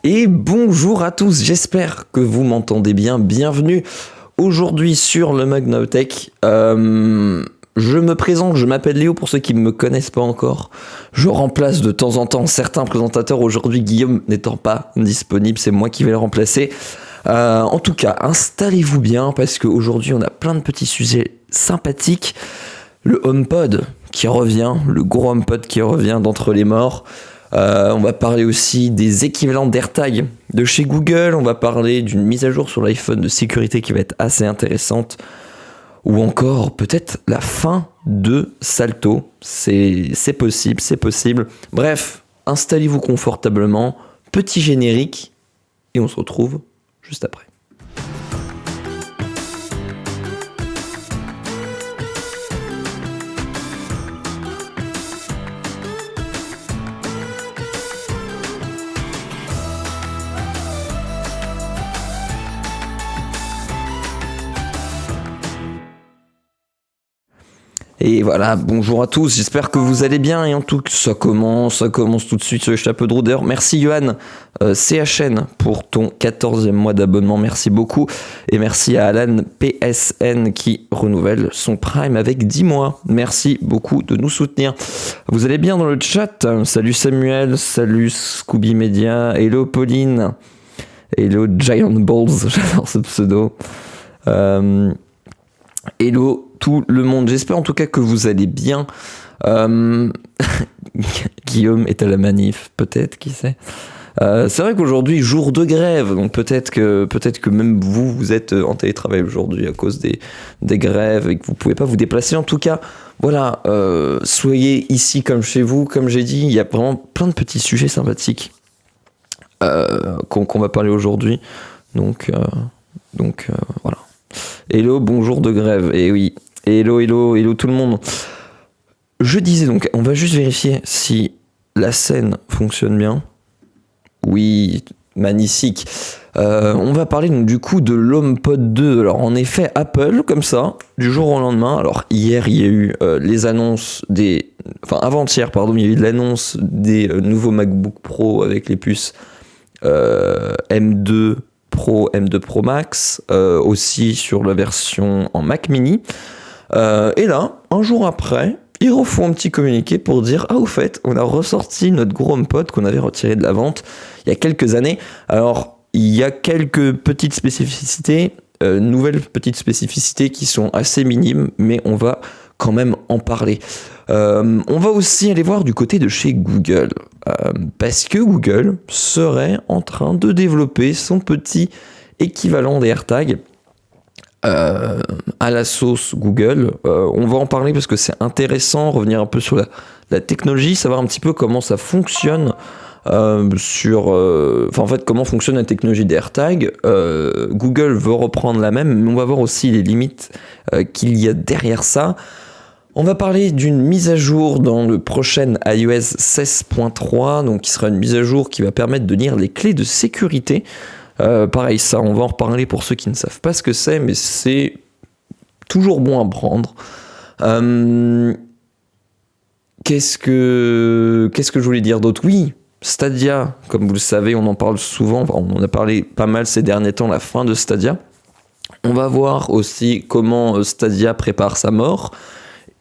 Et bonjour à tous, j'espère que vous m'entendez bien. Bienvenue aujourd'hui sur le Mug Nowtech. Je me présente, je m'appelle Léo pour ceux qui ne me connaissent pas encore. Je remplace de temps en temps certains présentateurs. Aujourd'hui, Guillaume n'étant pas disponible, c'est moi qui vais le remplacer. En tout cas, installez-vous bien parce qu'aujourd'hui, on a plein de petits sujets sympathiques. Le HomePod qui revient, le gros HomePod qui revient d'entre les morts. On va parler aussi des équivalents d'AirTag de chez Google. On va parler d'une mise à jour sur l'iPhone de sécurité qui va être assez intéressante. Ou encore peut-être la fin de Salto. C'est possible, c'est possible. Bref, installez-vous confortablement. Petit générique. Et on se retrouve juste après. Et voilà, bonjour à tous, j'espère que vous allez bien et en tout cas ça commence tout de suite ce chapeau de roue. D'ailleurs, merci Johan CHN pour ton 14e mois d'abonnement, merci beaucoup. Et merci à Alan PSN qui renouvelle son Prime avec 10 mois. Merci beaucoup de nous soutenir. Vous allez bien dans le chat? Salut Samuel, salut Scooby Media, hello Pauline, hello Giant Balls, j'adore ce pseudo. Hello tout le monde, j'espère en tout cas que vous allez bien. Guillaume est à la manif, peut-être, qui sait. C'est vrai qu'aujourd'hui, jour de grève, donc peut-être que même vous êtes en télétravail aujourd'hui à cause des grèves et que vous pouvez pas vous déplacer. En tout cas, voilà, soyez ici comme chez vous. Comme j'ai dit, il y a vraiment plein de petits sujets sympathiques qu'on va parler aujourd'hui. Donc voilà. Hello, bonjour de grève. Et oui, hello tout le monde. Je disais donc, on va juste vérifier si la scène fonctionne bien. Oui, magnifique. On va parler donc du coup de l'HomePod 2. Alors en effet, Apple, comme ça, du jour au lendemain. Alors hier, il y a eu les annonces avant-hier, il y a eu l'annonce des nouveaux MacBook Pro avec les puces M2 Pro, M2 Pro Max, aussi sur la version en Mac Mini. Et là, un jour après, ils refont un petit communiqué pour dire « Ah, au fait, on a ressorti notre gros HomePod qu'on avait retiré de la vente il y a quelques années. » Alors, il y a quelques petites spécificités, nouvelles petites spécificités qui sont assez minimes, mais on va quand même en parler. On va aussi aller voir du côté de chez Google, parce que Google serait en train de développer son petit équivalent des AirTags à la sauce Google. On va en parler parce que c'est intéressant, revenir un peu sur la technologie, savoir un petit peu comment ça fonctionne, comment fonctionne la technologie des AirTags. Google veut reprendre la même, mais on va voir aussi les limites qu'il y a derrière ça. On va parler d'une mise à jour dans le prochain iOS 16.3, donc qui sera une mise à jour qui va permettre de lire les clés de sécurité. Pareil, ça, on va en reparler pour ceux qui ne savent pas ce que c'est, mais c'est toujours bon à prendre. Qu'est-ce que je voulais dire d'autre? Oui, Stadia, comme vous le savez, on en parle souvent, on en a parlé pas mal ces derniers temps, la fin de Stadia. On va voir aussi comment Stadia prépare sa mort.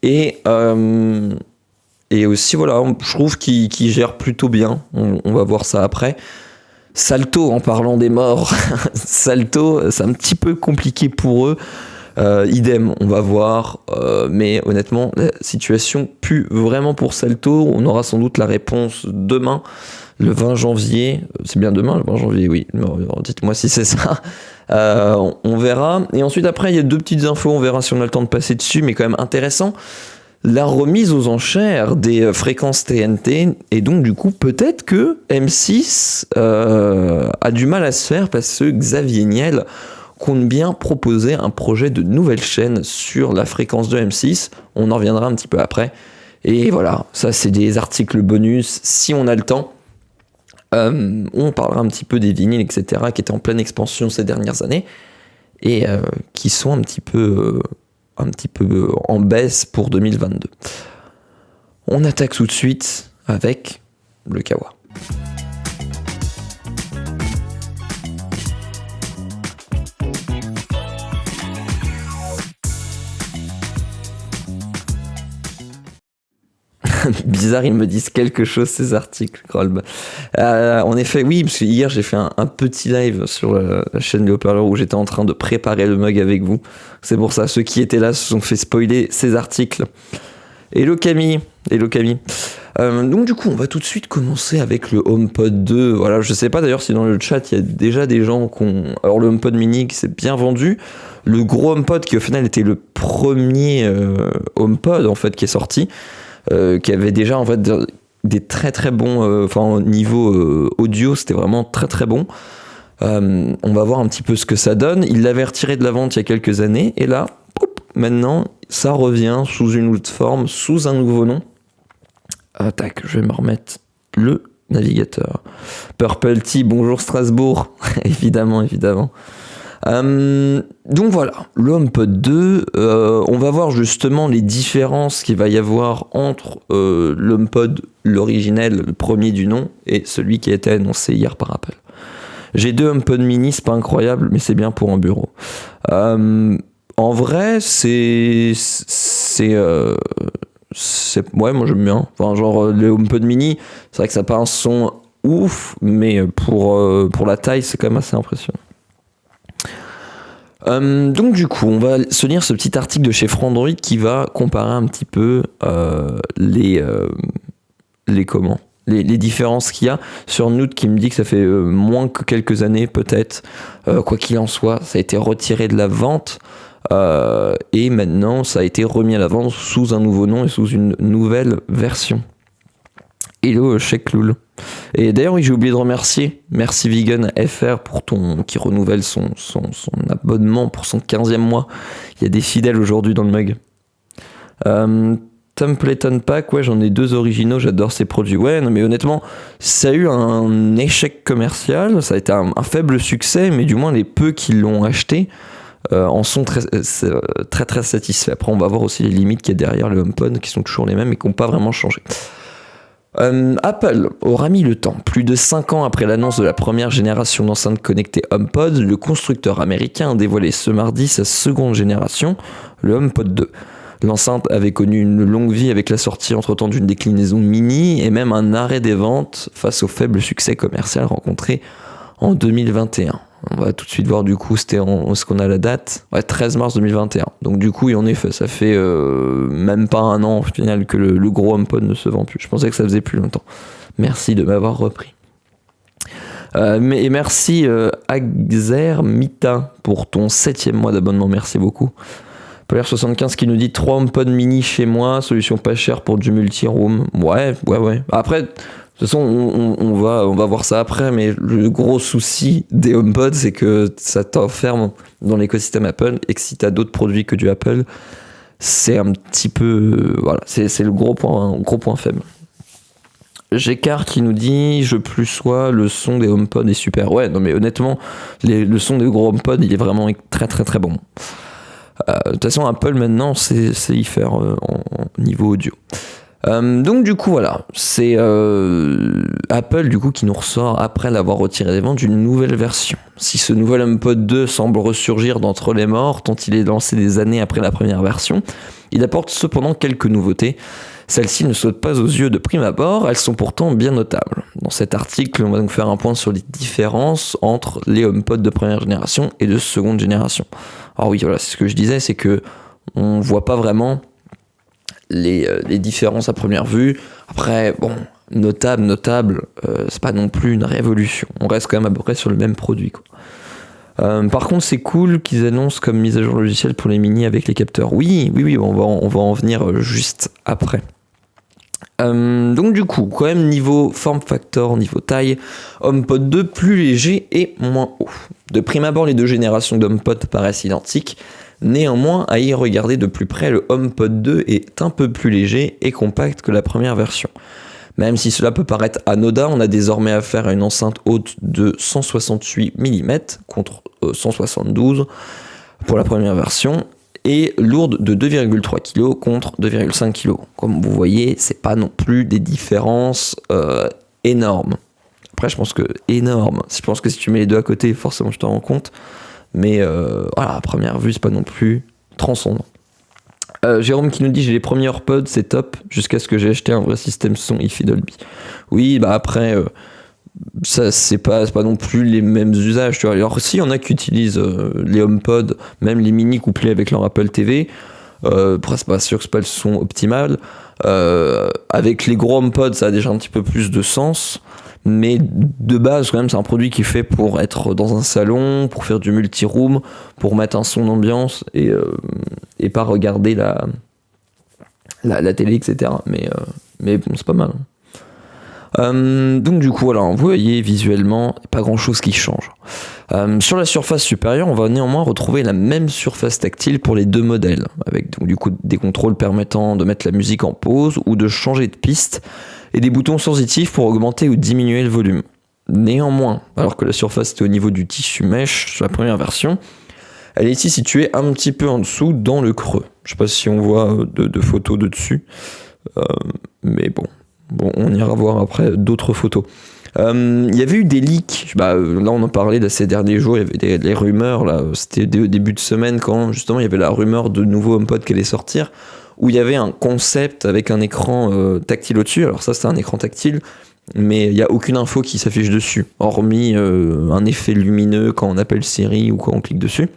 Et aussi, voilà, je trouve qu'il gère plutôt bien. On va voir ça après. Salto, en parlant des morts, Salto, c'est un petit peu compliqué pour eux. Idem, on va voir. Mais honnêtement, la situation pue vraiment pour Salto. On aura sans doute la réponse demain, le 20 janvier. C'est bien demain, le 20 janvier, oui. Dites-moi si c'est ça. On verra. Et ensuite, après, il y a deux petites infos. On verra si on a le temps de passer dessus, mais quand même intéressant. La remise aux enchères des fréquences TNT. Et donc, du coup, peut-être que M6 a du mal à se faire parce que Xavier Niel compte bien proposer un projet de nouvelle chaîne sur la fréquence de M6. On en reviendra un petit peu après. Et voilà, ça, c'est des articles bonus si on a le temps. On parlera un petit peu des vinyles, etc., qui étaient en pleine expansion ces dernières années et qui sont un petit peu en baisse pour 2022. On attaque tout de suite avec le Kawa. Bizarre, ils me disent quelque chose, ces articles, Grolb. En effet, oui, parce que hier, j'ai fait un petit live sur la chaîne des haut-parleurs où j'étais en train de préparer le mug avec vous. C'est pour ça, ceux qui étaient là se sont fait spoiler ces articles. Hello Camille. Donc du coup, on va tout de suite commencer avec le HomePod 2. Voilà, je sais pas d'ailleurs si dans le chat, il y a déjà des gens qui ont... Alors le HomePod mini qui s'est bien vendu. Le gros HomePod qui au final était le premier HomePod en fait qui est sorti. Qui avait déjà en fait des très très bons... au niveau audio, c'était vraiment très très bon. On va voir un petit peu ce que ça donne. Il l'avait retiré de la vente il y a quelques années. Et là, maintenant, ça revient sous une autre forme, sous un nouveau nom. Tac, je vais me remettre le navigateur. Purple Tea, bonjour Strasbourg. évidemment. Donc voilà, le HomePod 2, on va voir justement les différences qu'il va y avoir entre l'HomePod, l'originel, le premier du nom, et celui qui a été annoncé hier par Apple. J'ai 2 HomePod mini, c'est pas incroyable, mais c'est bien pour un bureau. En vrai, ouais, moi j'aime bien. Enfin, genre, le HomePod mini, c'est vrai que ça n'a pas un son ouf, mais pour la taille, c'est quand même assez impressionnant. Donc du coup, on va se lire ce petit article de chez Frandroid qui va comparer un petit peu les différences qu'il y a sur Note qui me dit que ça fait moins que quelques années peut-être. Quoi qu'il en soit, ça a été retiré de la vente. Et maintenant ça a été remis à la vente sous un nouveau nom et sous une nouvelle version. Hello Cheikloul. Et d'ailleurs oui, j'ai oublié de remercier Merci Vegan FR qui renouvelle son abonnement pour son 15e mois. Il y a des fidèles aujourd'hui dans le mug. Template Unpack, ouais, j'en ai 2 originaux, j'adore ces produits. Ouais, non mais honnêtement, ça a eu un échec commercial, ça a été un faible succès, mais du moins les peu qui l'ont acheté en sont très satisfaits. Après, on va voir aussi les limites qu'il y a derrière le HomePod, qui sont toujours les mêmes et qui n'ont pas vraiment changé. Apple aura mis le temps. Plus de 5 ans après l'annonce de la première génération d'enceintes connectées HomePod, le constructeur américain a dévoilé ce mardi sa seconde génération, le HomePod 2. L'enceinte avait connu une longue vie avec la sortie entre-temps d'une déclinaison mini et même un arrêt des ventes face au faible succès commercial rencontré en 2021. On va tout de suite voir du coup, est-ce qu'on a la date ? Ouais, 13 mars 2021. Donc du coup, en effet, ça fait même pas un an au final que le gros HomePod ne se vend plus. Je pensais que ça faisait plus longtemps. Merci de m'avoir repris. Et merci Axer Mita pour ton 7e mois d'abonnement. Merci beaucoup. Polaire75 qui nous dit 3 HomePod mini chez moi, solution pas chère pour du multi-room. Ouais. Après, de toute façon, on va voir ça après, mais le gros souci des HomePod, c'est que ça t'enferme dans l'écosystème Apple et que si t'as d'autres produits que du Apple, c'est un petit peu... voilà, c'est le gros point faible. Gécard qui nous dit je plus sois le son des HomePod est super. Ouais, non mais honnêtement, le son des gros HomePod, il est vraiment très très très bon. De toute façon, Apple maintenant, c'est y faire en niveau audio. Donc du coup voilà, c'est Apple du coup qui nous ressort après l'avoir retiré des ventes d'une nouvelle version. Si ce nouvel HomePod 2 semble ressurgir d'entre les morts tant il est lancé des années après la première version, il apporte cependant quelques nouveautés. Celles-ci ne sautent pas aux yeux de prime abord, elles sont pourtant bien notables. Dans cet article, on va donc faire un point sur les différences entre les HomePod de première génération et de seconde génération. Alors oui, voilà, c'est ce que je disais, c'est que on voit pas vraiment les différences à première vue. Après, bon, notable, c'est pas non plus une révolution. On reste quand même à peu près sur le même produit, quoi. Par contre, c'est cool qu'ils annoncent comme mise à jour logicielle pour les mini avec les capteurs. Oui, on va en venir juste après. Donc du coup, quand même niveau form factor, niveau taille, HomePod 2 plus léger et moins haut. De prime abord, les deux générations d'HomePod paraissent identiques. Néanmoins, à y regarder de plus près, le HomePod 2 est un peu plus léger et compact que la première version. Même si cela peut paraître anodin, on a désormais affaire à une enceinte haute de 168 mm contre 172 pour la première version et lourde de 2,3 kg contre 2,5 kg. Comme vous voyez, c'est pas non plus des différences énormes. Après, je pense que si tu mets les deux à côté, forcément je t'en rends compte. Mais voilà, à première vue, c'est pas non plus transcendant. Jérôme qui nous dit j'ai les premiers AirPods, c'est top, jusqu'à ce que j'ai acheté un vrai système son hi-fi Dolby. Oui, bah après, ça c'est pas non plus les mêmes usages. Tu vois. Alors si, il y en a qui utilisent les HomePod, même les mini couplés avec leur Apple TV. Après, c'est pas sûr que c'est pas le son optimal. Avec les gros HomePod, ça a déjà un petit peu plus de sens. Mais de base, quand même, c'est un produit qui est fait pour être dans un salon, pour faire du multi-room, pour mettre un son d'ambiance et pas regarder la télé, etc. Mais bon, c'est pas mal. Donc du coup, voilà, vous voyez visuellement, pas grand chose qui change. Sur la surface supérieure, on va néanmoins retrouver la même surface tactile pour les deux modèles, avec donc du coup des contrôles permettant de mettre la musique en pause ou de changer de piste, et des boutons sensitifs pour augmenter ou diminuer le volume. Néanmoins, alors que la surface était au niveau du tissu mesh sur la première version, elle est ici située un petit peu en dessous dans le creux. Je sais pas si on voit de photos de dessus, mais bon, on ira voir après d'autres photos. Il y avait eu des leaks, là on en parlait de ces derniers jours, il y avait des rumeurs, là, c'était au début de semaine quand justement il y avait la rumeur de nouveau HomePod qui allait sortir, où il y avait un concept avec un écran tactile au-dessus. Alors ça c'est un écran tactile, mais il n'y a aucune info qui s'affiche dessus, hormis un effet lumineux quand on appelle Siri ou quand on clique dessus.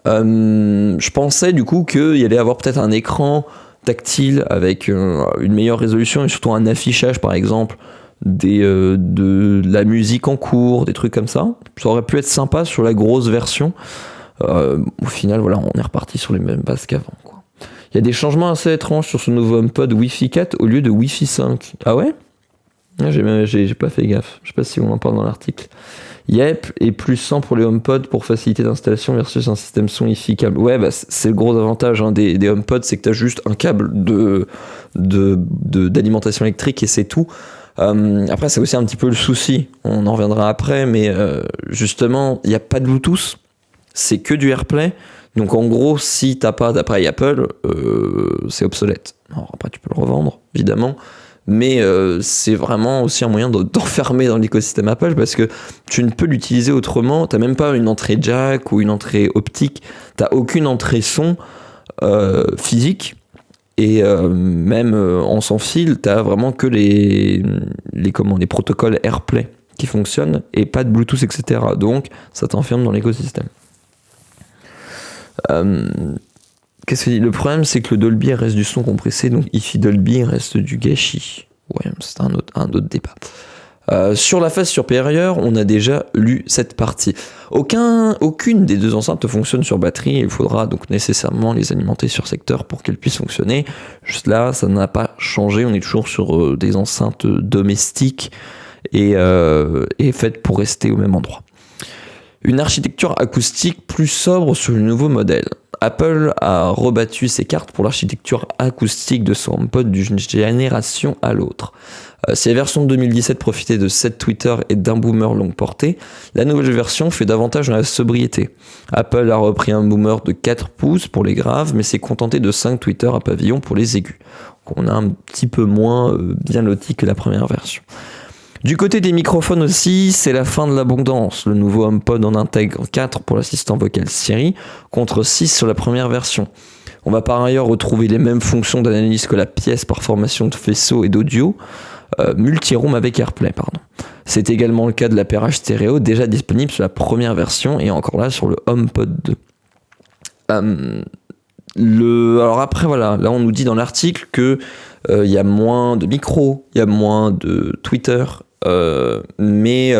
Je pensais du coup qu'il y allait avoir peut-être un écran tactile avec une meilleure résolution et surtout un affichage par exemple de la musique en cours, des trucs comme ça. Ça aurait pu être sympa sur la grosse version. Au final, voilà, on est reparti sur les mêmes bases qu'avant, quoi. Il y a des changements assez étranges sur ce nouveau HomePod Wi-Fi 4 au lieu de Wi-Fi 5. Ah ouais? J'ai pas fait gaffe. Je sais pas si on en parle dans l'article. Yep, et plus 100 pour les HomePod pour facilité d'installation versus un système son Wi-Fi câble. Ouais, bah c'est le gros avantage des HomePod, c'est que t'as juste un câble d'alimentation électrique et c'est tout. Après, c'est aussi un petit peu le souci. On en reviendra après, mais justement, il n'y a pas de Bluetooth. C'est que du AirPlay. Donc en gros, si t'as pas d'appareil Apple, c'est obsolète. Alors après, tu peux le revendre, évidemment. Mais c'est vraiment aussi un moyen d'enfermer dans l'écosystème Apple parce que tu ne peux l'utiliser autrement. T'as même pas une entrée jack ou une entrée optique. T'as aucune entrée son physique. Et même en sans fil, t'as vraiment que les protocoles AirPlay qui fonctionnent et pas de Bluetooth, etc. Donc ça t'enferme dans l'écosystème. Qu'est-ce que dit ? Le problème, c'est que le Dolby reste du son compressé, donc hi-fi Dolby reste du gâchis. Ouais, c'est un autre débat. Sur la face supérieure, on a déjà lu cette partie. Aucune des deux enceintes ne fonctionne sur batterie. Il faudra donc nécessairement les alimenter sur secteur pour qu'elles puissent fonctionner. Juste là, ça n'a pas changé. On est toujours sur des enceintes domestiques et faites pour rester au même endroit. Une architecture acoustique plus sobre sur le nouveau modèle. Apple a rebattu ses cartes pour l'architecture acoustique de son HomePod d'une génération à l'autre. Si la version de 2017 profitait de 7 tweeters et d'un boomer longue portée, la nouvelle version fait davantage dans la sobriété. Apple a repris un boomer de 4 pouces pour les graves, mais s'est contenté de 5 tweeters à pavillon pour les aigus. Donc on a un petit peu moins bien loti que la première version. Du côté des microphones aussi, c'est la fin de l'abondance. Le nouveau HomePod en intègre 4 pour l'assistant vocal Siri, contre 6 sur la première version. On va par ailleurs retrouver les mêmes fonctions d'analyse que la pièce par formation de faisceau et d'audio, multi-room avec AirPlay, pardon. C'est également le cas de l'appairage stéréo, déjà disponible sur la première version et encore là sur le HomePod 2. Alors après, voilà, là on nous dit dans l'article que il y a moins de micros, il y a moins de Twitter, mais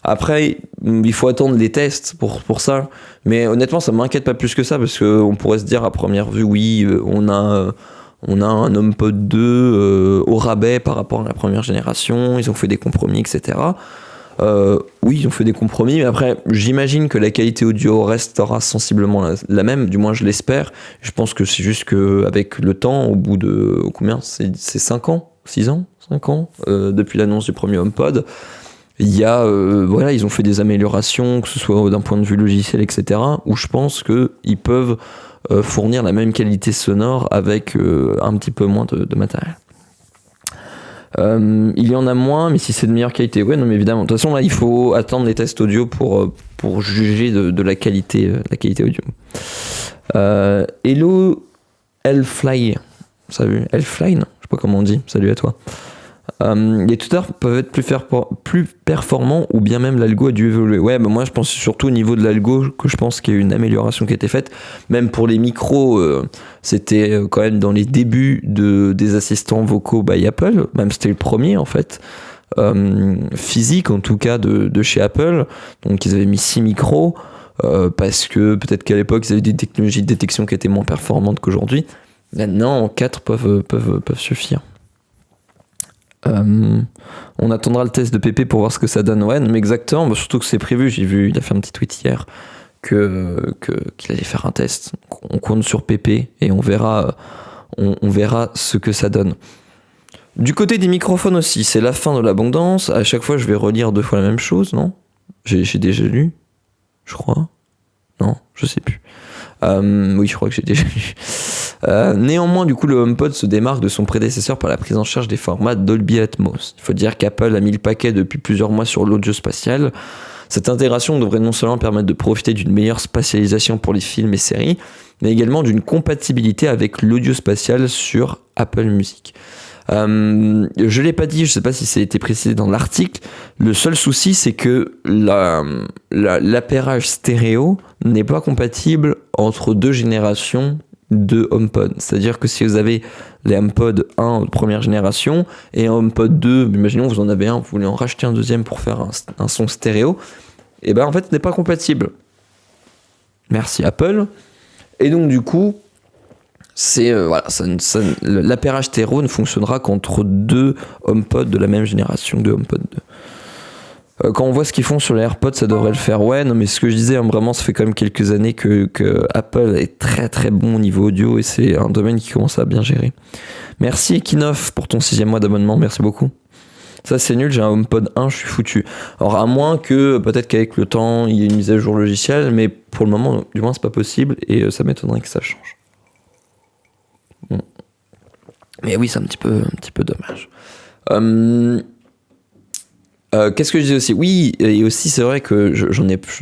après il faut attendre les tests pour ça. Mais honnêtement, ça m'inquiète pas plus que ça parce qu'on pourrait se dire à première vue, oui, on a un HomePod 2 au rabais par rapport à la première génération, ils ont fait des compromis, etc. Oui, ils ont fait des compromis, mais après, j'imagine que la qualité audio restera sensiblement la même, du moins je l'espère. Je pense que c'est juste qu'avec le temps, au bout de combien ? C'est 5 ans ? 6 ans ? 5 ans depuis l'annonce du premier HomePod. Il y a, ils ont fait des améliorations, que ce soit d'un point de vue logiciel, etc., où je pense qu'ils peuvent fournir la même qualité sonore avec un petit peu moins de matériel. Il y en a moins, mais si c'est de meilleure qualité, ouais, non, mais évidemment. De toute façon, là, il faut attendre les tests audio pour juger de la qualité audio. Hello Elfly. Salut, Elfline, je sais pas comment on dit. Salut à toi. Les tuteurs peuvent être plus performants ou bien même l'algo a dû évoluer. Ouais, moi je pense surtout au niveau de l'algo que je pense qu'il y a eu une amélioration qui a été faite. Même pour les micros, c'était quand même dans les débuts des assistants vocaux by Apple. Même c'était le premier en fait. Physique en tout cas de chez Apple. Donc ils avaient mis 6 micros parce que peut-être qu'à l'époque ils avaient des technologies de détection qui étaient moins performantes qu'aujourd'hui. Maintenant 4 peuvent suffire. On attendra le test de Pépé pour voir ce que ça donne. Ouais, mais exactement, surtout que c'est prévu. J'ai vu, il a fait un petit tweet hier qu'il allait faire un test. On compte sur Pépé et on verra ce que ça donne. Du côté des microphones aussi, c'est la fin de l'abondance. À chaque fois, je vais relire 2 fois la même chose, non ? J'ai déjà lu, je crois. Non, je sais plus. Oui, je crois que j'ai déjà lu. Néanmoins, du coup, le HomePod se démarque de son prédécesseur par la prise en charge des formats Dolby Atmos. Il faut dire qu'Apple a mis le paquet depuis plusieurs mois sur l'audio spatial. Cette intégration devrait non seulement permettre de profiter d'une meilleure spatialisation pour les films et séries, mais également d'une compatibilité avec l'audio spatial sur Apple Music. Je l'ai pas dit, je sais pas si ça a été précisé dans l'article. Le seul souci, c'est que l'appairage stéréo n'est pas compatible entre 2 générations de HomePod. C'est-à-dire que si vous avez les HomePod 1 de première génération et un HomePod 2, imaginons vous en avez un, vous voulez en racheter un deuxième pour faire un son stéréo, et ben en fait, ce n'est pas compatible. Merci Apple. Et donc du coup, l'appairage stéréo ne fonctionnera qu'entre 2 HomePod de la même génération, 2 HomePod 2. Quand on voit ce qu'ils font sur les AirPods, ça devrait le faire. Ouais, non, mais ce que je disais, vraiment, ça fait quand même quelques années que Apple est très très bon au niveau audio et c'est un domaine qui commence à bien gérer. Merci Equinoff pour ton 6e mois d'abonnement, merci beaucoup. Ça c'est nul, j'ai un HomePod 1, je suis foutu. Alors à moins que peut-être qu'avec le temps il y ait une mise à jour logicielle, mais pour le moment, du moins c'est pas possible et ça m'étonnerait que ça change. Bon. Mais oui, c'est un petit peu dommage. Qu'est-ce que je disais aussi ? Oui, et aussi c'est vrai que je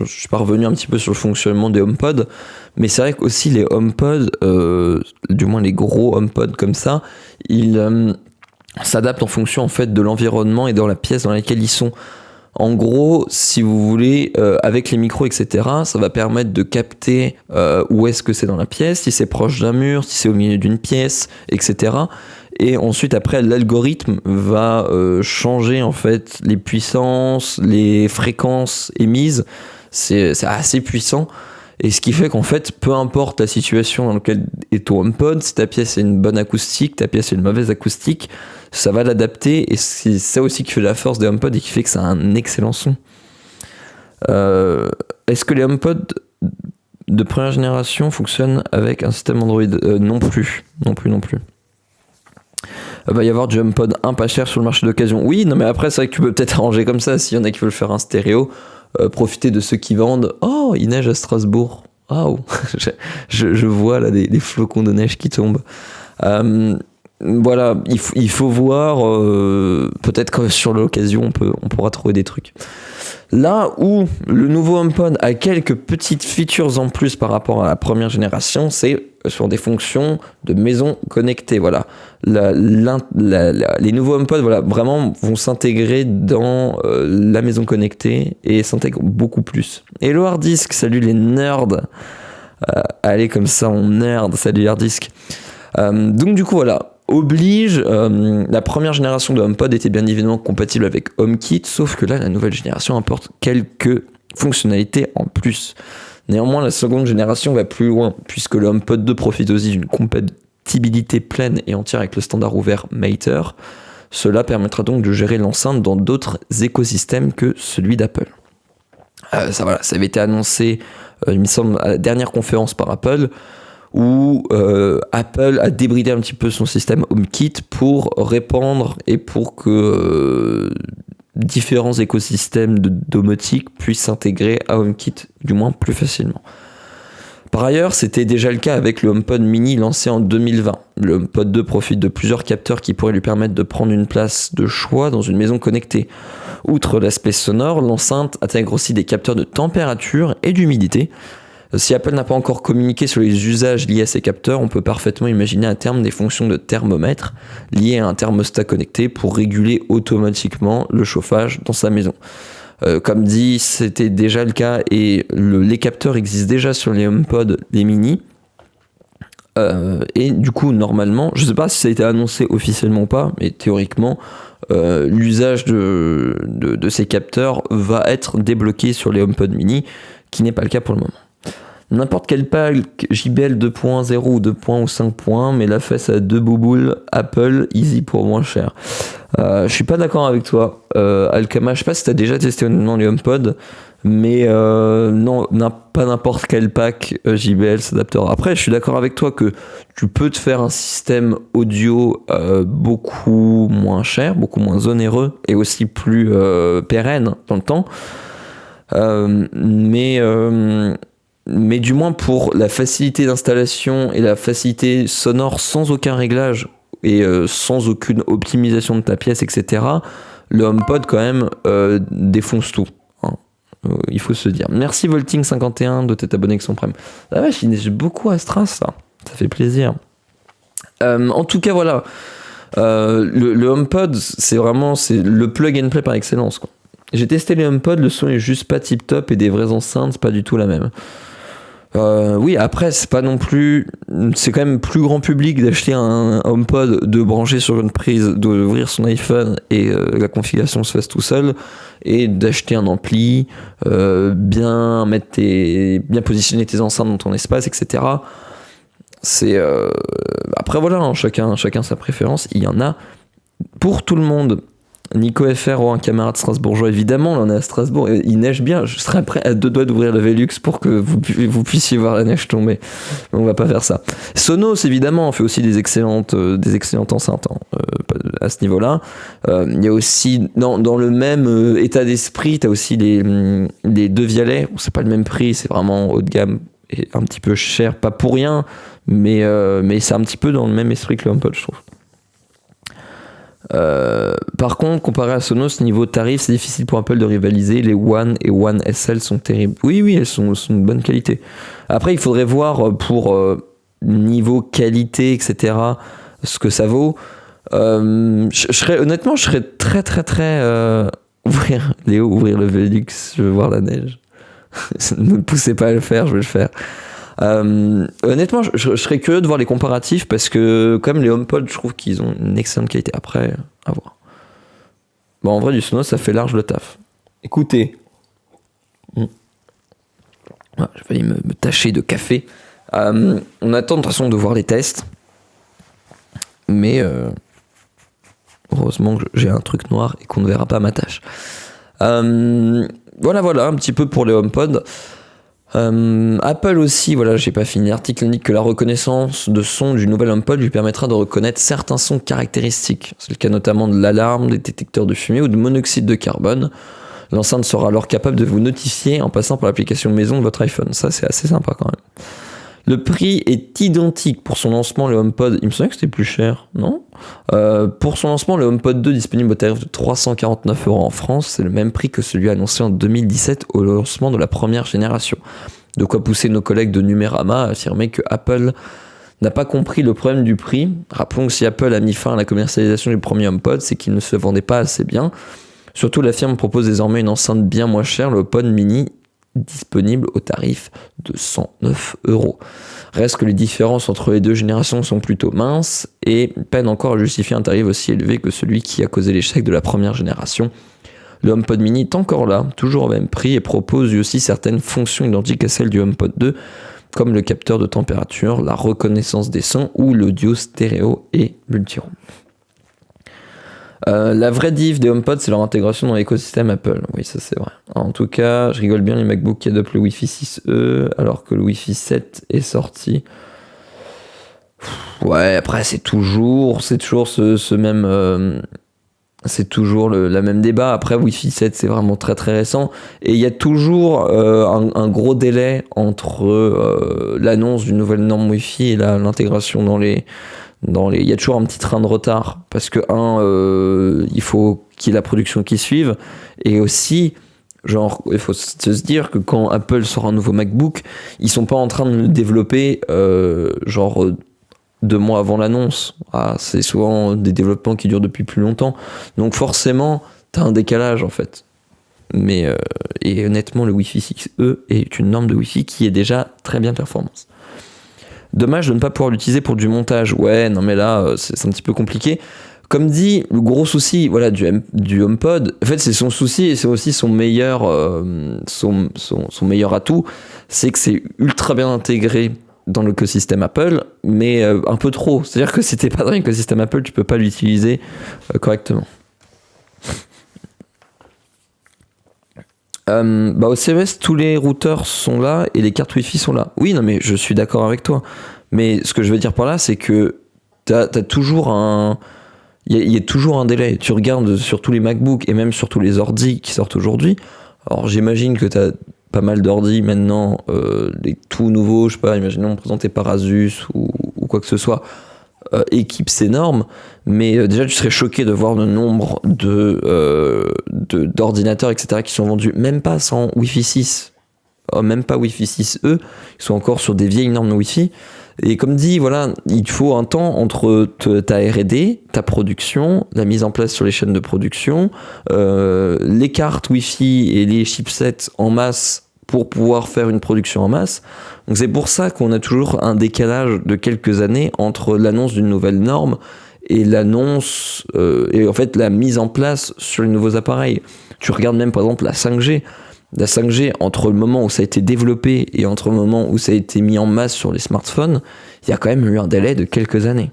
suis pas revenu un petit peu sur le fonctionnement des HomePod, mais c'est vrai qu'aussi les HomePod, du moins les gros HomePod comme ça, ils s'adaptent en fonction en fait de l'environnement et dans la pièce dans laquelle ils sont. En gros, si vous voulez, avec les micros, etc., ça va permettre de capter où est-ce que c'est dans la pièce, si c'est proche d'un mur, si c'est au milieu d'une pièce, etc. Et ensuite, après, l'algorithme va changer en fait les puissances, les fréquences émises. C'est assez puissant. Et ce qui fait qu'en fait, peu importe la situation dans laquelle est ton HomePod, si ta pièce a une bonne acoustique, ta pièce a une mauvaise acoustique, ça va l'adapter. Et c'est ça aussi qui fait la force des HomePod et qui fait que ça a un excellent son. Est-ce que les HomePod de première génération fonctionnent avec un système Android ? Non plus. Il va y avoir du HomePod 1 pas cher sur le marché d'occasion. Oui, non mais après c'est vrai que tu peux peut-être arranger comme ça. S'il y en a qui veulent faire un stéréo, profiter de ceux qui vendent. Oh, il neige à Strasbourg. Oh, je vois là des flocons de neige qui tombent. Voilà, il faut voir. Peut-être que sur l'occasion on pourra trouver des trucs. Là où le nouveau HomePod a quelques petites features en plus par rapport à la première génération, c'est sur des fonctions de maison connectée. Voilà, les nouveaux HomePod, voilà, vraiment vont s'intégrer dans la maison connectée et s'intègrent beaucoup plus. Hello Harddisk, salut les nerds. Allez comme ça on nerd, salut Harddisk. Donc du coup voilà. Oblige, la première génération de HomePod était bien évidemment compatible avec HomeKit, sauf que là, la nouvelle génération apporte quelques fonctionnalités en plus. Néanmoins, la seconde génération va plus loin, puisque le HomePod 2 profite aussi d'une compatibilité pleine et entière avec le standard ouvert Matter. Cela permettra donc de gérer l'enceinte dans d'autres écosystèmes que celui d'Apple. Ça avait été annoncé, il me semble, à la dernière conférence par Apple, où Apple a débridé un petit peu son système HomeKit pour répandre et pour que différents écosystèmes de domotique puissent s'intégrer à HomeKit, du moins plus facilement. Par ailleurs, c'était déjà le cas avec le HomePod mini lancé en 2020. Le HomePod 2 profite de plusieurs capteurs qui pourraient lui permettre de prendre une place de choix dans une maison connectée. Outre l'aspect sonore, l'enceinte intègre aussi des capteurs de température et d'humidité. Si Apple n'a pas encore communiqué sur les usages liés à ces capteurs, on peut parfaitement imaginer à terme des fonctions de thermomètre liées à un thermostat connecté pour réguler automatiquement le chauffage dans sa maison. Comme dit, c'était déjà le cas et les capteurs existent déjà sur les HomePod, les mini. Et du coup, normalement, je ne sais pas si ça a été annoncé officiellement ou pas, mais théoriquement, l'usage de ces capteurs va être débloqué sur les HomePod mini, qui n'est pas le cas pour le moment. N'importe quel pack JBL 2.0 ou 2.0 ou 5.1, mais la fesse à 2 bouboules Apple easy pour moins cher. Je suis pas d'accord avec toi, Alkama. Je sais pas si tu as déjà testé honnêtement les HomePod, mais non, pas n'importe quel pack JBL s'adaptera. Après, je suis d'accord avec toi que tu peux te faire un système audio beaucoup moins cher, beaucoup moins onéreux et aussi plus pérenne dans le temps. Mais du moins pour la facilité d'installation et la facilité sonore sans aucun réglage et sans aucune optimisation de ta pièce, etc., le HomePod quand même défonce tout. Hein. Il faut se dire. Merci Volting51 de t'être abonné avec son prime. La vache, il neige beaucoup à Stras, ça fait plaisir. En tout cas, voilà. Le HomePod, c'est le plug and play par excellence, quoi. J'ai testé les HomePod, le son est juste pas tip top et des vraies enceintes, c'est pas du tout la même. Oui, après, c'est pas non plus. C'est quand même plus grand public d'acheter un HomePod, de brancher sur une prise, d'ouvrir son iPhone et la configuration se fasse tout seul, et d'acheter un ampli, bien positionner tes enceintes dans ton espace, etc. C'est. Après, voilà, hein, chacun sa préférence. Il y en a pour tout le monde. Nico FR, un camarade strasbourgeois, évidemment, là on est à Strasbourg, et il neige bien, je serais prêt à 2 doigts d'ouvrir le Velux pour que vous puissiez voir la neige tomber. Mais on va pas faire ça. Sonos, évidemment, fait aussi des excellentes enceintes à ce niveau-là. Il y a aussi, dans le même état d'esprit, tu as aussi les Devialet, où c'est pas le même prix, c'est vraiment haut de gamme et un petit peu cher, pas pour rien, mais c'est un petit peu dans le même esprit que le HomePod, je trouve. Par contre, comparé à Sonos, niveau tarif, c'est difficile pour Apple de rivaliser. Les One et One SL sont terribles. Oui, elles sont de bonne qualité. Après, il faudrait voir pour niveau qualité, etc., ce que ça vaut. Honnêtement, je serais très, très, très... ouvrir le Velux, je veux voir la neige. Ne me poussez pas à le faire, je vais le faire. Honnêtement, je serais curieux de voir les comparatifs parce que comme les HomePod, je trouve qu'ils ont une excellente qualité. Après, à voir. Bon, en vrai, du Sonos, ça fait large le taf. Écoutez, j'ai failli me tacher de café. On attend de toute façon de voir les tests, mais heureusement que j'ai un truc noir et qu'on ne verra pas ma tâche. Voilà, un petit peu pour les HomePod. Apple aussi, voilà, j'ai pas fini. L'article indique que la reconnaissance de son du nouvel HomePod lui permettra de reconnaître certains sons caractéristiques. C'est le cas notamment de l'alarme, des détecteurs de fumée ou de monoxyde de carbone. L'enceinte sera alors capable de vous notifier en passant par l'application maison de votre iPhone. Ça, c'est assez sympa quand même. Le prix est identique pour son lancement, le HomePod. Il me semblait que c'était plus cher, non ? Pour son lancement, le HomePod 2 disponible au tarif de 349€ en France, c'est le même prix que celui annoncé en 2017 au lancement de la première génération. De quoi pousser nos collègues de Numérama à affirmer que Apple n'a pas compris le problème du prix. Rappelons que si Apple a mis fin à la commercialisation du premier HomePod, c'est qu'il ne se vendait pas assez bien. Surtout, la firme propose désormais une enceinte bien moins chère, le HomePod mini, disponible au tarif de 109€. Reste que les différences entre les deux générations sont plutôt minces et peinent encore à justifier un tarif aussi élevé que celui qui a causé l'échec de la première génération. Le HomePod mini est encore là, toujours au même prix, et propose lui aussi certaines fonctions identiques à celles du HomePod 2, comme le capteur de température, la reconnaissance des sons ou l'audio stéréo et multiroom. La vraie diff des HomePod, c'est leur intégration dans l'écosystème Apple. Oui, ça c'est vrai. En tout cas, je rigole bien, les MacBooks qui adoptent le Wi-Fi 6E, alors que le Wi-Fi 7 est sorti. Ouais, après c'est toujours ce même... c'est toujours la même débat. Après, Wi-Fi 7, c'est vraiment très très récent. Et il y a toujours un gros délai entre l'annonce d'une nouvelle norme Wi-Fi et l'intégration dans les... Il y a toujours un petit train de retard parce que il faut qu'il y ait la production qui suive, et aussi Genre, il faut se dire que quand Apple sort un nouveau MacBook, ils sont pas en train de le développer 2 mois avant l'annonce. C'est souvent des développements qui durent depuis plus longtemps. Donc forcément, t'as un décalage en fait. Mais et honnêtement, le Wi-Fi 6E est une norme de Wi-Fi qui est déjà très bien performante. Dommage de ne pas pouvoir l'utiliser pour du montage. Ouais, non mais là, c'est un petit peu compliqué. Comme dit, le gros souci du HomePod, en fait c'est son souci et c'est aussi son meilleur, son meilleur atout, c'est que c'est ultra bien intégré dans l'écosystème Apple, mais un peu trop. C'est-à-dire que si t'es pas dans l'écosystème Apple, tu peux pas l'utiliser correctement. Au CES, tous les routeurs sont là et les cartes Wi-Fi sont là. Oui, non mais je suis d'accord avec toi. Mais ce que je veux dire par là, c'est que t'as toujours il y a toujours un délai. Tu regardes sur tous les MacBooks et même sur tous les ordis qui sortent aujourd'hui. Alors j'imagine que tu as pas mal d'ordis maintenant, des tout nouveaux, je sais pas, imaginons présentés par Asus ou quoi que ce soit, équipent ces normes. Mais déjà, tu serais choqué de voir le nombre d'ordinateurs, etc., qui sont vendus même pas sans Wi-Fi 6. Même pas Wi-Fi 6E, ils sont encore sur des vieilles normes Wi-Fi. Et comme dit, voilà, il faut un temps entre ta R&D, ta production, la mise en place sur les chaînes de production, les cartes Wi-Fi et les chipsets en masse pour pouvoir faire une production en masse. Donc c'est pour ça qu'on a toujours un décalage de quelques années entre l'annonce d'une nouvelle norme et l'annonce et en fait la mise en place sur les nouveaux appareils. Tu regardes même par exemple la 5G. La 5G, entre le moment où ça a été développé et entre le moment où ça a été mis en masse sur les smartphones, il y a quand même eu un délai de quelques années.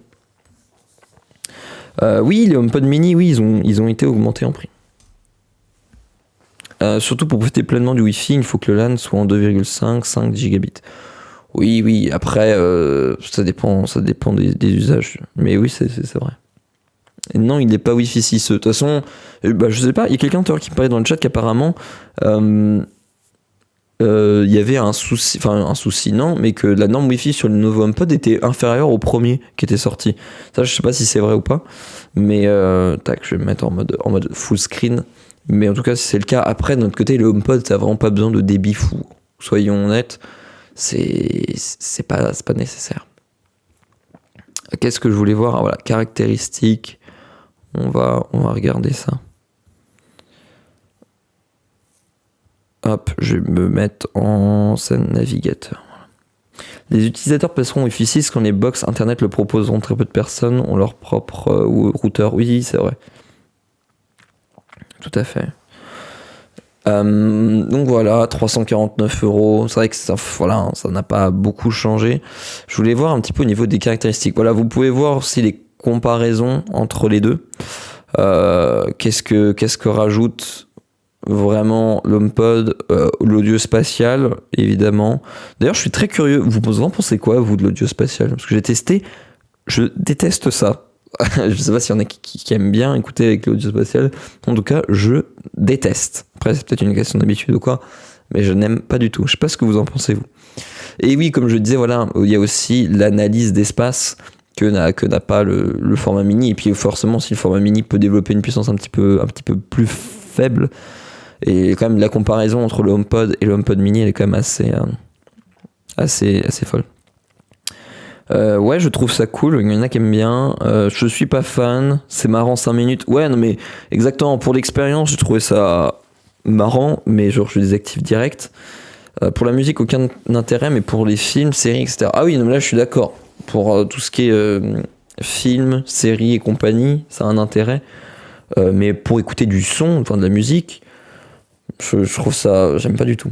Oui, les HomePod mini, oui, ils ont été augmentés en prix. Surtout pour profiter pleinement du Wi-Fi, il faut que le LAN soit en 2,5, 5 gigabits. Oui, après, ça dépend des usages. Mais oui, c'est vrai. Et non, il n'est pas Wi-Fi 6. De toute façon, je sais pas, il y a quelqu'un qui me parlait dans le chat qu'apparemment il y avait un souci non, mais que la norme Wi-Fi sur le nouveau HomePod était inférieure au premier qui était sorti. Ça, je sais pas si c'est vrai ou pas, mais je vais me mettre en mode full screen. Mais en tout cas, si c'est le cas, après, de notre côté, le HomePod, ça n'a vraiment pas besoin de débit fou. Soyons honnêtes, c'est pas nécessaire. Qu'est-ce que je voulais voir? Voilà, caractéristiques. On va regarder ça. Hop, je vais me mettre en scène navigateur. Les utilisateurs passeront Wi-Fi 6 quand les box internet le proposeront. Très peu de personnes ont leur propre routeur. Oui, c'est vrai. Tout à fait. Donc voilà, 349€. C'est vrai que ça n'a pas beaucoup changé. Je voulais voir un petit peu au niveau des caractéristiques. Voilà, vous pouvez voir aussi les comparaisons entre les deux. Qu'est-ce que rajoute vraiment l'HomePod, l'audio spatial, évidemment. D'ailleurs, je suis très curieux. Vous en pensez quoi, vous, de l'audio spatial? Parce que j'ai testé, je déteste ça. Je sais pas s'il y en a qui aiment bien écouter avec l'audio spatial. En tout cas, je déteste. Après, c'est peut-être une question d'habitude ou quoi, mais je n'aime pas du tout. Je sais pas ce que vous en pensez, vous. Et oui, comme je disais, voilà, il y a aussi l'analyse d'espace que n'a pas le format mini. Et puis forcément, si le format mini peut développer une puissance un petit peu plus faible, et quand même la comparaison entre le HomePod et le HomePod mini, elle est quand même assez folle. Ouais, je trouve ça cool, il y en a qui aiment bien. Je suis pas fan, c'est marrant 5 minutes. Ouais, non mais exactement, pour l'expérience, j'ai trouvé ça marrant, mais genre je désactive direct. Pour la musique, aucun intérêt, mais pour les films, séries, etc. Ah oui, non mais là je suis d'accord. Pour tout ce qui est films, séries et compagnie, ça a un intérêt. Mais pour écouter du son, enfin de la musique, je trouve ça, j'aime pas du tout.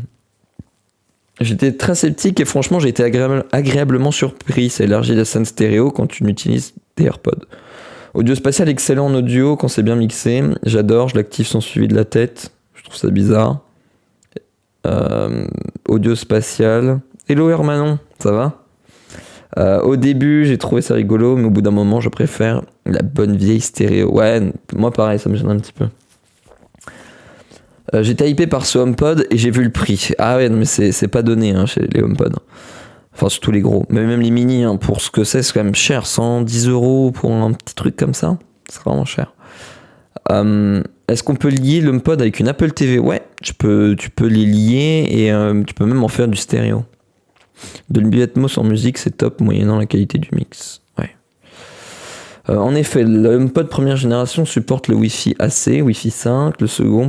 J'étais très sceptique et franchement j'ai été agréablement surpris. Ça élargit la scène stéréo quand tu utilises des AirPods. Audio spatial excellent en audio quand c'est bien mixé. J'adore, je l'active sans suivi de la tête. Je trouve ça bizarre. Audio spatial. Hello Hermanon, ça va? Au début j'ai trouvé ça rigolo, mais au bout d'un moment je préfère la bonne vieille stéréo. Ouais, moi pareil, ça me gêne un petit peu. J'étais hypé par ce HomePod et j'ai vu le prix. Ah ouais, non, mais c'est pas donné chez les HomePod. Enfin, surtout les gros. Mais même les mini, pour ce que c'est quand même cher. 110€ pour un petit truc comme ça. C'est vraiment cher. Est-ce qu'on peut lier l'HomePod avec une Apple TV? Ouais, tu peux les lier et tu peux même en faire du stéréo. Dolby Atmos en musique, c'est top, moyennant la qualité du mix. Ouais. En effet, le HomePod première génération supporte le Wi-Fi AC, Wi-Fi 5, le second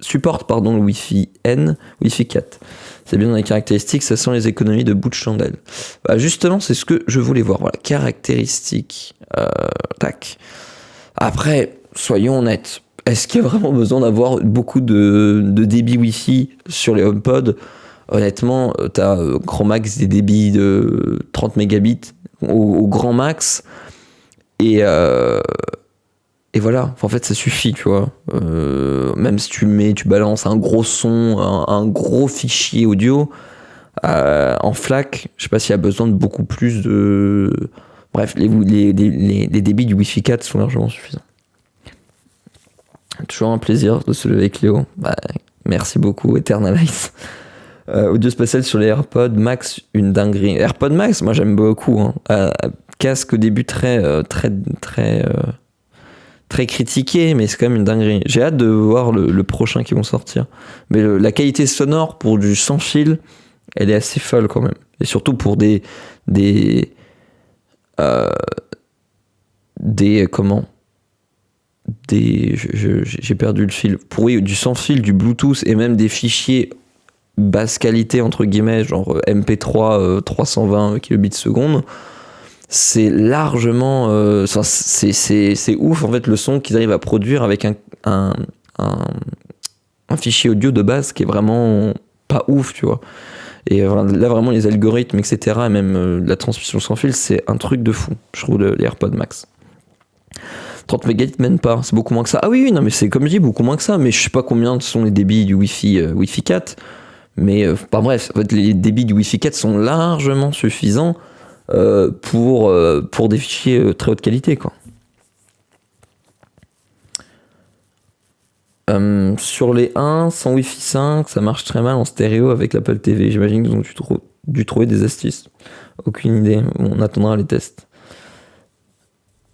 supporte le Wi-Fi N, Wi-Fi 4. C'est bien dans les caractéristiques, ça sent les économies de bout de chandelle. Bah justement, c'est ce que je voulais voir. Voilà, caractéristiques. Tac. Après, soyons honnêtes. Est-ce qu'il y a vraiment besoin d'avoir beaucoup de débit Wi-Fi sur les HomePod? Honnêtement, t'as grand max des débits de 30 mégabits au grand max. Et voilà, enfin, en fait ça suffit, tu vois. Même si tu balances un gros son, un gros fichier audio en FLAC, je sais pas s'il y a besoin de beaucoup plus de... Bref, les débits du Wi-Fi 4 sont largement suffisants. Toujours un plaisir de se lever avec Léo. Bah, merci beaucoup, Eternalize. Audio spatial sur les AirPods Max, une dinguerie. AirPods Max, moi j'aime beaucoup. Casque au début très critiqué, mais c'est quand même une dinguerie. J'ai hâte de voir le prochain qui vont sortir. Mais la qualité sonore pour du sans fil, elle est assez folle quand même. Et surtout pour j'ai perdu le fil. Pour du sans fil, du Bluetooth et même des fichiers basse qualité entre guillemets, genre MP3 320 kilobits seconde. C'est largement c'est ouf en fait le son qu'ils arrivent à produire avec un fichier audio de base qui est vraiment pas ouf, tu vois. Et là vraiment les algorithmes etc et même la transmission sans fil, c'est un truc de fou, je trouve, les AirPods Max. 30 mégabits même pas, c'est beaucoup moins que ça. Ah oui non mais c'est comme je dis beaucoup moins que ça, mais je sais pas combien sont les débits du Wi-Fi 4, mais bref, en fait, les débits du Wi-Fi 4 sont largement suffisants pour des fichiers très haute qualité, quoi. Sur les 1, sans Wi-Fi 5, ça marche très mal en stéréo avec l'Apple TV. J'imagine qu'ils ont dû trouver des astuces. Aucune idée, on attendra les tests.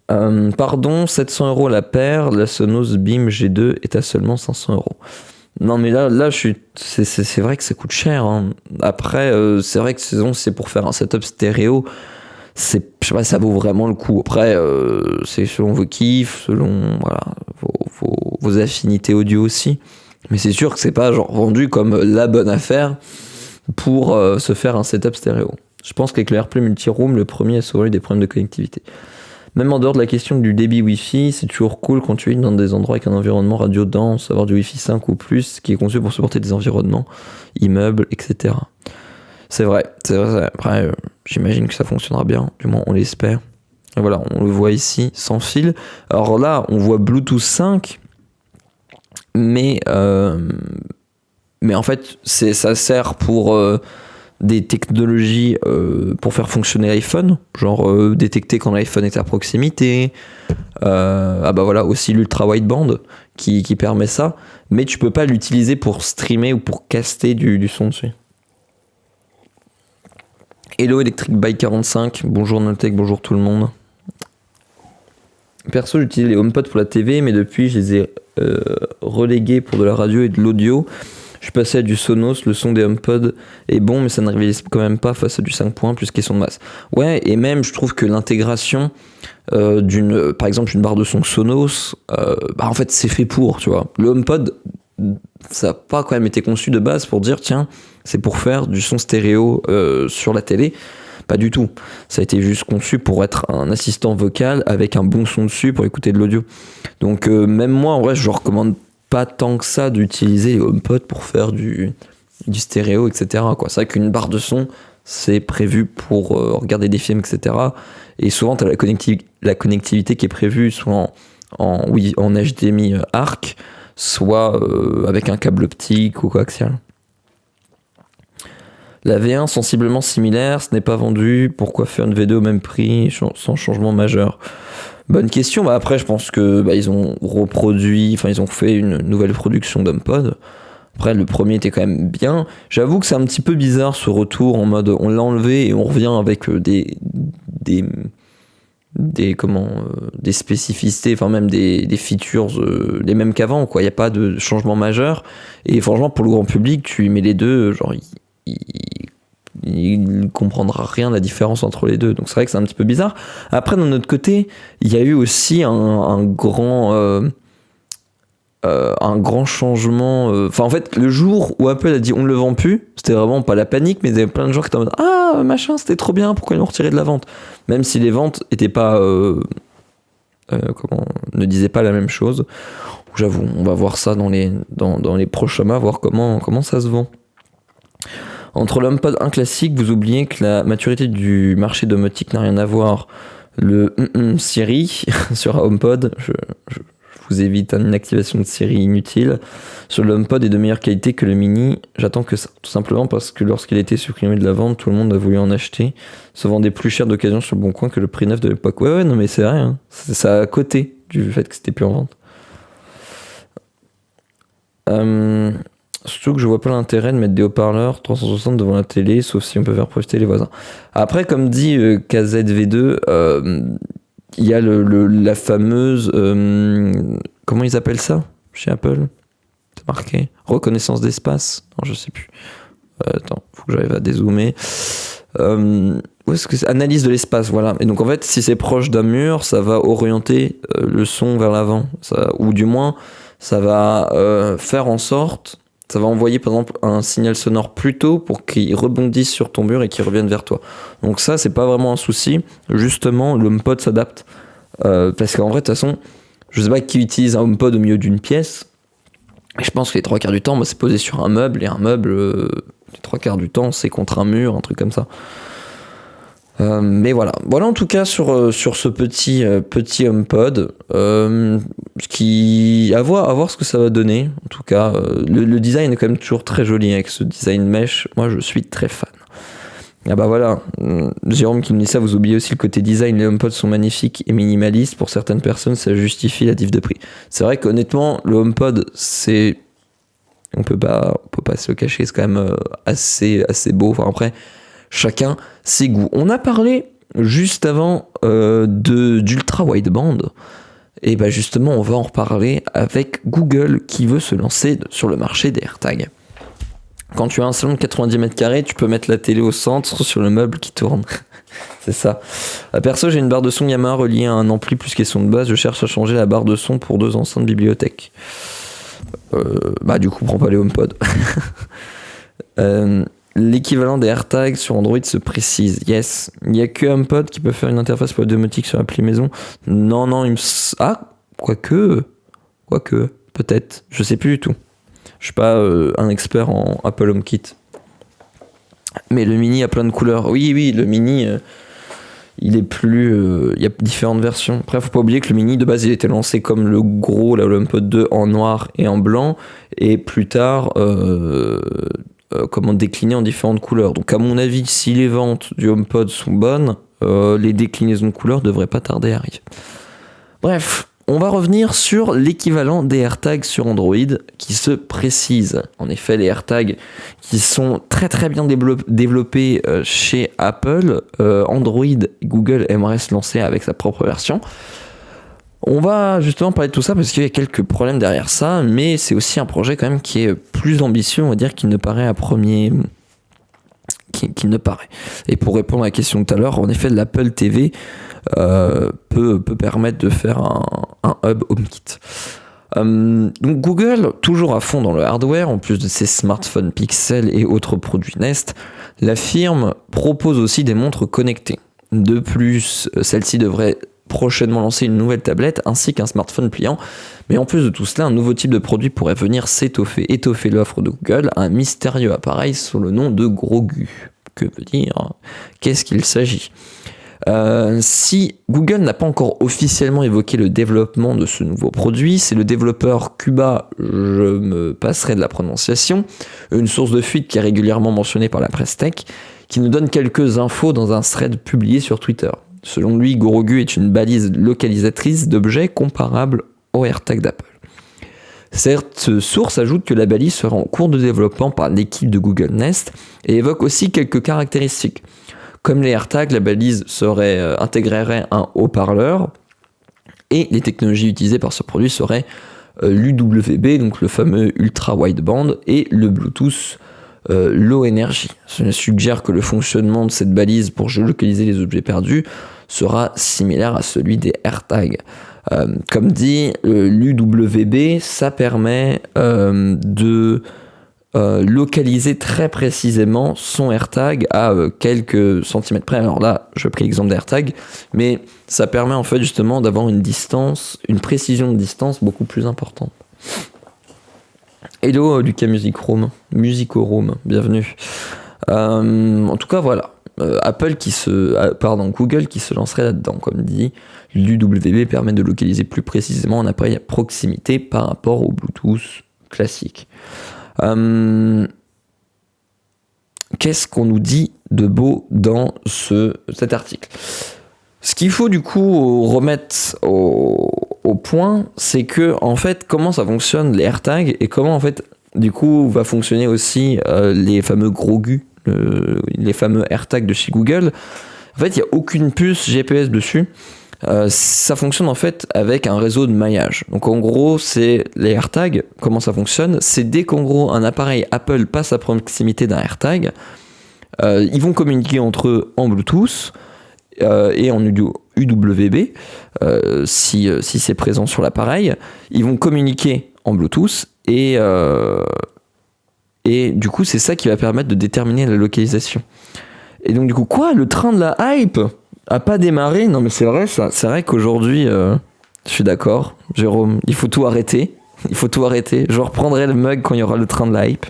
Pardon, 700 € la paire, la Sonos Beam G2 est à seulement 500 €. Non mais là c'est vrai que ça coûte cher, hein. Après c'est vrai que c'est pour faire un setup stéréo, je sais pas, ça vaut vraiment le coup. Après c'est selon vos kiffs, selon voilà, vos affinités audio aussi, mais c'est sûr que c'est pas genre vendu comme la bonne affaire pour se faire un setup stéréo. Je pense qu'avec le AirPlay Multiroom, le premier a souvent eu des problèmes de connectivité. Même en dehors de la question du débit Wi-Fi, c'est toujours cool quand tu es dans des endroits avec un environnement radio dense, avoir du Wi-Fi 5 ou plus, qui est conçu pour supporter des environnements, immeubles, etc. C'est vrai. Après, j'imagine que ça fonctionnera bien, du moins on l'espère. Et voilà, on le voit ici, sans fil. Alors là, on voit Bluetooth 5, mais en fait, ça sert pour... des technologies pour faire fonctionner l'iPhone, genre détecter quand l'iPhone est à proximité, aussi l'ultra wideband qui permet ça, mais tu peux pas l'utiliser pour streamer ou pour caster du son dessus. Hello Electric Bike 45, bonjour Noltec, bonjour tout le monde. Perso, j'utilise les HomePod pour la TV, mais depuis je les ai relégués pour de la radio et de l'audio. Je suis passé à du Sonos, le son des HomePod est bon, mais ça ne rivalise quand même pas face à du 5 points plus question de masse. Ouais, et même je trouve que l'intégration par exemple une barre de son Sonos, en fait c'est fait pour, tu vois. Le HomePod, ça n'a pas quand même été conçu de base pour dire tiens, c'est pour faire du son stéréo sur la télé. Pas du tout. Ça a été juste conçu pour être un assistant vocal avec un bon son dessus pour écouter de l'audio. Donc même moi, en vrai, je recommande pas tant que ça d'utiliser les HomePod pour faire du stéréo, etc., quoi. C'est vrai qu'une barre de son, c'est prévu pour regarder des films, etc. Et souvent, tu as la connectivité qui est prévue soit en HDMI ARC, soit avec un câble optique ou coaxial. La V1 sensiblement similaire, ce n'est pas vendu. Pourquoi faire une V2 au même prix sans changement majeur ? Bonne question. Après, je pense que ils ont ils ont fait une nouvelle production d'HomePod. Après, le premier était quand même bien. J'avoue que c'est un petit peu bizarre ce retour en mode on l'a enlevé et on revient avec des des spécificités, enfin même des features les mêmes qu'avant, quoi. Il n'y a pas de changement majeur. Et franchement, pour le grand public, tu mets les deux, genre, il comprendra rien la différence entre les deux. Donc c'est vrai que c'est un petit peu bizarre. Après, d'un autre côté, il y a eu aussi un grand changement. Enfin, en fait, le jour où Apple a dit on ne le vend plus, c'était vraiment pas la panique, mais il y avait plein de gens qui étaient en mode ah, machin, c'était trop bien, pourquoi ils l'ont retiré de la vente? Même si les ventes étaient pas. Ne disaient pas la même chose. J'avoue, on va voir ça dans les prochains mois, voir comment ça se vend. Entre l'HomePod 1 classique, vous oubliez que la maturité du marché domotique n'a rien à voir. Le Siri sur HomePod, je vous évite une activation de Siri inutile. Sur le HomePod est de meilleure qualité que le Mini. J'attends que ça, tout simplement parce que lorsqu'il a été supprimé de la vente, tout le monde a voulu en acheter. Se vendait plus cher d'occasion sur le Bon Coin que le prix neuf de l'époque. Ouais, non mais c'est vrai, hein. C'est ça à côté du fait que c'était plus en vente. Surtout que je vois pas l'intérêt de mettre des haut-parleurs 360 devant la télé, sauf si on peut faire profiter les voisins. Après, comme dit KZV2, il y a la fameuse... comment ils appellent ça chez Apple? C'est marqué. Reconnaissance d'espace? Non, je sais plus. Attends, faut que j'arrive à dézoomer. Où est-ce que c'est? Analyse de l'espace, voilà. Et donc en fait, si c'est proche d'un mur, ça va orienter le son vers l'avant. Ou du moins, ça va faire en sorte... Ça va envoyer par exemple un signal sonore plus tôt pour qu'il rebondisse sur ton mur et qu'il revienne vers toi. Donc ça, c'est pas vraiment un souci. Justement, l'HomePod s'adapte. Parce qu'en vrai, de toute façon, je sais pas qui utilise un HomePod au milieu d'une pièce. Et je pense que les 3/4 du temps, c'est posé sur un meuble. Et un meuble, les 3/4 du temps, c'est contre un mur, un truc comme ça. Mais voilà en tout cas sur ce petit HomePod, qui à voir ce que ça va donner. En tout cas, le design est quand même toujours très joli avec ce design mesh. Moi, je suis très fan. Ah bah voilà, Jérôme qui me dit ça, vous oubliez aussi le côté design. Les HomePods sont magnifiques et minimalistes. Pour certaines personnes, ça justifie la diff de prix. C'est vrai qu'honnêtement, le HomePod, on peut pas se le cacher, c'est quand même assez beau. Enfin après, chacun ses goûts. On a parlé juste avant d'ultra wideband. Et bah justement, on va en reparler avec Google qui veut se lancer sur le marché des AirTags. Quand tu as un salon de 90 mètres carrés, tu peux mettre la télé au centre sur le meuble qui tourne. C'est ça. Perso, j'ai une barre de son Yamaha reliée à un ampli plus question de base. Je cherche à changer la barre de son pour 2 enceintes bibliothèque. Du coup, prends pas les HomePod. L'équivalent des AirTags sur Android se précise. Yes. Il n'y a que HomePod qui peut faire une interface pour la domotique sur l'appli maison. Non, quoique, peut-être. Je sais plus du tout. Je suis pas un expert en Apple HomeKit. Mais le Mini a plein de couleurs. Oui, le Mini, il est plus... Il y a différentes versions. Après, faut pas oublier que le Mini, de base, il était lancé comme le gros, là, le HomePod 2, en noir et en blanc. Et plus tard... décliner en différentes couleurs. Donc à mon avis, si les ventes du HomePod sont bonnes, les déclinaisons de couleurs devraient pas tarder à arriver. Bref, on va revenir sur l'équivalent des AirTags sur Android qui se précise. En effet, les AirTags qui sont très très bien développés chez Apple, Android, Google aimerait se lancer avec sa propre version. On va justement parler de tout ça parce qu'il y a quelques problèmes derrière ça, mais c'est aussi un projet quand même qui est plus ambitieux, on va dire, qu'il ne paraît qu'il ne paraît. Et pour répondre à la question de tout à l'heure, en effet, l'Apple TV peut permettre de faire un hub HomeKit. Donc Google, toujours à fond dans le hardware, en plus de ses smartphones Pixel et autres produits Nest, la firme propose aussi des montres connectées. De plus, celle-ci devrait prochainement lancer une nouvelle tablette ainsi qu'un smartphone pliant. Mais en plus de tout cela, un nouveau type de produit pourrait venir étoffer l'offre de Google, un mystérieux appareil sous le nom de Grogu. Que veut dire? Qu'est-ce qu'il s'agit? Si Google n'a pas encore officiellement évoqué le développement de ce nouveau produit, c'est le développeur Cuba, je me passerai de la prononciation, une source de fuite qui est régulièrement mentionnée par la presse tech, qui nous donne quelques infos dans un thread publié sur Twitter. Selon lui, Grogu est une balise localisatrice d'objets comparable au AirTag d'Apple. Cette source ajoute que la balise sera en cours de développement par l'équipe de Google Nest et évoque aussi quelques caractéristiques, Comme les AirTags, la balise intégrerait un haut-parleur et les technologies utilisées par ce produit seraient l'UWB, donc le fameux Ultra Wideband, et le Bluetooth Low Energy. Ça suggère que le fonctionnement de cette balise pour géolocaliser les objets perdus sera similaire à celui des AirTags. Comme dit, l'UWB, ça permet de localiser très précisément son AirTag à quelques centimètres près. Alors là, je prends l'exemple d'AirTag, mais ça permet en fait justement d'avoir une précision de distance beaucoup plus importante. Hello Lucas Music Room, bienvenue. En tout cas, voilà. Google qui se lancerait là-dedans, comme dit, l'UWB permet de localiser plus précisément un appareil à proximité par rapport au Bluetooth classique. Qu'est-ce qu'on nous dit de beau dans cet article ? Ce qu'il faut du coup remettre au point, c'est que en fait comment ça fonctionne les AirTags et comment en fait du coup va fonctionner aussi les fameux gros gus, les fameux AirTags de chez Google. En fait, il n'y a aucune puce GPS dessus. Ça fonctionne en fait avec un réseau de maillage. Donc en gros, c'est les AirTags, comment ça fonctionne ? C'est dès qu'en gros un appareil Apple passe à proximité d'un AirTag, ils vont communiquer entre eux en Bluetooth et en UWB, si c'est présent sur l'appareil. Ils vont communiquer en Bluetooth et du coup c'est ça qui va permettre de déterminer la localisation. Et donc du coup le train de la hype a pas démarré? Non mais c'est vrai ça. C'est vrai qu'aujourd'hui, je suis d'accord, Jérôme, il faut tout arrêter. Je reprendrai le mug quand il y aura le train de la hype.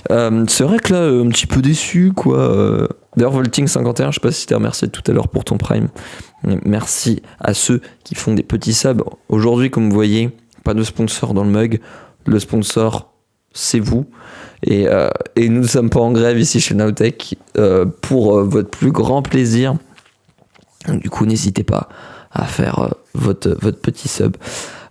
C'est vrai que là, un petit peu déçu quoi. D'ailleurs Volting51, je sais pas si je t'ai remercié tout à l'heure pour ton prime. Merci à ceux qui font des petits subs. Aujourd'hui, comme vous voyez, pas de sponsor dans le mug. Le sponsor, c'est vous. Et nous ne sommes pas en grève ici chez Nowtech pour votre plus grand plaisir. Du coup, n'hésitez pas à faire votre petit sub.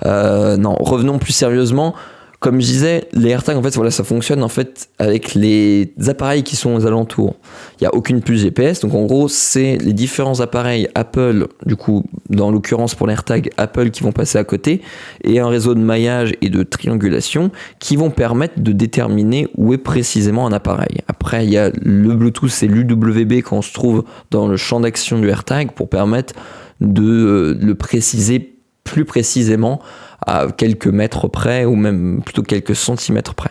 Non, revenons plus sérieusement. Comme je disais, les AirTags, en fait, voilà, ça fonctionne en fait avec les appareils qui sont aux alentours. Il n'y a aucune puce GPS, donc en gros, c'est les différents appareils Apple, du coup, dans l'occurrence pour l'AirTag, Apple qui vont passer à côté, et un réseau de maillage et de triangulation qui vont permettre de déterminer où est précisément un appareil. Après, il y a le Bluetooth et l'UWB quand on se trouve dans le champ d'action du AirTag pour permettre de le préciser plus précisément à quelques mètres près ou même plutôt quelques centimètres près,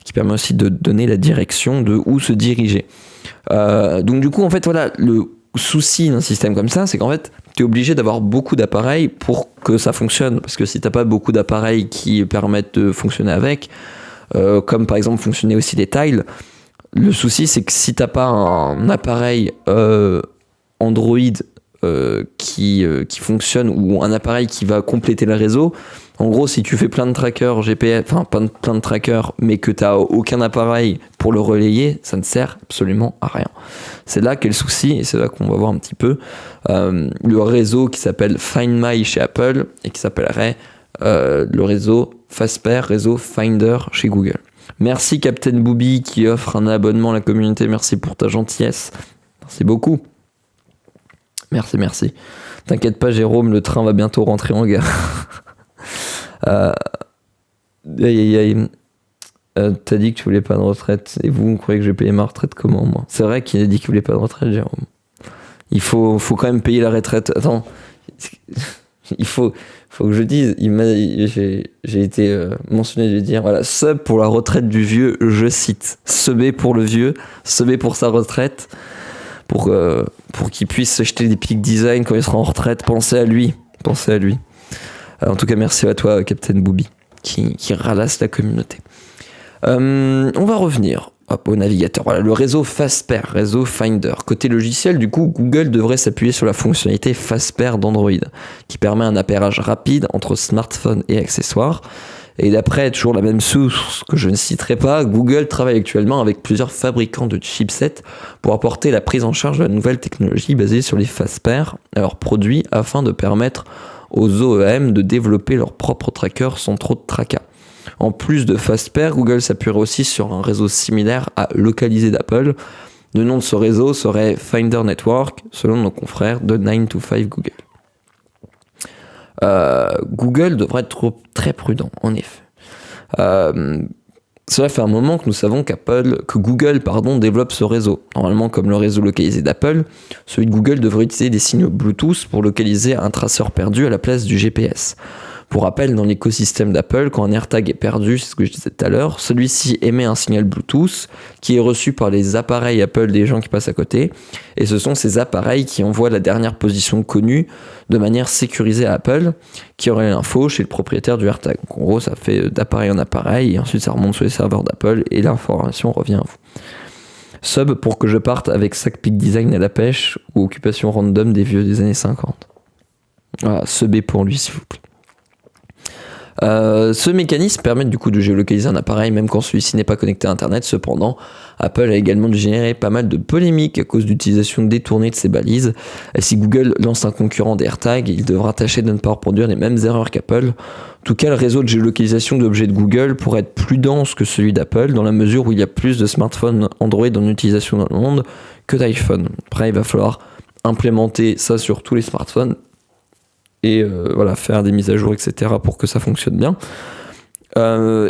qui permet aussi de donner la direction de où se diriger. Donc du coup en fait voilà, le souci d'un système comme ça, c'est qu'en fait tu es obligé d'avoir beaucoup d'appareils pour que ça fonctionne, parce que si t'as pas beaucoup d'appareils qui permettent de fonctionner avec, comme par exemple fonctionner aussi les tiles, le souci c'est que si t'as pas un appareil Android qui fonctionne ou un appareil qui va compléter le réseau. En gros, si tu fais plein de trackers GPS, enfin plein de trackers, mais que tu n'as aucun appareil pour le relayer, ça ne sert absolument à rien. C'est là qu'est le souci, et c'est là qu'on va voir un petit peu le réseau qui s'appelle Find My chez Apple et qui s'appellerait le réseau Fastpair, réseau Finder chez Google. Merci Captain Booby qui offre un abonnement à la communauté, merci pour ta gentillesse. Merci beaucoup. Merci. T'inquiète pas Jérôme, le train va bientôt rentrer en gare. T'as dit que tu voulais pas de retraite, et vous croyez que je vais payer ma retraite comment moi? C'est vrai qu'il a dit qu'il voulait pas de retraite Jérôme. Il faut quand même payer la retraite. Attends, il faut que je dise, j'ai été mentionné de dire, voilà, sub pour la retraite du vieux, je cite. Subé pour le vieux, subé pour sa retraite. Pour qu'il puisse s'acheter des Peak Design quand il sera en retraite. Pensez à lui. En tout cas, merci à toi, Captain Booby, qui ralasse la communauté. On va revenir au navigateur. Voilà, le réseau Fastpair, réseau Finder. Côté logiciel, du coup, Google devrait s'appuyer sur la fonctionnalité Fastpair d'Android, qui permet un appairage rapide entre smartphones et accessoires. Et d'après toujours la même source que je ne citerai pas, Google travaille actuellement avec plusieurs fabricants de chipsets pour apporter la prise en charge de la nouvelle technologie basée sur les Fastpair à leurs produits afin de permettre aux OEM de développer leurs propres trackers sans trop de tracas. En plus de Fastpair, Google s'appuierait aussi sur un réseau similaire à Localisé d'Apple, Le nom de ce réseau serait Finder Network, selon nos confrères de 9 to 5 Google. Google devrait être très prudent, en effet. Cela fait un moment que nous savons que Google développe ce réseau. Normalement, comme le réseau localisé d'Apple, celui de Google devrait utiliser des signaux Bluetooth pour localiser un traceur perdu à la place du GPS. Pour rappel, dans l'écosystème d'Apple, quand un AirTag est perdu, c'est ce que je disais tout à l'heure, celui-ci émet un signal Bluetooth qui est reçu par les appareils Apple des gens qui passent à côté. Et ce sont ces appareils qui envoient la dernière position connue de manière sécurisée à Apple, qui aurait l'info chez le propriétaire du AirTag. Donc, en gros, ça fait d'appareil en appareil et ensuite ça remonte sur les serveurs d'Apple et l'information revient à vous. Sub pour que je parte avec Sac Peak Design à la pêche ou occupation random des vieux des années 50. Voilà, subé pour lui s'il vous plaît. Ce mécanisme permet du coup de géolocaliser un appareil même quand celui-ci n'est pas connecté à Internet. Cependant, Apple a également généré pas mal de polémiques à cause d'utilisation détournée de ces balises. Et si Google lance un concurrent d'AirTag, il devra tâcher de ne pas reproduire les mêmes erreurs qu'Apple. En tout cas, le réseau de géolocalisation d'objets de Google pourrait être plus dense que celui d'Apple dans la mesure où il y a plus de smartphones Android en utilisation dans le monde que d'iPhone. Après, il va falloir implémenter ça sur tous les smartphones et faire des mises à jour, etc. pour que ça fonctionne bien.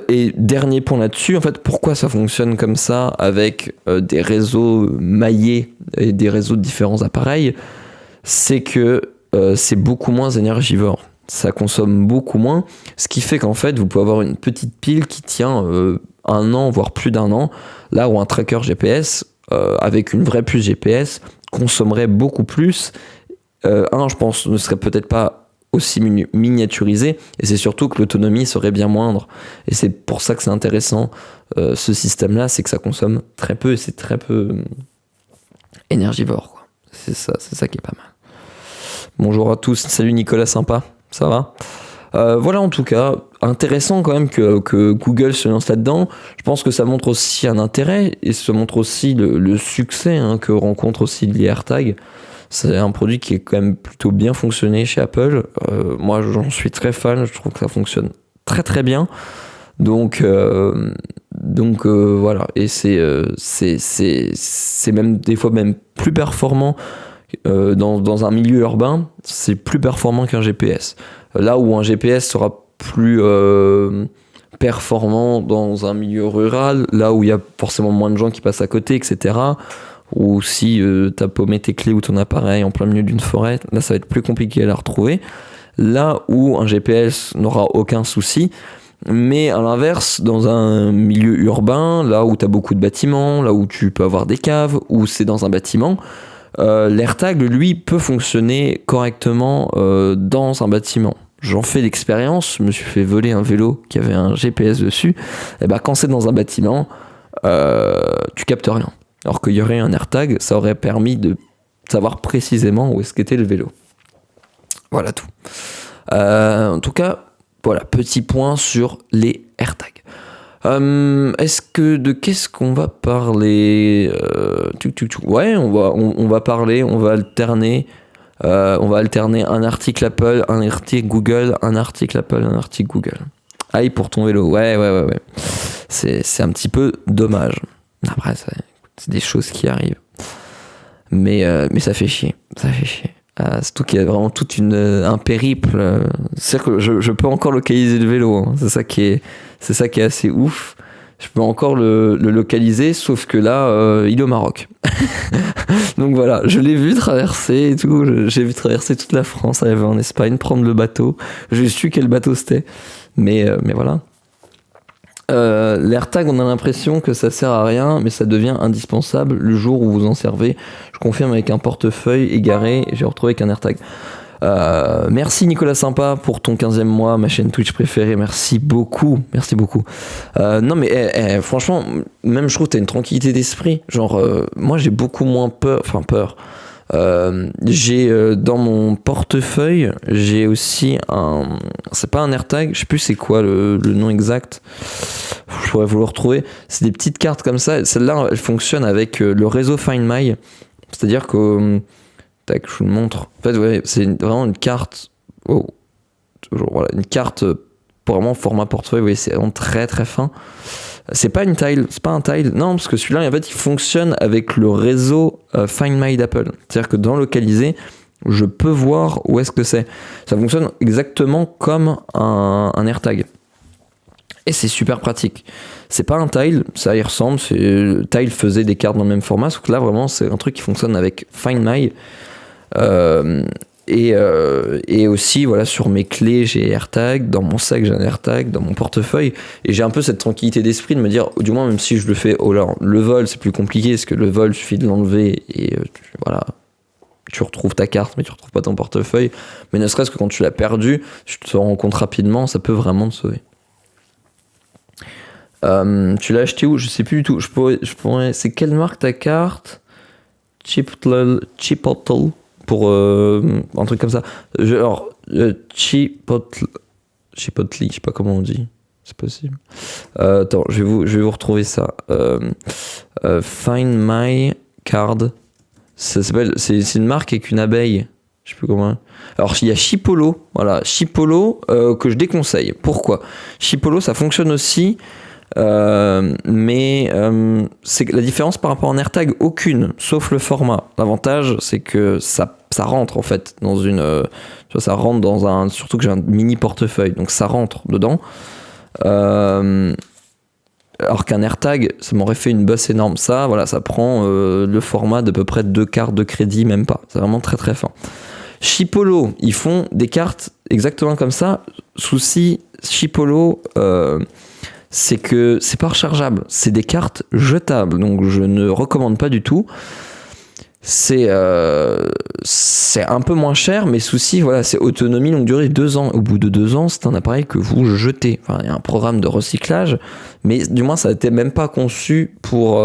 Et dernier point là-dessus, en fait, pourquoi ça fonctionne comme ça avec des réseaux maillés et des réseaux de différents appareils, c'est que c'est beaucoup moins énergivore. Ça consomme beaucoup moins, ce qui fait qu'en fait, vous pouvez avoir une petite pile qui tient 1 an, voire plus d'1 an, là où un tracker GPS, avec une vraie puce GPS, consommerait beaucoup plus. Je pense, ne serait peut-être pas aussi miniaturisé, et c'est surtout que l'autonomie serait bien moindre, et c'est pour ça que c'est intéressant ce système là, c'est que ça consomme très peu et c'est très peu énergivore quoi. C'est ça qui est pas mal. Bonjour à tous, salut Nicolas sympa, ça va? Voilà, en tout cas intéressant quand même que Google se lance là-dedans. Je pense que ça montre aussi un intérêt et ça montre aussi le succès que rencontre aussi l'AirTag. C'est un produit qui est quand même plutôt bien fonctionné chez Apple. Moi, j'en suis très fan. Je trouve que ça fonctionne très très bien. Donc voilà. Et c'est même des fois même plus performant dans un milieu urbain. C'est plus performant qu'un GPS. Là où un GPS sera plus performant dans un milieu rural, là où il y a forcément moins de gens qui passent à côté, etc. Ou si t'as paumé tes clés ou ton appareil en plein milieu d'une forêt, là ça va être plus compliqué à la retrouver. Là où un GPS n'aura aucun souci, mais à l'inverse, dans un milieu urbain, là où t'as beaucoup de bâtiments, là où tu peux avoir des caves, où c'est dans un bâtiment, l'AirTag, lui, peut fonctionner correctement dans un bâtiment. J'en fais l'expérience, je me suis fait voler un vélo qui avait un GPS dessus, et quand c'est dans un bâtiment, tu captes rien. Alors qu'il y aurait un AirTag, ça aurait permis de savoir précisément où est-ce qu'était le vélo. Voilà tout. En tout cas, voilà, petit point sur les AirTags. Qu'est-ce qu'on va parler? Ouais, on va parler, on va alterner un article Apple, un article Google, un article Apple, un article Google. Aïe pour ton vélo, ouais. C'est un petit peu dommage. Après, c'est des choses qui arrivent. Mais ça fait chier. Surtout qu'il y a vraiment tout un périple. C'est-à-dire que je peux encore localiser le vélo. C'est ça qui est assez ouf. Je peux encore le localiser, sauf que là, il est au Maroc. Donc voilà, je l'ai vu traverser et tout. J'ai vu traverser toute la France, aller en Espagne, prendre le bateau. J'ai su quel bateau c'était. Mais voilà. L'AirTag, on a l'impression que ça sert à rien, mais ça devient indispensable le jour où vous en servez. Je confirme avec un portefeuille égaré, j'ai retrouvé avec un AirTag. Merci Nicolas Sympa pour ton 15e mois, ma chaîne Twitch préférée, merci beaucoup. Non mais franchement, même je trouve que t'as une tranquillité d'esprit. Genre, moi j'ai beaucoup moins peur. J'ai dans mon portefeuille, j'ai aussi c'est pas un AirTag, je sais plus c'est quoi le nom exact, je pourrais vous le retrouver. C'est des petites cartes comme ça. Celle-là, elle fonctionne avec le réseau Find My, c'est-à-dire que tac, je vous le montre. En fait, ouais, c'est vraiment une carte. Toujours voilà, une carte pour vraiment format portefeuille. Vous voyez, c'est vraiment très très fin. C'est pas un tile, non, parce que celui-là, en fait, il fonctionne avec le réseau Find My d'Apple. C'est-à-dire que dans localisé, je peux voir où est-ce que c'est. Ça fonctionne exactement comme un AirTag. Et c'est super pratique. C'est pas un tile, ça y ressemble. Tile faisait des cartes dans le même format, sauf que là, vraiment, c'est un truc qui fonctionne avec Find My. Et aussi, voilà, sur mes clés, j'ai AirTag, dans mon sac, j'ai un AirTag, dans mon portefeuille, et j'ai un peu cette tranquillité d'esprit de me dire, du moins, même si je le fais, le vol, c'est plus compliqué, parce que le vol, il suffit de l'enlever, et voilà, tu retrouves ta carte, mais tu retrouves pas ton portefeuille. Mais ne serait-ce que quand tu l'as perdu, tu te rends compte rapidement, ça peut vraiment te sauver. Tu l'as acheté où? Je sais plus du tout. Je pourrais... C'est quelle marque ta carte? Chipotle pour un truc comme ça. Chipotle, je sais pas comment on dit. C'est possible. Attends, je vais vous retrouver ça. Find My Card. Ça s'appelle. C'est une marque avec une abeille. Je sais plus comment. Alors il y a Chipolo. Voilà, Chipolo que je déconseille. Pourquoi? Chipolo, ça fonctionne aussi. Mais c'est la différence par rapport à un AirTag, aucune, sauf le format. L'avantage, c'est que ça rentre en fait dans une, tu vois, ça rentre dans un, surtout que j'ai un mini portefeuille, donc ça rentre dedans. Alors qu'un AirTag, ça m'aurait fait une bosse énorme. Ça, voilà, ça prend le format d'à peu près 2 cartes de crédit, même pas. C'est vraiment très très fin. Chipolo, ils font des cartes exactement comme ça. Souci, Chipolo. C'est que c'est pas rechargeable, c'est des cartes jetables, donc je ne recommande pas du tout. C'est un peu moins cher, mais souci, voilà, c'est autonomie longue durée 2 ans. Au bout de 2 ans, c'est un appareil que vous jetez. Enfin, il y a un programme de recyclage, mais du moins, ça n'était même pas conçu pour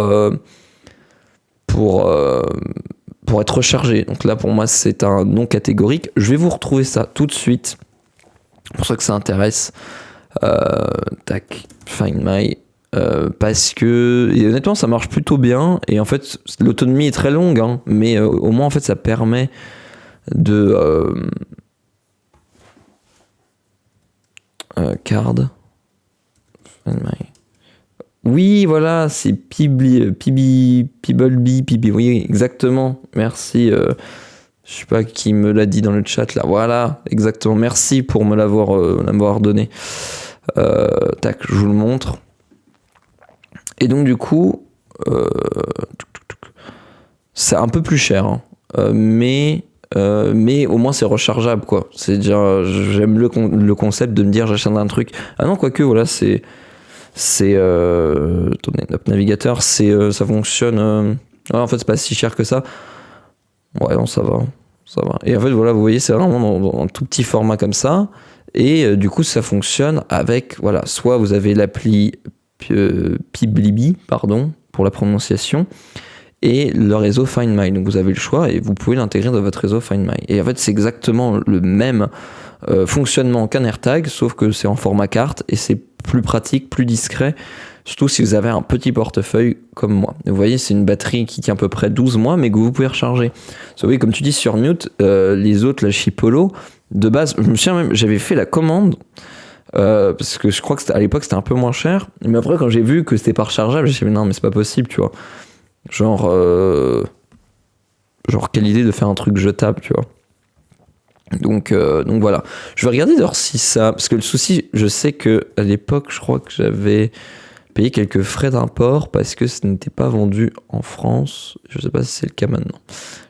être rechargé. Donc là, pour moi, c'est un non catégorique. Je vais vous retrouver ça tout de suite, pour ceux que ça intéresse. Tac, Find My, parce que et honnêtement ça marche plutôt bien, et en fait l'autonomie est très longue, hein, mais au moins en fait ça permet de card Find My. Oui, voilà, c'est Pibbleby, oui, exactement, merci. Je sais pas qui me l'a dit dans le chat là. Voilà, exactement. Merci pour me l'avoir donné. Tac, je vous le montre. Et donc du coup, c'est un peu plus cher, hein. Mais au moins c'est rechargeable, quoi. C'est déjà, j'aime le concept de me dire j'achète un truc. Ah non, quoique voilà, attendez, notre navigateur, ça fonctionne. En fait, c'est pas si cher que ça. Ouais, non, ça va. Et en fait, voilà, vous voyez, c'est vraiment dans un tout petit format comme ça. Et du coup, ça fonctionne avec, voilà, soit vous avez l'appli Pibbleby, pardon, pour la prononciation, et le réseau Find My. Donc vous avez le choix et vous pouvez l'intégrer dans votre réseau Find My. Et en fait, c'est exactement le même fonctionnement qu'un AirTag, sauf que c'est en format carte et c'est plus pratique, plus discret. Surtout si vous avez un petit portefeuille comme moi. Vous voyez, c'est une batterie qui tient à peu près 12 mois, mais que vous pouvez recharger. Vous voyez, comme tu dis sur Mute, les autres, la Chipolo, de base, je me souviens même, j'avais fait la commande, parce que je crois que à l'époque c'était un peu moins cher. Mais après, quand j'ai vu que c'était pas rechargeable, j'ai dit, non, mais c'est pas possible, tu vois. Genre, quelle idée de faire un truc jetable, tu vois. Donc voilà. Je vais regarder d'ailleurs si ça... Parce que le souci, je sais que à l'époque, je crois que j'avais payé quelques frais d'import parce que ce n'était pas vendu en France. Je sais pas si c'est le cas maintenant.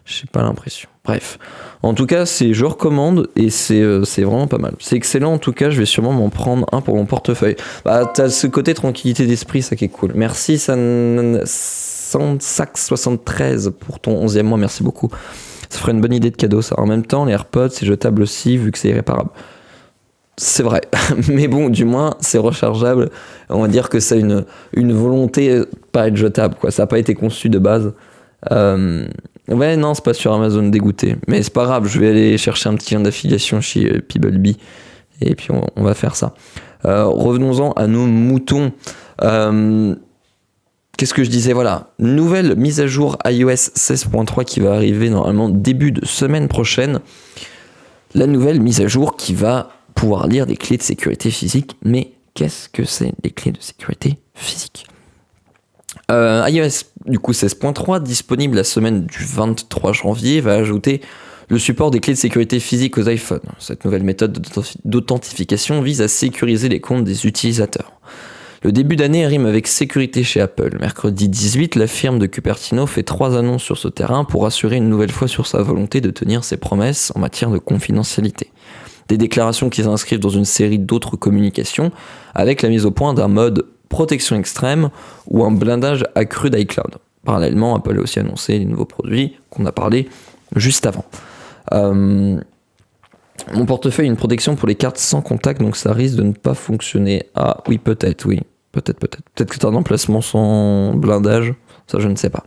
J'ai pas l'impression. Bref. En tout cas, je recommande et c'est vraiment pas mal. C'est excellent en tout cas. Je vais sûrement m'en prendre un pour mon portefeuille. Bah, t'as ce côté tranquillité d'esprit, ça qui est cool. Merci Sansax73 pour ton 11e mois. Merci beaucoup. Ça ferait une bonne idée de cadeau, ça. En même temps, les AirPods, c'est jetable aussi, vu que c'est irréparable. C'est vrai. Mais bon, du moins, c'est rechargeable. On va dire que c'est une volonté pas être jetable, quoi. Ça n'a pas été conçu de base. Ouais, non, c'est pas sur Amazon, dégoûté. Mais c'est pas grave, je vais aller chercher un petit lien d'affiliation chez Pibbleby. Et puis, on va faire ça. Revenons-en à nos moutons. Qu'est-ce que je disais? Voilà, nouvelle mise à jour iOS 16.3 qui va arriver normalement début de semaine prochaine. La nouvelle mise à jour qui va pouvoir lire des clés de sécurité physique. Mais qu'est-ce que c'est des clés de sécurité physique. iOS du coup 16.3, disponible la semaine du 23 janvier, va ajouter le support des clés de sécurité physique aux iPhones. Cette nouvelle méthode d'authentification vise à sécuriser les comptes des utilisateurs. Le début d'année rime avec sécurité chez Apple. Mercredi 18, la firme de Cupertino fait 3 annonces sur ce terrain pour assurer une nouvelle fois sur sa volonté de tenir ses promesses en matière de confidentialité. Des déclarations qui s'inscrivent dans une série d'autres communications, avec la mise au point d'un mode protection extrême ou un blindage accru d'iCloud. Parallèlement, Apple a aussi annoncé les nouveaux produits qu'on a parlé juste avant. Mon portefeuille a une protection pour les cartes sans contact, donc ça risque de ne pas fonctionner. Ah oui, peut-être, oui. Peut-être. Peut-être que tu as un emplacement sans blindage, ça je ne sais pas.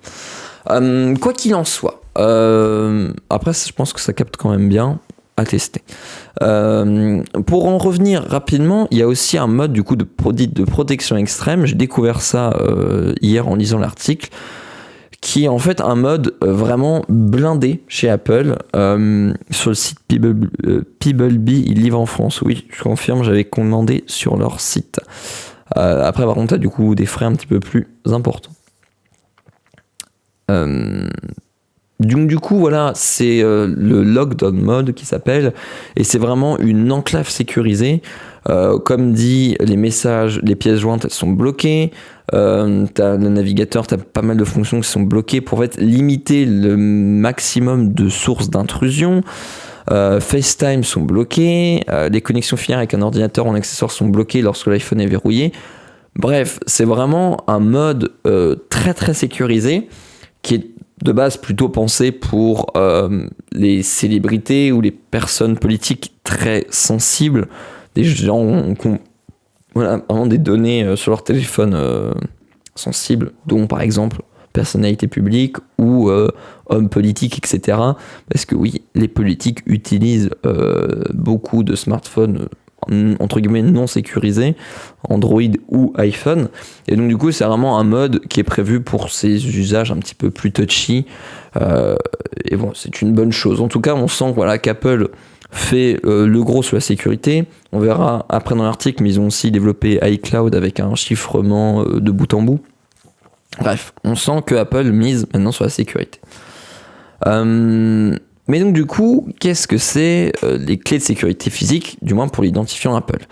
Quoi qu'il en soit, après je pense que ça capte quand même bien, à tester. Pour en revenir rapidement, il y a aussi un mode du coup de protection extrême. J'ai découvert ça hier en lisant l'article, qui est en fait un mode vraiment blindé chez Apple. Sur le site Peeblebee, ils livrent en France. Oui, je confirme, j'avais commandé sur leur site. Après, par contre, tu as du coup des frais un petit peu plus importants. Donc du coup, voilà, c'est le lockdown mode qui s'appelle, et c'est vraiment une enclave sécurisée. Comme dit, les messages, les pièces jointes, elles sont bloquées. T'as le navigateur, t'as pas mal de fonctions qui sont bloquées pour en fait limiter le maximum de sources d'intrusion. FaceTime sont bloqués. Les connexions filaires avec un ordinateur en accessoire sont bloquées lorsque l'iPhone est verrouillé. Bref, c'est vraiment un mode très très sécurisé qui est de base plutôt pensé pour les célébrités ou les personnes politiques très sensibles, des gens qui ont vraiment des données sur leur téléphone sensibles, dont par exemple personnalité publique ou hommes politiques, etc. Parce que oui, les politiques utilisent beaucoup de smartphones entre guillemets non sécurisés, Android ou iPhone, et donc du coup c'est vraiment un mode qui est prévu pour ces usages un petit peu plus touchy, et bon, c'est une bonne chose. En tout cas, on sent voilà, qu'Apple fait le gros sur la sécurité. On verra après dans l'article, mais ils ont aussi développé iCloud avec un chiffrement de bout en bout. Bref, on sent que Apple mise maintenant sur la sécurité. Mais donc du coup, qu'est-ce que c'est les clés de sécurité physique, du moins pour l'identifiant Apple?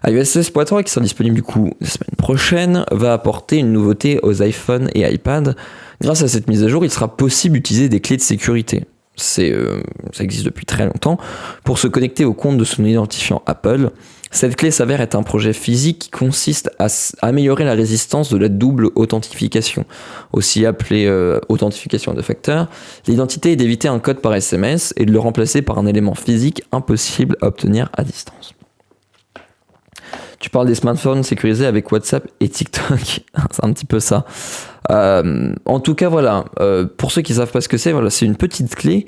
iOS 16.3, qui sera disponible du coup la semaine prochaine, va apporter une nouveauté aux iPhone et iPad. Grâce à cette mise à jour, il sera possible d'utiliser des clés de sécurité. Ça existe depuis très longtemps. Pour se connecter au compte de son identifiant Apple, cette clé s'avère être un projet physique qui consiste à améliorer la résistance de la double authentification, aussi appelée authentification à deux facteurs. L'identité est d'éviter un code par SMS et de le remplacer par un élément physique impossible à obtenir à distance. Tu parles des smartphones sécurisés avec WhatsApp et TikTok, c'est un petit peu ça. En tout cas, voilà, pour ceux qui ne savent pas ce que c'est, voilà, c'est une petite clé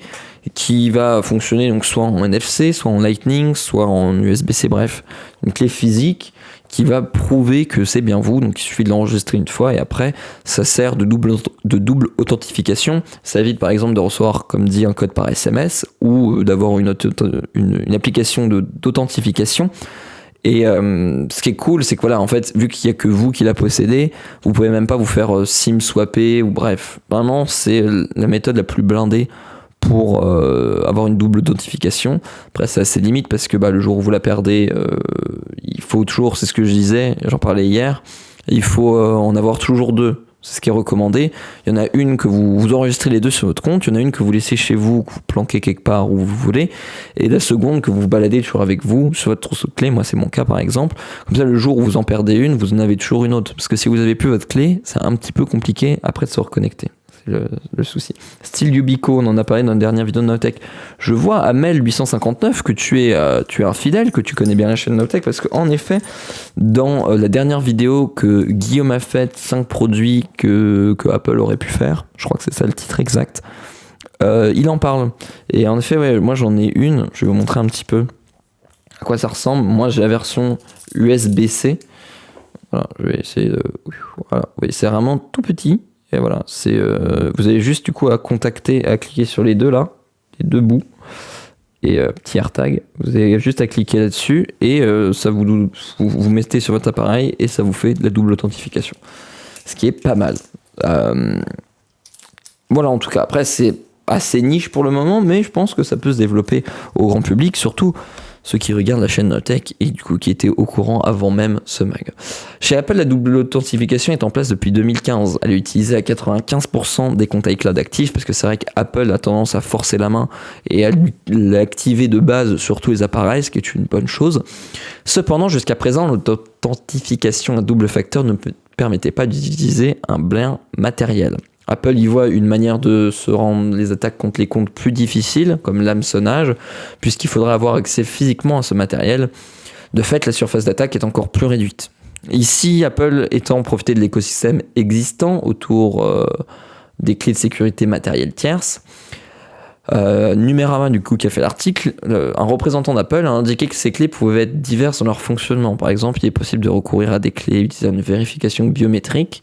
qui va fonctionner donc soit en NFC, soit en Lightning, soit en USB-C, bref, une clé physique qui va prouver que c'est bien vous. Donc il suffit de l'enregistrer une fois et après ça sert de double authentification. Ça évite par exemple de recevoir, comme dit, un code par SMS ou d'avoir une application d'authentification. Et ce qui est cool, c'est que voilà, en fait, vu qu'il n'y a que vous qui la possédez, vous pouvez même pas vous faire SIM swapper ou bref. Vraiment, c'est la méthode la plus blindée pour avoir une double authentification. Après, c'est assez limite parce que le jour où vous la perdez, il faut toujours, c'est ce que je disais, j'en parlais hier, il faut en avoir toujours deux. C'est ce qui est recommandé. Il y en a une que vous enregistrez les deux sur votre compte, il y en a une que vous laissez chez vous, que vous planquez quelque part où vous voulez, et la seconde que vous baladez toujours avec vous sur votre trousseau de clés. Moi, c'est mon cas par exemple. Comme ça, le jour où vous en perdez une, vous en avez toujours une autre. Parce que si vous n'avez plus votre clé, c'est un petit peu compliqué après de se reconnecter. C'est le souci. Style Yubico, on en a parlé dans la dernière vidéo de Nowtech. Je vois Amel859 que tu es un fidèle, que tu connais bien la chaîne Nowtech, parce qu'en effet, dans la dernière vidéo que Guillaume a faite, 5 produits que Apple aurait pu faire, je crois que c'est ça le titre exact, il en parle. Et en effet, ouais, moi j'en ai une, je vais vous montrer un petit peu à quoi ça ressemble. Moi j'ai la version USB-C. Voilà, je vais essayer de... Voilà, oui, c'est vraiment tout petit. Et voilà, vous avez juste du coup à cliquer sur les deux là, les deux bouts, et petit AirTag. Vous avez juste à cliquer là-dessus et ça vous mettez sur votre appareil et ça vous fait de la double authentification. Ce qui est pas mal. Voilà, en tout cas, après c'est assez niche pour le moment, mais je pense que ça peut se développer au grand public, surtout ceux qui regardent la chaîne Notech et du coup qui étaient au courant avant même ce mag. Chez Apple, la double authentification est en place depuis 2015. Elle est utilisée à 95% des comptes iCloud actifs, parce que c'est vrai qu'Apple a tendance à forcer la main et à l'activer de base sur tous les appareils, ce qui est une bonne chose. Cependant, jusqu'à présent, l'authentification à double facteur ne permettait pas d'utiliser un bien matériel. Apple y voit une manière de se rendre les attaques contre les comptes plus difficiles, comme l'hameçonnage, puisqu'il faudra avoir accès physiquement à ce matériel. De fait, la surface d'attaque est encore plus réduite. Ici, Apple étant profité de l'écosystème existant autour des clés de sécurité matérielles tierces. Numérama, du coup, qui a fait l'article, un représentant d'Apple a indiqué que ces clés pouvaient être diverses dans leur fonctionnement. Par exemple, il est possible de recourir à des clés utilisant une vérification biométrique,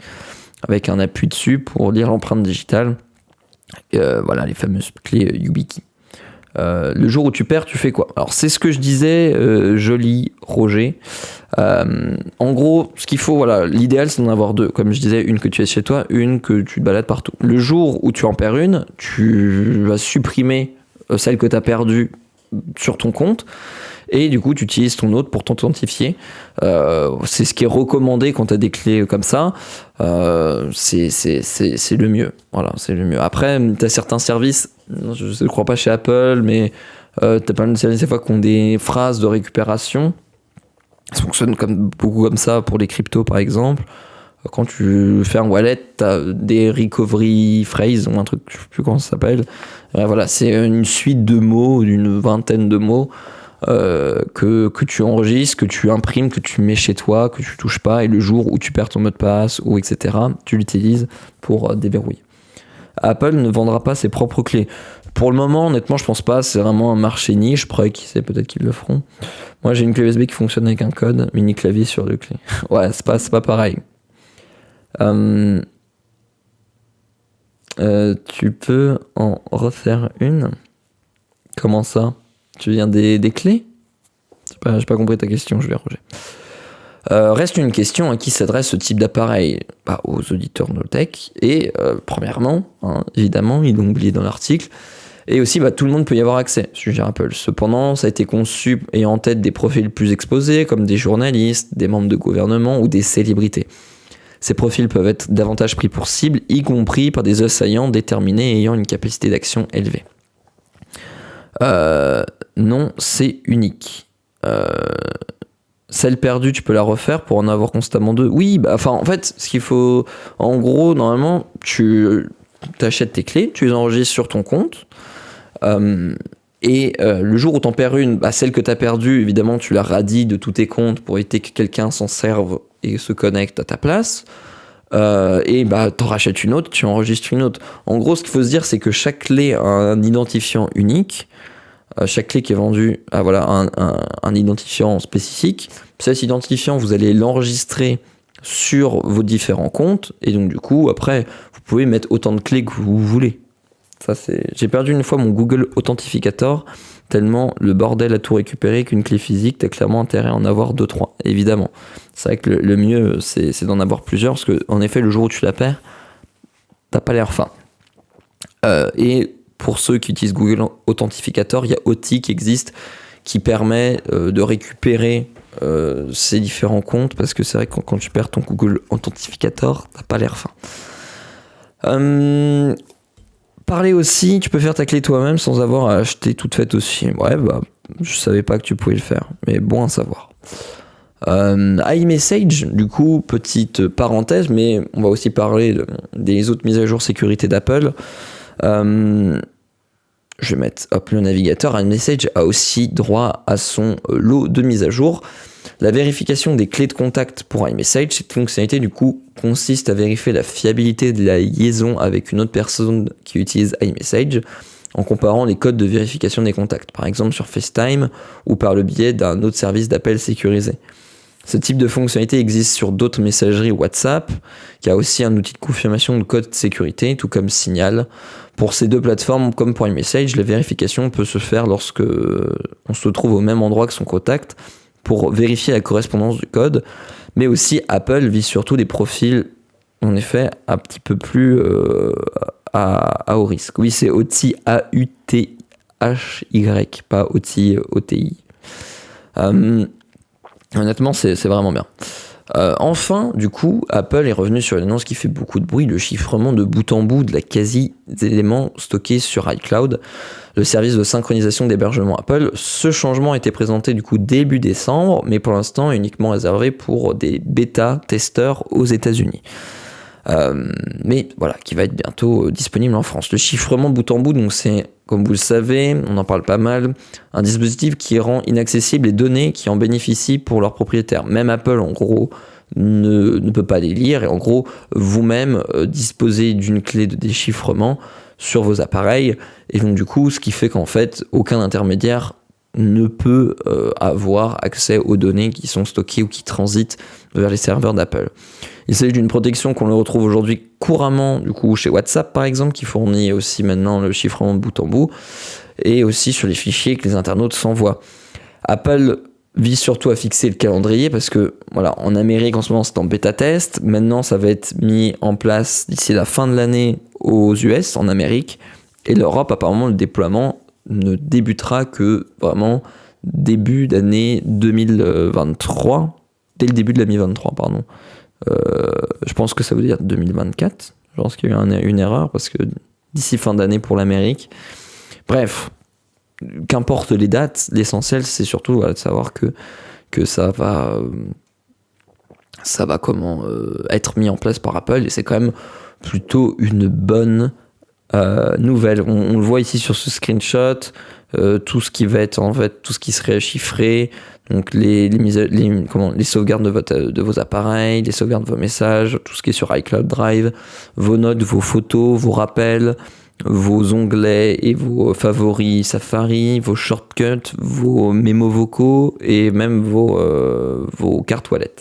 avec un appui dessus pour lire l'empreinte digitale. Voilà, les fameuses clés YubiKey. Le jour où tu perds, tu fais quoi? Alors, c'est ce que je disais, joli Roger. En gros, ce qu'il faut, voilà, l'idéal, c'est d'en avoir deux. Comme je disais, une que tu as chez toi, une que tu te balades partout. Le jour où tu en perds une, tu vas supprimer celle que tu as perdue sur ton compte. Et du coup, tu utilises ton autre pour t'authentifier. C'est ce qui est recommandé quand tu as des clés comme ça. C'est le mieux. Voilà, c'est le mieux. Après, tu as certains services, je ne crois pas chez Apple, mais tu as pas mal de services des fois qui ont des phrases de récupération. Ça fonctionne beaucoup comme ça pour les cryptos, par exemple. Quand tu fais un wallet, tu as des recovery phrases ou un truc, je ne sais plus comment ça s'appelle. Voilà, c'est une suite de mots, d'une vingtaine de mots. Que tu enregistres, que tu imprimes, que tu mets chez toi, que tu touches pas, et le jour où tu perds ton mot de passe ou etc., tu l'utilises pour déverrouiller. Apple ne vendra pas ses propres clés. Pour le moment, honnêtement, je pense pas. C'est vraiment un marché niche. Après, qui sait, peut-être qu'ils le feront. Moi, j'ai une clé USB qui fonctionne avec un code, mini clavier sur deux clés. Ouais, c'est pas pareil. Tu peux en refaire une? Comment ça? Tu viens des clés? J'ai pas compris ta question, je vais Roger. Reste une question à qui s'adresse ce type d'appareil? Aux auditeurs Notech. Et premièrement, évidemment, ils l'ont oublié dans l'article, et aussi tout le monde peut y avoir accès, sujet Apple. Cependant, ça a été conçu et en tête des profils plus exposés, comme des journalistes, des membres de gouvernement ou des célébrités. Ces profils peuvent être davantage pris pour cible, y compris par des assaillants déterminés et ayant une capacité d'action élevée. Non, c'est unique. Celle perdue, tu peux la refaire pour en avoir constamment deux. Oui, en fait, ce qu'il faut... En gros, normalement, tu achètes tes clés, tu les enregistres sur ton compte, et le jour où t'en perds une, celle que t'as perdue, évidemment, tu la radies de tous tes comptes pour éviter que quelqu'un s'en serve et se connecte à ta place. Et t'en rachètes une autre, tu enregistres une autre. En gros, ce qu'il faut se dire, c'est que chaque clé a un identifiant unique. Chaque clé qui est vendue a un identifiant spécifique. Cet identifiant, vous allez l'enregistrer sur vos différents comptes, et donc du coup, après, vous pouvez mettre autant de clés que vous voulez. J'ai perdu une fois mon Google Authentificator, tellement le bordel à tout récupérer qu'une clé physique, t'as clairement intérêt à en avoir 2-3, évidemment. C'est vrai que le mieux, c'est d'en avoir plusieurs, parce que en effet, le jour où tu la perds, t'as pas l'air fin. Et pour ceux qui utilisent Google Authentificator, il y a Authy qui existe, qui permet de récupérer ces différents comptes, parce que c'est vrai que quand tu perds ton Google Authentificator, t'as pas l'air fin. Parler aussi, tu peux faire ta clé toi-même sans avoir à acheter toute faite aussi. Ouais, je savais pas que tu pouvais le faire, mais bon à savoir. iMessage, du coup, petite parenthèse, mais on va aussi parler des autres mises à jour sécurité d'Apple. Je vais mettre le navigateur. iMessage a aussi droit à son lot de mises à jour. La vérification des clés de contact pour iMessage, cette fonctionnalité du coup consiste à vérifier la fiabilité de la liaison avec une autre personne qui utilise iMessage en comparant les codes de vérification des contacts, par exemple sur FaceTime ou par le biais d'un autre service d'appel sécurisé. Ce type de fonctionnalité existe sur d'autres messageries WhatsApp, qui a aussi un outil de confirmation de code de sécurité, tout comme Signal. Pour ces deux plateformes, comme pour iMessage, la vérification peut se faire lorsque on se trouve au même endroit que son contact pour vérifier la correspondance du code. Mais aussi, Apple vise surtout des profils, en effet, un petit peu plus à haut risque. Oui, c'est OTI A-U-T-H-Y, pas OTI O-T-I. Honnêtement, c'est vraiment bien. Enfin, du coup, Apple est revenu sur une annonce qui fait beaucoup de bruit, le chiffrement de bout en bout de la quasi d'éléments stockés sur iCloud, le service de synchronisation d'hébergement Apple. Ce changement a été présenté du coup début décembre, mais pour l'instant uniquement réservé pour des bêta-testeurs aux États-Unis. Mais voilà, qui va être bientôt disponible en France. Le chiffrement bout en bout, donc c'est, comme vous le savez, on en parle pas mal, un dispositif qui rend inaccessibles les données qui en bénéficient pour leurs propriétaires. Même Apple, en gros, ne peut pas les lire, et en gros, vous-même disposez d'une clé de déchiffrement sur vos appareils, et donc du coup, ce qui fait qu'en fait, aucun intermédiaire ne peut avoir accès aux données qui sont stockées ou qui transitent vers les serveurs d'Apple. Il s'agit d'une protection qu'on le retrouve aujourd'hui couramment du coup chez WhatsApp par exemple, qui fournit aussi maintenant le chiffrement de bout en bout, et aussi sur les fichiers que les internautes s'envoient. Apple vise surtout à fixer le calendrier parce que voilà, en Amérique en ce moment c'est en bêta test, maintenant ça va être mis en place d'ici la fin de l'année aux US, en Amérique, et l'Europe apparemment le déploiement ne débutera que vraiment début d'année 2023, dès le début de l'année 2023 pardon. Je pense que ça veut dire 2024. Je pense qu'il y a eu une erreur parce que d'ici fin d'année pour l'Amérique. Bref, qu'importe les dates, l'essentiel c'est surtout de savoir que ça va être mis en place par Apple, et c'est quand même plutôt une bonne nouvelle. On le voit ici sur ce screenshot, tout ce qui va être en fait tout ce qui serait chiffré. Donc les sauvegardes de vos appareils, les sauvegardes de vos messages, tout ce qui est sur iCloud Drive, vos notes, vos photos, vos rappels, vos onglets et vos favoris Safari, vos shortcuts, vos mémos vocaux et même vos cartes wallet.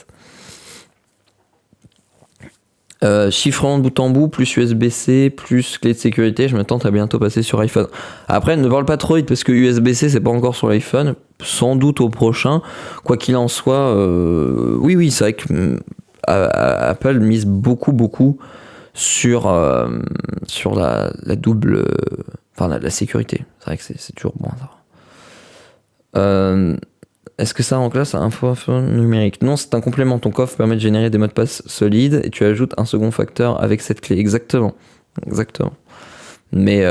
Chiffrement de bout en bout, plus USB-C, plus clé de sécurité, je me tente à bientôt passer sur iPhone. Après, ne parle pas trop vite parce que USB-C c'est pas encore sur l'iPhone, sans doute au prochain. Quoi qu'il en soit, oui, c'est vrai que Apple mise beaucoup sur la double, la sécurité. C'est vrai que c'est toujours bon ça. Est-ce que ça remplace un info numérique ? Non, c'est un complément. Ton coffre permet de générer des mots de passe solides et tu ajoutes un second facteur avec cette clé. Exactement. Mais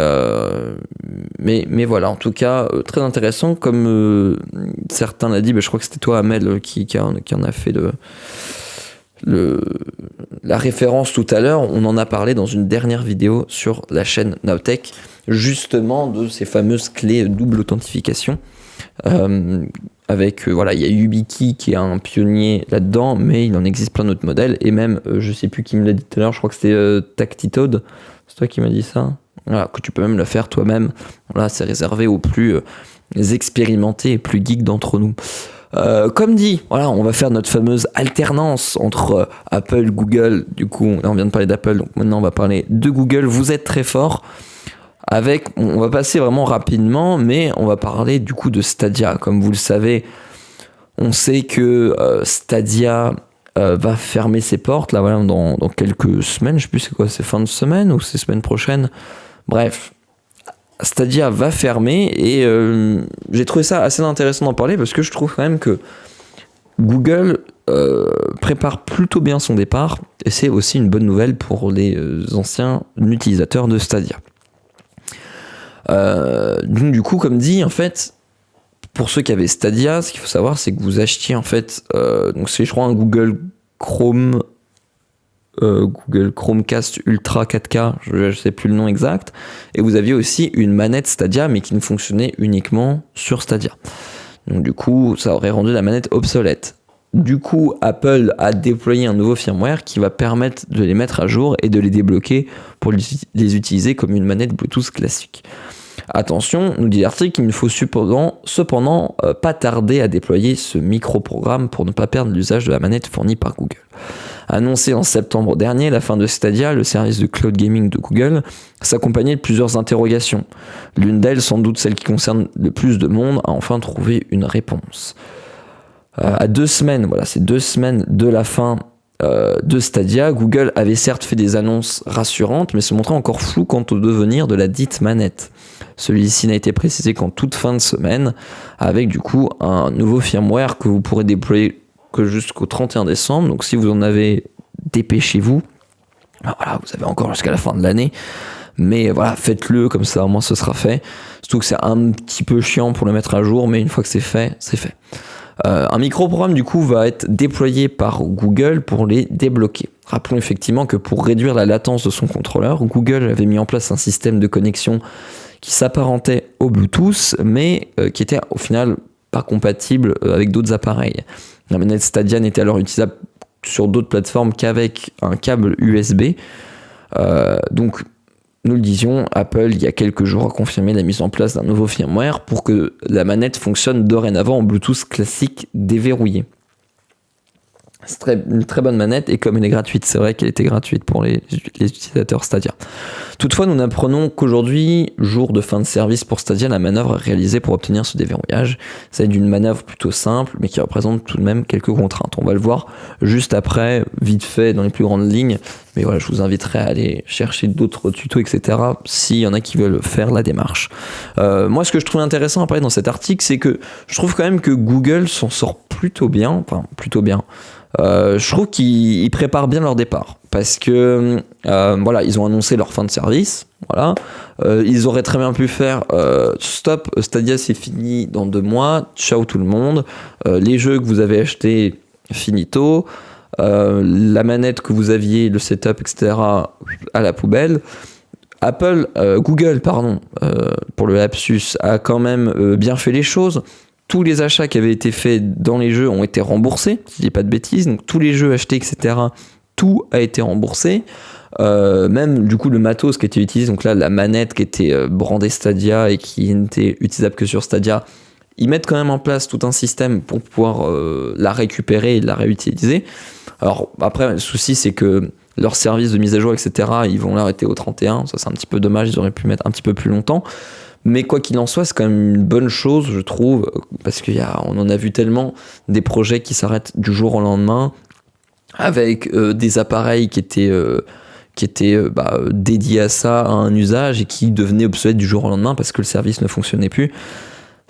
voilà, en tout cas, très intéressant. Comme certains l'ont dit, je crois que c'était toi, Amel, qui en a fait la référence tout à l'heure. On en a parlé dans une dernière vidéo sur la chaîne Nowtech, justement de ces fameuses clés double authentification. Il y a YubiKey qui est un pionnier là-dedans, mais il en existe plein d'autres modèles, et même, je sais plus qui me l'a dit tout à l'heure, je crois que c'était Tactitoad, c'est toi qui m'as dit ça. Voilà, que tu peux même le faire toi-même. Là, c'est réservé aux plus expérimentés et plus geeks d'entre nous. Comme dit, voilà, on va faire notre fameuse alternance entre Apple, Google. Du coup, on vient de parler d'Apple, donc maintenant on va parler de Google. Vous êtes très forts. On va passer vraiment rapidement, mais on va parler du coup de Stadia. Comme vous le savez, on sait que Stadia va fermer ses portes là, voilà, dans quelques semaines. Je sais plus c'est quoi, c'est fin de semaine ou c'est semaine prochaine. Bref, Stadia va fermer, et j'ai trouvé ça assez intéressant d'en parler parce que je trouve quand même que Google prépare plutôt bien son départ, et c'est aussi une bonne nouvelle pour les anciens utilisateurs de Stadia. Donc du coup, comme dit, en fait, pour ceux qui avaient Stadia, ce qu'il faut savoir, c'est que vous achetiez en fait, donc c'est je crois un Google Chromecast Ultra 4K, je sais plus le nom exact, et vous aviez aussi une manette Stadia, mais qui ne fonctionnait uniquement sur Stadia. Donc du coup, ça aurait rendu la manette obsolète. Du coup, Apple a déployé un nouveau firmware qui va permettre de les mettre à jour et de les débloquer pour les utiliser comme une manette Bluetooth classique. Attention, nous dit l'article, il ne faut cependant pas tarder à déployer ce micro-programme pour ne pas perdre l'usage de la manette fournie par Google. Annoncé en septembre dernier, la fin de Stadia, le service de cloud gaming de Google, s'accompagnait de plusieurs interrogations. L'une d'elles, sans doute celle qui concerne le plus de monde, a enfin trouvé une réponse. À 2 semaines, c'est 2 semaines de la fin de Stadia, Google avait certes fait des annonces rassurantes, mais se montrait encore flou quant au devenir de la dite manette. Celui-ci n'a été précisé qu'en toute fin de semaine, avec du coup un nouveau firmware que vous pourrez déployer que jusqu'au 31 décembre. Donc si vous en avez, dépêchez-vous. Voilà, vous avez encore jusqu'à la fin de l'année. Mais voilà, faites-le, comme ça au moins ce sera fait. Surtout que c'est un petit peu chiant pour le mettre à jour, mais une fois que c'est fait, c'est fait. Un micro-programme du coup va être déployé par Google pour les débloquer. Rappelons effectivement que pour réduire la latence de son contrôleur, Google avait mis en place un système de connexion qui s'apparentait au Bluetooth, mais qui était au final pas compatible avec d'autres appareils. La manette Stadia n'était alors utilisable sur d'autres plateformes qu'avec un câble USB. Donc, nous le disions, Apple, il y a quelques jours, a confirmé la mise en place d'un nouveau firmware pour que la manette fonctionne dorénavant en Bluetooth classique déverrouillé. C'est une très bonne manette, et comme elle est gratuite, c'est vrai qu'elle était gratuite pour les utilisateurs Stadia. Toutefois, nous n'apprenons qu'aujourd'hui, jour de fin de service pour Stadia, la manœuvre réalisée pour obtenir ce déverrouillage. C'est d'une manœuvre plutôt simple, mais qui représente tout de même quelques contraintes. On va le voir juste après, vite fait, dans les plus grandes lignes. Mais voilà, je vous inviterai à aller chercher d'autres tutos, etc., s'il y en a qui veulent faire la démarche. Moi, ce que je trouve intéressant après dans cet article, c'est que je trouve quand même que Google s'en sort plutôt bien. Je trouve qu'ils préparent bien leur départ, parce que ils ont annoncé leur fin de service. Ils auraient très bien pu faire stop, Stadia c'est fini dans 2 mois, ciao tout le monde, les jeux que vous avez achetés finito, la manette que vous aviez, le setup, etc., à la poubelle. Google, pour le lapsus, a quand même bien fait les choses. Tous les achats qui avaient été faits dans les jeux ont été remboursés, si je dis pas de bêtises. Donc tous les jeux achetés, etc., tout a été remboursé. Même du coup le matos qui était utilisé, donc là la manette qui était brandée Stadia et qui n'était utilisable que sur Stadia, ils mettent quand même en place tout un système pour pouvoir la récupérer et la réutiliser. Alors après, le souci c'est que leur service de mise à jour, etc., ils vont l'arrêter au 31. Ça c'est un petit peu dommage, ils auraient pu mettre un petit peu plus longtemps. Mais quoi qu'il en soit, c'est quand même une bonne chose, je trouve, parce qu'on en a vu tellement des projets qui s'arrêtent du jour au lendemain, avec des appareils qui étaient dédiés à ça, à un usage, et qui devenaient obsolètes du jour au lendemain parce que le service ne fonctionnait plus.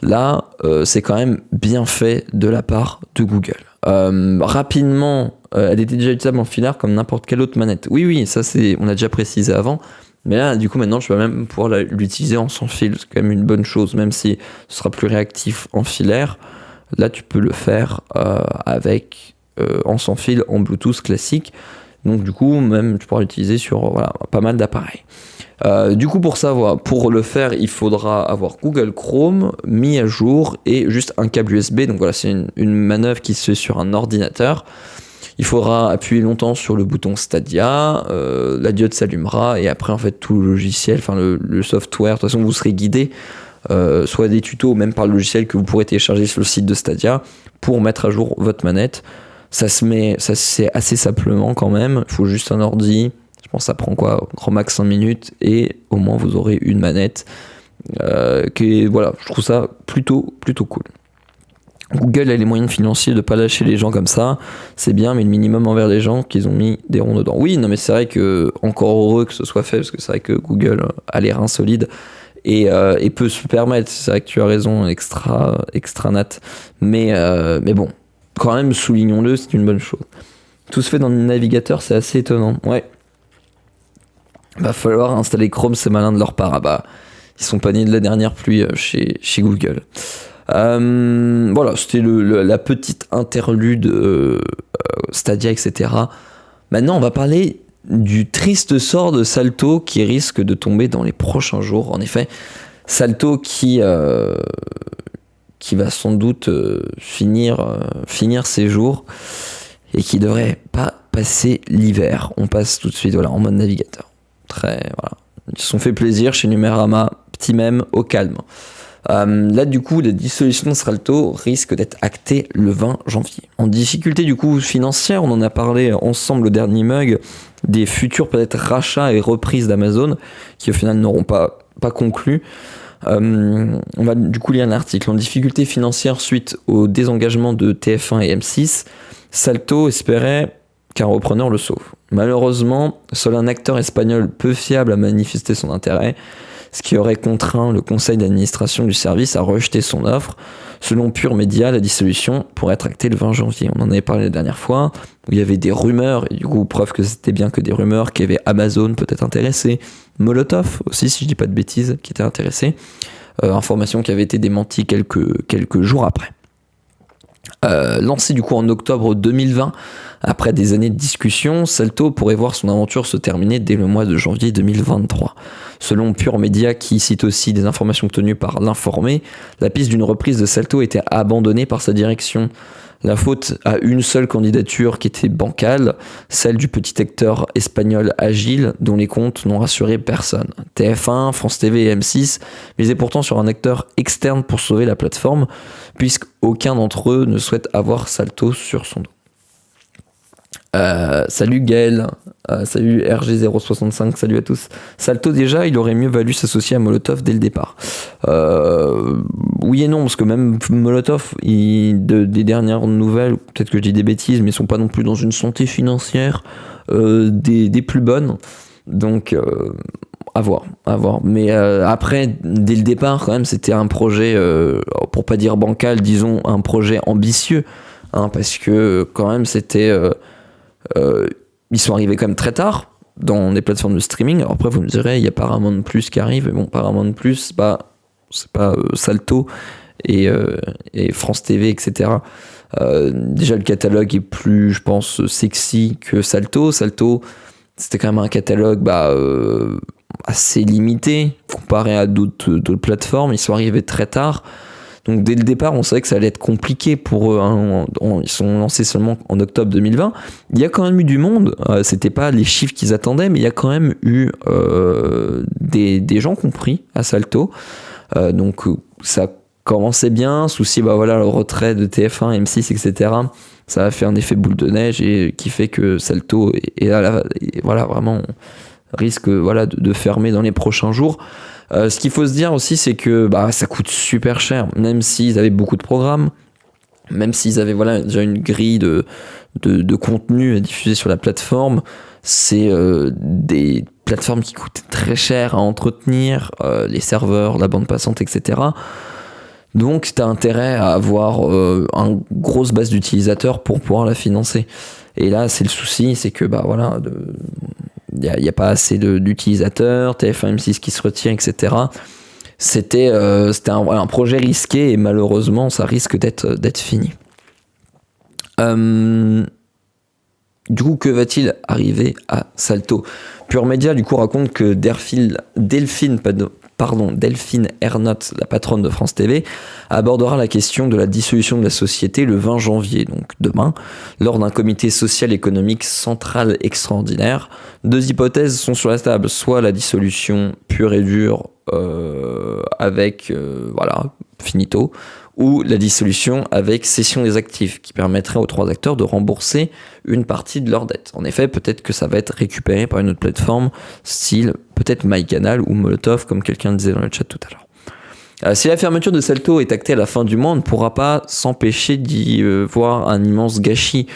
Là, c'est quand même bien fait de la part de Google. Rapidement, elle était déjà utilisable en filaire comme n'importe quelle autre manette. Oui, ça on a déjà précisé avant. Mais là, du coup, maintenant, je vais même pouvoir l'utiliser en sans fil. C'est quand même une bonne chose, même si ce sera plus réactif en filaire. Là, tu peux le faire avec en sans fil, en Bluetooth classique. Donc, du coup, même tu pourras l'utiliser sur pas mal d'appareils. Du coup, pour le faire, il faudra avoir Google Chrome mis à jour et juste un câble USB. Donc voilà, c'est une manœuvre qui se fait sur un ordinateur. Il faudra appuyer longtemps sur le bouton Stadia, la diode s'allumera, et après en fait tout le logiciel, le software, de toute façon vous serez guidé, soit des tutos, même par le logiciel que vous pourrez télécharger sur le site de Stadia pour mettre à jour votre manette. Ça se fait assez simplement quand même, il faut juste un ordi, je pense que ça prend grand max 5 minutes, et au moins vous aurez une manette. Je trouve ça plutôt cool. Google a les moyens financiers de ne pas lâcher les gens comme ça, c'est bien, mais le minimum envers les gens qu'ils ont mis des ronds dedans. Oui, non, mais c'est vrai que, encore heureux que ce soit fait, parce que c'est vrai que Google a les reins solides et peut se permettre, c'est vrai que tu as raison, extra nat, mais bon, quand même, soulignons-le, c'est une bonne chose. Tout se fait dans le navigateur, c'est assez étonnant, ouais. Va falloir installer Chrome, c'est malin de leur part. Ils sont pas nés de la dernière pluie chez Google. C'était la petite interlude Stadia, etc. Maintenant, on va parler du triste sort de Salto qui risque de tomber dans les prochains jours. En effet, Salto qui va sans doute finir ses jours et qui devrait pas passer l'hiver. On passe tout de suite en mode navigateur. Ils se sont fait plaisir chez Numérama, petit mème au calme. Là, du coup, la dissolution de Salto risque d'être actée le 20 janvier. En difficulté, du coup, financière, on en a parlé ensemble au dernier mug, des futurs peut-être rachats et reprises d'Amazon, qui au final n'auront pas conclu. On va du coup lire un article. En difficulté financière suite au désengagement de TF1 et M6, Salto espérait qu'un repreneur le sauve. Malheureusement, seul un acteur espagnol peu fiable a manifesté son intérêt, ce qui aurait contraint le conseil d'administration du service à rejeter son offre. Selon Pure Média, la dissolution pourrait être actée le 20 janvier. On en avait parlé la dernière fois, où il y avait des rumeurs, et du coup, preuve que c'était bien que des rumeurs, qu'il y avait Amazon peut-être intéressé, Molotov aussi, si je dis pas de bêtises, qui était intéressé. Information qui avait été démentie quelques jours après. Lancé du coup en octobre 2020, après des années de discussion, Salto pourrait voir son aventure se terminer dès le mois de janvier 2023. Selon Pure Média, qui cite aussi des informations obtenues par l'Informé, la piste d'une reprise de Salto était abandonnée par sa direction. La faute à une seule candidature qui était bancale, celle du petit acteur espagnol Agile, dont les comptes n'ont rassuré personne. TF1, France TV et M6 misaient pourtant sur un acteur externe pour sauver la plateforme, puisqu'aucun d'entre eux ne souhaite avoir Salto sur son dos. Salut Gaël, salut RG065, salut à tous. Salto déjà, il aurait mieux valu s'associer à Molotov dès le départ. Oui et non, parce que même Molotov, des dernières nouvelles, peut-être que je dis des bêtises, mais ils sont pas non plus dans une santé financière des plus bonnes. Donc à voir. Mais après, dès le départ, quand même, c'était un projet, pour pas dire bancal, disons un projet ambitieux, hein, parce que quand même c'était... ils sont arrivés quand même très tard dans des plateformes de streaming. Alors après vous me direz il y a Paramount Plus qui arrive, mais bon, Paramount Plus c'est pas Salto et France TV, etc. Déjà le catalogue est plus, je pense, sexy que Salto. C'était quand même un catalogue assez limité comparé à d'autres plateformes. Ils sont arrivés très tard. Donc dès le départ, on savait que ça allait être compliqué pour eux. Hein. Ils sont lancés seulement en octobre 2020. Il y a quand même eu du monde. C'était pas les chiffres qu'ils attendaient, mais il y a quand même eu des gens compris à Salto. Donc ça commençait bien. Souci, le retrait de TF1, M6, etc. Ça a fait un effet boule de neige et qui fait que Salto vraiment risque de fermer dans les prochains jours. Ce qu'il faut se dire aussi, c'est que ça coûte super cher, même s'ils avaient beaucoup de programmes, même s'ils avaient déjà une grille de contenu à diffuser sur la plateforme. C'est des plateformes qui coûtent très cher à entretenir, les serveurs, la bande passante, etc. Donc tu as intérêt à avoir une grosse base d'utilisateurs pour pouvoir la financer. Et là, c'est le souci, c'est que il n'y a pas assez d'utilisateurs, TF1, M6 qui se retient, etc. C'était un projet risqué et malheureusement, ça risque d'être fini. Du coup, que va-t-il arriver à Salto ? Pure Média, du coup, raconte que Delphine Ernotte, la patronne de France TV, abordera la question de la dissolution de la société le 20 janvier, donc demain, lors d'un comité social économique central extraordinaire. Deux hypothèses sont sur la table, soit la dissolution pure et dure avec finito, ou la dissolution avec cession des actifs, qui permettrait aux trois acteurs de rembourser une partie de leur dette. En effet, peut-être que ça va être récupéré par une autre plateforme, style peut-être MyCanal ou Molotov, comme quelqu'un disait dans le chat tout à l'heure. Si la fermeture de Salto est actée à la fin du mois, on ne pourra pas s'empêcher d'y voir un immense gâchis.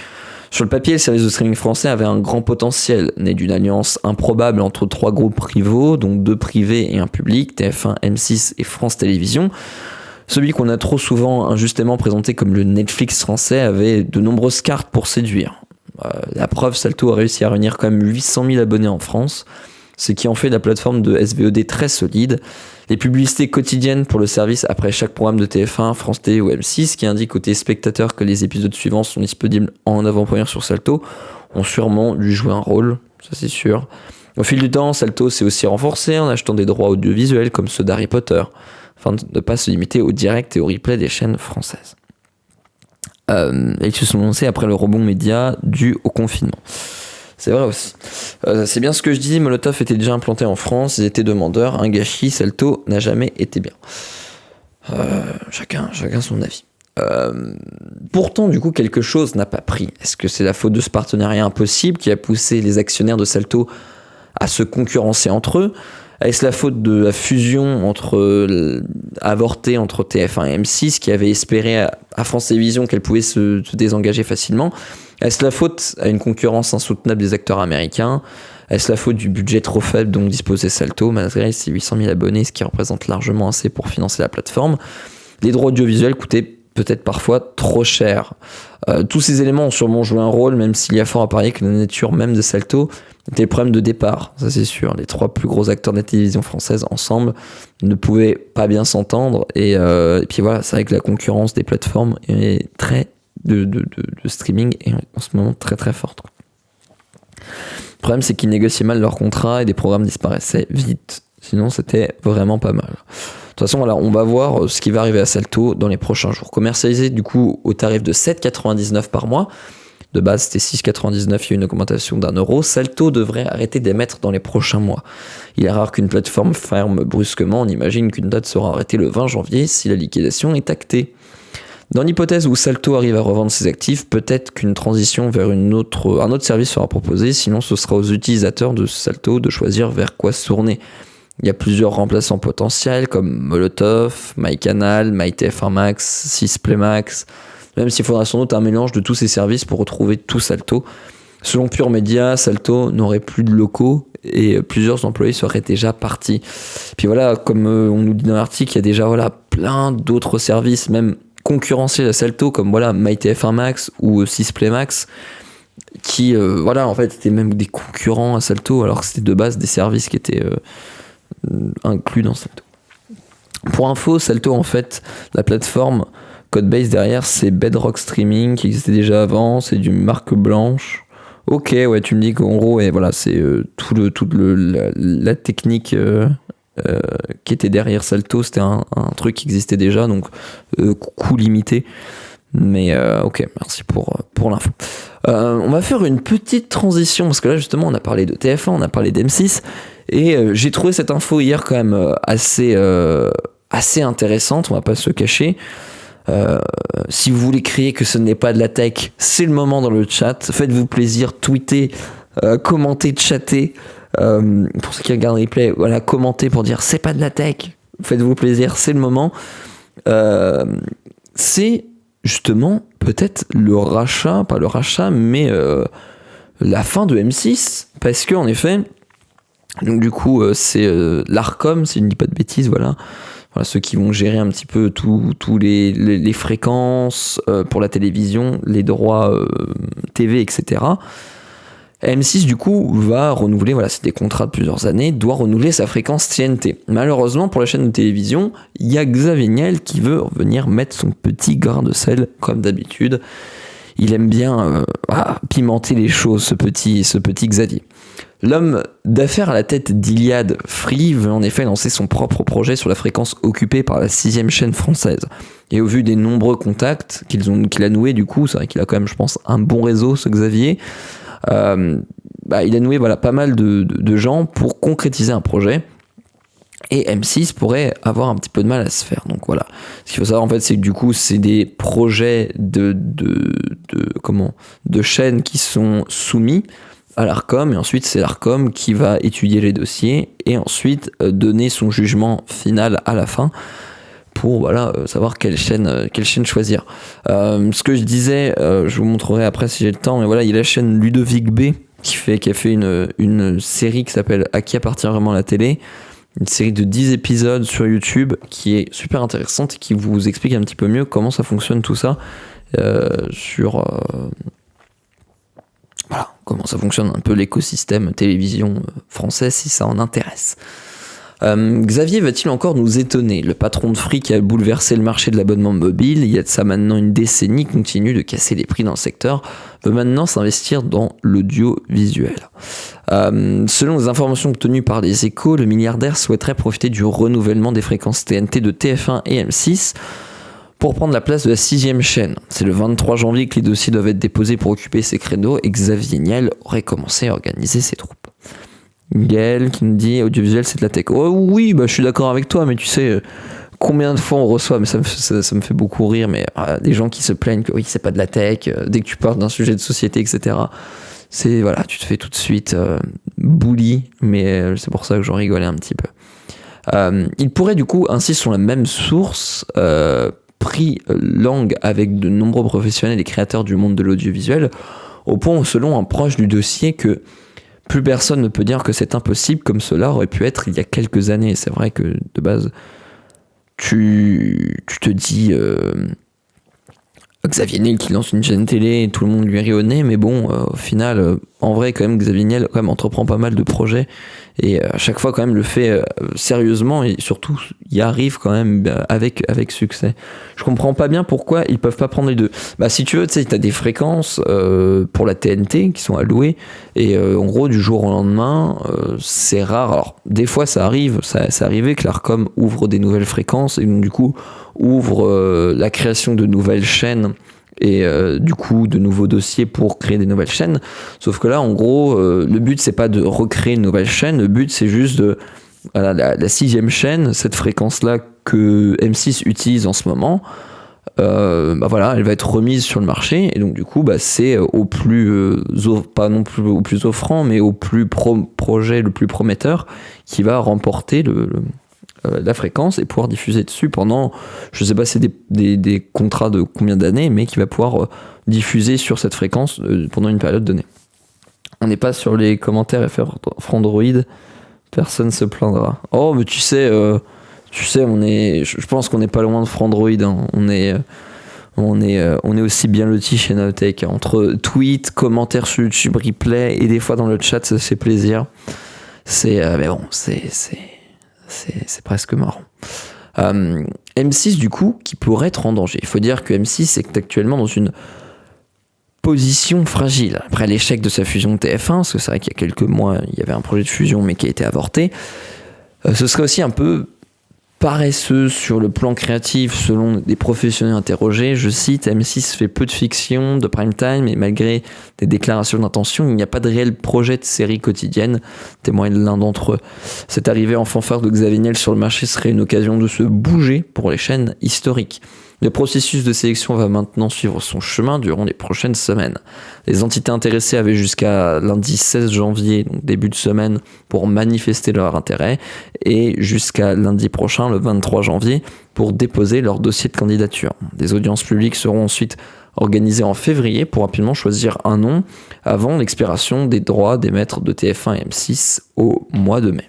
Sur le papier, le service de streaming français avait un grand potentiel, né d'une alliance improbable entre trois groupes rivaux, donc deux privés et un public, TF1, M6 et France Télévisions. Celui qu'on a trop souvent injustement présenté comme le Netflix français avait de nombreuses cartes pour séduire. La preuve, Salto a réussi à réunir quand même 800 000 abonnés en France, ce qui en fait la plateforme de SVOD très solide. Les publicités quotidiennes pour le service après chaque programme de TF1, France Télé ou M6 qui indiquent aux téléspectateurs que les épisodes suivants sont disponibles en avant-première sur Salto ont sûrement dû jouer un rôle, ça c'est sûr. Au fil du temps, Salto s'est aussi renforcé en achetant des droits audiovisuels comme ceux d'Harry Potter, afin de ne pas se limiter au direct et au replay des chaînes françaises. Ils se sont lancés après le rebond média dû au confinement. C'est vrai aussi. C'est bien ce que je dis, Molotov était déjà implanté en France, ils étaient demandeurs, un gâchis, Salto n'a jamais été bien. Chacun son avis. Pourtant, du coup, quelque chose n'a pas pris. Est-ce que c'est la faute de ce partenariat impossible qui a poussé les actionnaires de Salto à se concurrencer entre eux? Est-ce la faute de la fusion avortée entre TF1 et M6 qui avait espéré à France Télévisions qu'elle pouvait se désengager facilement? Est-ce la faute à une concurrence insoutenable des acteurs américains? Est-ce la faute du budget trop faible dont disposait Salto malgré ses 800 000 abonnés, ce qui représente largement assez pour financer la plateforme? Les droits audiovisuels coûtaient peut-être parfois trop cher. Tous ces éléments ont sûrement joué un rôle, même s'il y a fort à parier que la nature même de Salto était le problème de départ, ça c'est sûr. Les 3 plus gros acteurs de la télévision française ensemble ne pouvaient pas bien s'entendre, et puis voilà, c'est vrai que la concurrence des plateformes est de streaming est en ce moment très très forte. Le problème, c'est qu'ils négociaient mal leurs contrats et des programmes disparaissaient vite. Sinon, c'était vraiment pas mal. De toute façon, voilà, on va voir ce qui va arriver à Salto dans les prochains jours. Commercialisé du coup au tarif de 7,99 par mois. De base, c'était 6,99, il y a eu une augmentation d'€1. Salto devrait arrêter d'émettre dans les prochains mois. Il est rare qu'une plateforme ferme brusquement. On imagine qu'une date sera arrêtée le 20 janvier si la liquidation est actée. Dans l'hypothèse où Salto arrive à revendre ses actifs, peut-être qu'une transition vers un autre service sera proposée, sinon ce sera aux utilisateurs de Salto de choisir vers quoi se tourner. Il y a plusieurs remplaçants potentiels comme Molotov, MyCanal, MyTF1 Max, 6play Max, même s'il faudra sans doute un mélange de tous ces services pour retrouver tout Salto. Selon Pure Media, Salto n'aurait plus de locaux et plusieurs employés seraient déjà partis. Puis voilà, comme on nous dit dans l'article, il y a déjà plein d'autres services, même concurrenciels à Salto, comme MyTF1 Max ou 6play Max, qui en fait étaient même des concurrents à Salto, alors que c'était de base des services qui étaient inclus dans Salto. Pour info, Salto, en fait, la plateforme Codebase derrière, c'est Bedrock Streaming qui existait déjà avant, c'est du marque blanche. Ok, ouais, tu me dis qu'en gros, c'est toute la technique qui était derrière Salto, c'était un truc qui existait déjà, donc coût limité. Mais ok, merci pour l'info. On va faire une petite transition, parce que là justement on a parlé de TF1, on a parlé d'M6, et j'ai trouvé cette info hier quand même assez intéressante, on va pas se le cacher. Si vous voulez crier que ce n'est pas de la tech, c'est le moment dans le chat. Faites-vous plaisir, tweetez, commentez, chattez. Pour ceux qui regardent replay, commentez pour dire c'est pas de la tech. Faites-vous plaisir, c'est le moment. C'est justement peut-être le rachat, pas le rachat, mais la fin de M6, parce que en effet, donc du coup c'est l'Arcom, si je ne dis pas de bêtises, voilà, ceux qui vont gérer un petit peu tous les fréquences pour la télévision, les droits TV, etc. M6 du coup va renouveler, c'est des contrats de plusieurs années, doit renouveler sa fréquence TNT. Malheureusement pour la chaîne de télévision, il y a Xavier Niel qui veut revenir mettre son petit grain de sel comme d'habitude. Il aime bien pimenter les choses, ce petit Xavier. L'homme d'affaires à la tête d'Iliad Free veut en effet lancer son propre projet sur la fréquence occupée par la 6e chaîne française. Et au vu des nombreux contacts qu'il a noués, du coup, c'est vrai qu'il a quand même, je pense, un bon réseau, ce Xavier. Il a noué pas mal de gens pour concrétiser un projet. Et M6 pourrait avoir un petit peu de mal à se faire. Donc voilà. Ce qu'il faut savoir en fait, c'est que du coup, c'est des projets de chaînes qui sont soumis à l'Arcom, et ensuite c'est l'Arcom qui va étudier les dossiers et ensuite donner son jugement final à la fin pour savoir quelle chaîne choisir. Ce que je disais, je vous montrerai après si j'ai le temps, mais il y a la chaîne Ludovic B qui a fait une série qui s'appelle À qui appartient vraiment la télé, une série de 10 épisodes sur YouTube qui est super intéressante et qui vous explique un petit peu mieux comment ça fonctionne tout ça comment ça fonctionne un peu l'écosystème télévision français si ça en intéresse. Xavier va-t-il encore nous étonner? Le patron de Free qui a bouleversé le marché de l'abonnement mobile, il y a de ça maintenant une décennie, continue de casser les prix dans le secteur, veut maintenant s'investir dans l'audiovisuel. Selon les informations obtenues par les Échos, le milliardaire souhaiterait profiter du renouvellement des fréquences TNT de TF1 et M6 pour prendre la place de la 6e chaîne. C'est le 23 janvier que les dossiers doivent être déposés pour occuper ces créneaux et Xavier Niel aurait commencé à organiser ses troupes. Gaël qui nous dit audiovisuel c'est de la tech. Oh oui, je suis d'accord avec toi, mais tu sais combien de fois on reçoit, mais ça me fait beaucoup rire, mais des gens qui se plaignent que oui c'est pas de la tech, dès que tu parles d'un sujet de société, etc. C'est voilà, tu te fais tout de suite bully, mais c'est pour ça que j'en rigolais un petit peu. Il pourrait du coup ainsi sur la même source pris langue avec de nombreux professionnels et créateurs du monde de l'audiovisuel, au point où selon un proche du dossier que plus personne ne peut dire que c'est impossible comme cela aurait pu être il y a quelques années. C'est vrai que de base, tu te dis Xavier Niel qui lance une chaîne télé, tout le monde lui rit au nez, mais bon, au final, en vrai, quand même, Xavier Niel quand même entreprend pas mal de projets et à chaque fois, quand même, le fait sérieusement et surtout, y arrive quand même avec succès. Je comprends pas bien pourquoi ils peuvent pas prendre les deux. Si tu veux, tu sais, t'as des fréquences pour la TNT qui sont allouées et en gros, du jour au lendemain, c'est rare. Alors, des fois, ça arrive, c'est arrivé que l'Arcom ouvre des nouvelles fréquences et donc, du coup, ouvre la création de nouvelles chaînes et du coup de nouveaux dossiers pour créer des nouvelles chaînes, sauf que là en gros le but c'est pas de recréer une nouvelle chaîne, le but c'est juste de la 6e chaîne, cette fréquence là que M6 utilise en ce moment, elle va être remise sur le marché et donc du coup c'est au plus pas non plus au plus offrant mais au plus projet le plus prometteur qui va remporter la fréquence et pouvoir diffuser dessus pendant, je sais pas c'est des contrats de combien d'années, mais qui va pouvoir diffuser sur cette fréquence pendant une période donnée. On n'est pas sur les commentaires FR Frandroid, personne se plaindra. Oh mais tu sais je pense qu'on n'est pas loin de Frandroid, hein. On est aussi bien lotis chez Nowtech, entre tweets, commentaires sur YouTube, replay et des fois dans le chat ça fait plaisir. Mais bon c'est presque marrant. M6 du coup qui pourrait être en danger. Il faut dire que M6 est actuellement dans une position fragile. Après l'échec de sa fusion de TF1, parce que c'est vrai qu'il y a quelques mois il y avait un projet de fusion mais qui a été avorté, ce serait aussi un peu paresseux sur le plan créatif selon des professionnels interrogés. Je cite, M6 fait peu de fiction, de prime time et malgré des déclarations d'intention, il n'y a pas de réel projet de série quotidienne, témoigne l'un d'entre eux. Cette arrivée en fanfare de Xavier Niel sur le marché serait une occasion de se bouger pour les chaînes historiques. Le processus de sélection va maintenant suivre son chemin durant les prochaines semaines. Les entités intéressées avaient jusqu'à lundi 16 janvier, donc début de semaine, pour manifester leur intérêt, et jusqu'à lundi prochain, le 23 janvier, pour déposer leur dossier de candidature. Des audiences publiques seront ensuite organisées en février pour rapidement choisir un nom avant l'expiration des droits d'émettre de TF1 et M6 au mois de mai.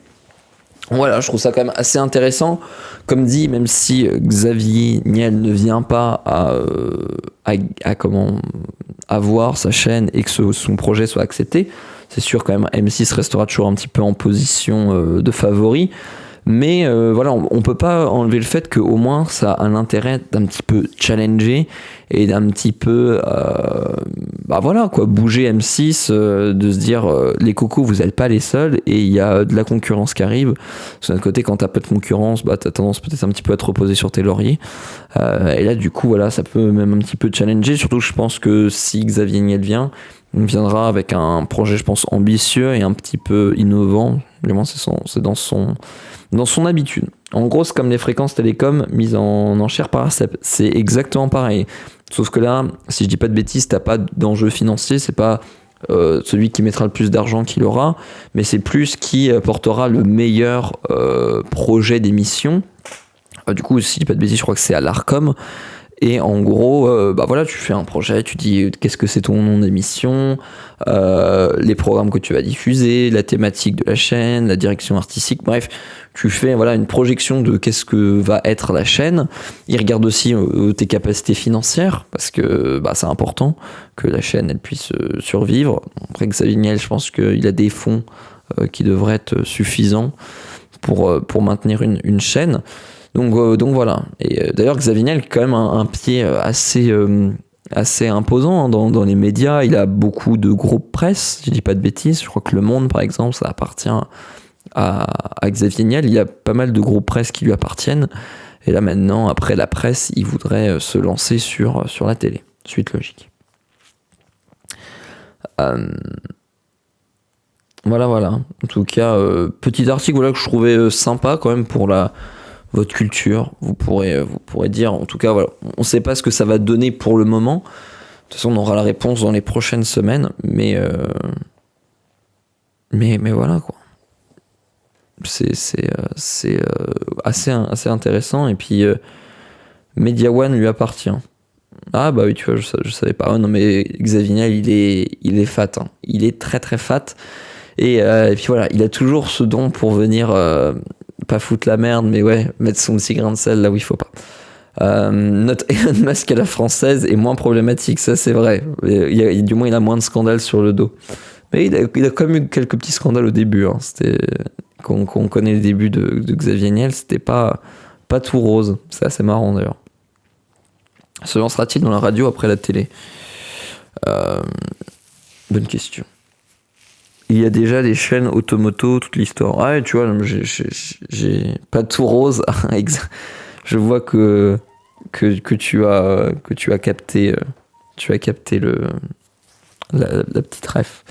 Voilà, je trouve ça quand même assez intéressant. Comme dit, même si Xavier Niel ne vient pas à voir sa chaîne et que son projet soit accepté, c'est sûr quand même M6 restera toujours un petit peu en position de favori. Mais on peut pas enlever le fait qu'au moins ça a un intérêt d'un petit peu challenger et d'un petit peu bouger M6, de se dire les cocos vous êtes pas les seuls et il y a de la concurrence qui arrive. De notre côté, quand t'as pas de concurrence, t'as tendance peut-être un petit peu à te reposer sur tes lauriers, et là du coup ça peut même un petit peu challenger, surtout que je pense que si Xavier Niel viendra avec un projet je pense ambitieux et un petit peu innovant, vraiment c'est dans son habitude. En gros, c'est comme les fréquences télécom mises en enchère par ARCEP. C'est exactement pareil. Sauf que là, si je dis pas de bêtises, t'as pas d'enjeu financier, c'est pas celui qui mettra le plus d'argent qui l'aura, mais c'est plus qui portera le meilleur projet d'émission. Du coup, si je dis pas de bêtises, je crois que c'est à l'Arcom. Et en gros, tu fais un projet, tu dis qu'est-ce que c'est ton nom d'émission, les programmes que tu vas diffuser, la thématique de la chaîne, la direction artistique, bref, tu fais une projection de qu'est-ce que va être la chaîne. Ils regardent aussi tes capacités financières, parce que c'est important que la chaîne elle puisse survivre. Après Xavier Niel, je pense qu'il a des fonds qui devraient être suffisants pour maintenir une chaîne. Donc voilà. Et d'ailleurs, Xavier Niel a quand même un pied assez imposant dans les médias. Il a beaucoup de groupes presse, je dis pas de bêtises. Je crois que Le Monde, par exemple, ça appartient à Xavier Niel. Il y a pas mal de groupes presse qui lui appartiennent. Et là maintenant, après la presse, il voudrait se lancer sur la télé. Suite logique. Voilà. En tout cas, petit article que je trouvais sympa quand même pour votre culture. Vous pourrez dire, en tout cas, voilà, on ne sait pas ce que ça va donner pour le moment. De toute façon, on aura la réponse dans les prochaines semaines. Mais voilà, quoi. C'est assez intéressant. Et puis, Media One lui appartient. Ah bah oui, tu vois, je savais pas. Oh, non, mais Xavier Niel, il est fat. Hein. Il est très très fat. Et puis voilà, il a toujours ce don pour venir pas foutre la merde, mais ouais, mettre son petit grain de sel là où il faut pas. Notre Elon Musk à la française est moins problématique, ça c'est vrai. Du moins, il a moins de scandales sur le dos. Mais il a quand même eu quelques petits scandales au début. Hein. C'était quand on connaît le début de Xavier Niel, c'était pas tout rose. C'est assez marrant d'ailleurs. Se lancera-t-il dans la radio après la télé ? Bonne question. Il y a déjà des chaînes automoto, toute l'histoire. Ah, tu vois, j'ai pas tout rose. Je vois que tu as capté la petite ref.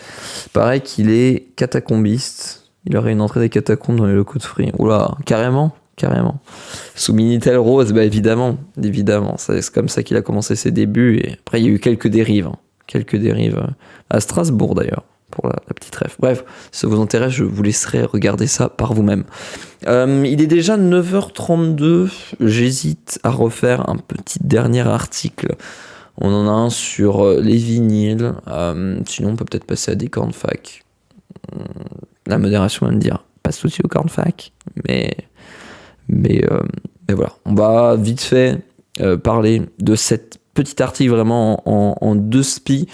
Pareil qu'il est catacombiste. Il aurait une entrée des catacombes dans les locaux de Free. Oula, carrément. Sous Minitel Rose, bah évidemment. C'est comme ça qu'il a commencé ses débuts. Et après, il y a eu quelques dérives. À Strasbourg d'ailleurs. Pour la petite ref. Bref, si ça vous intéresse, je vous laisserai regarder ça par vous-même. Il est déjà 9h32. J'hésite à refaire un petit dernier article. On en a un sur les vinyles. Sinon, on peut peut-être passer à des cornes fac. La modération va me dire, pas de souci aux cornes fac. Mais voilà. On va vite fait parler de cet petit article vraiment en deux spies.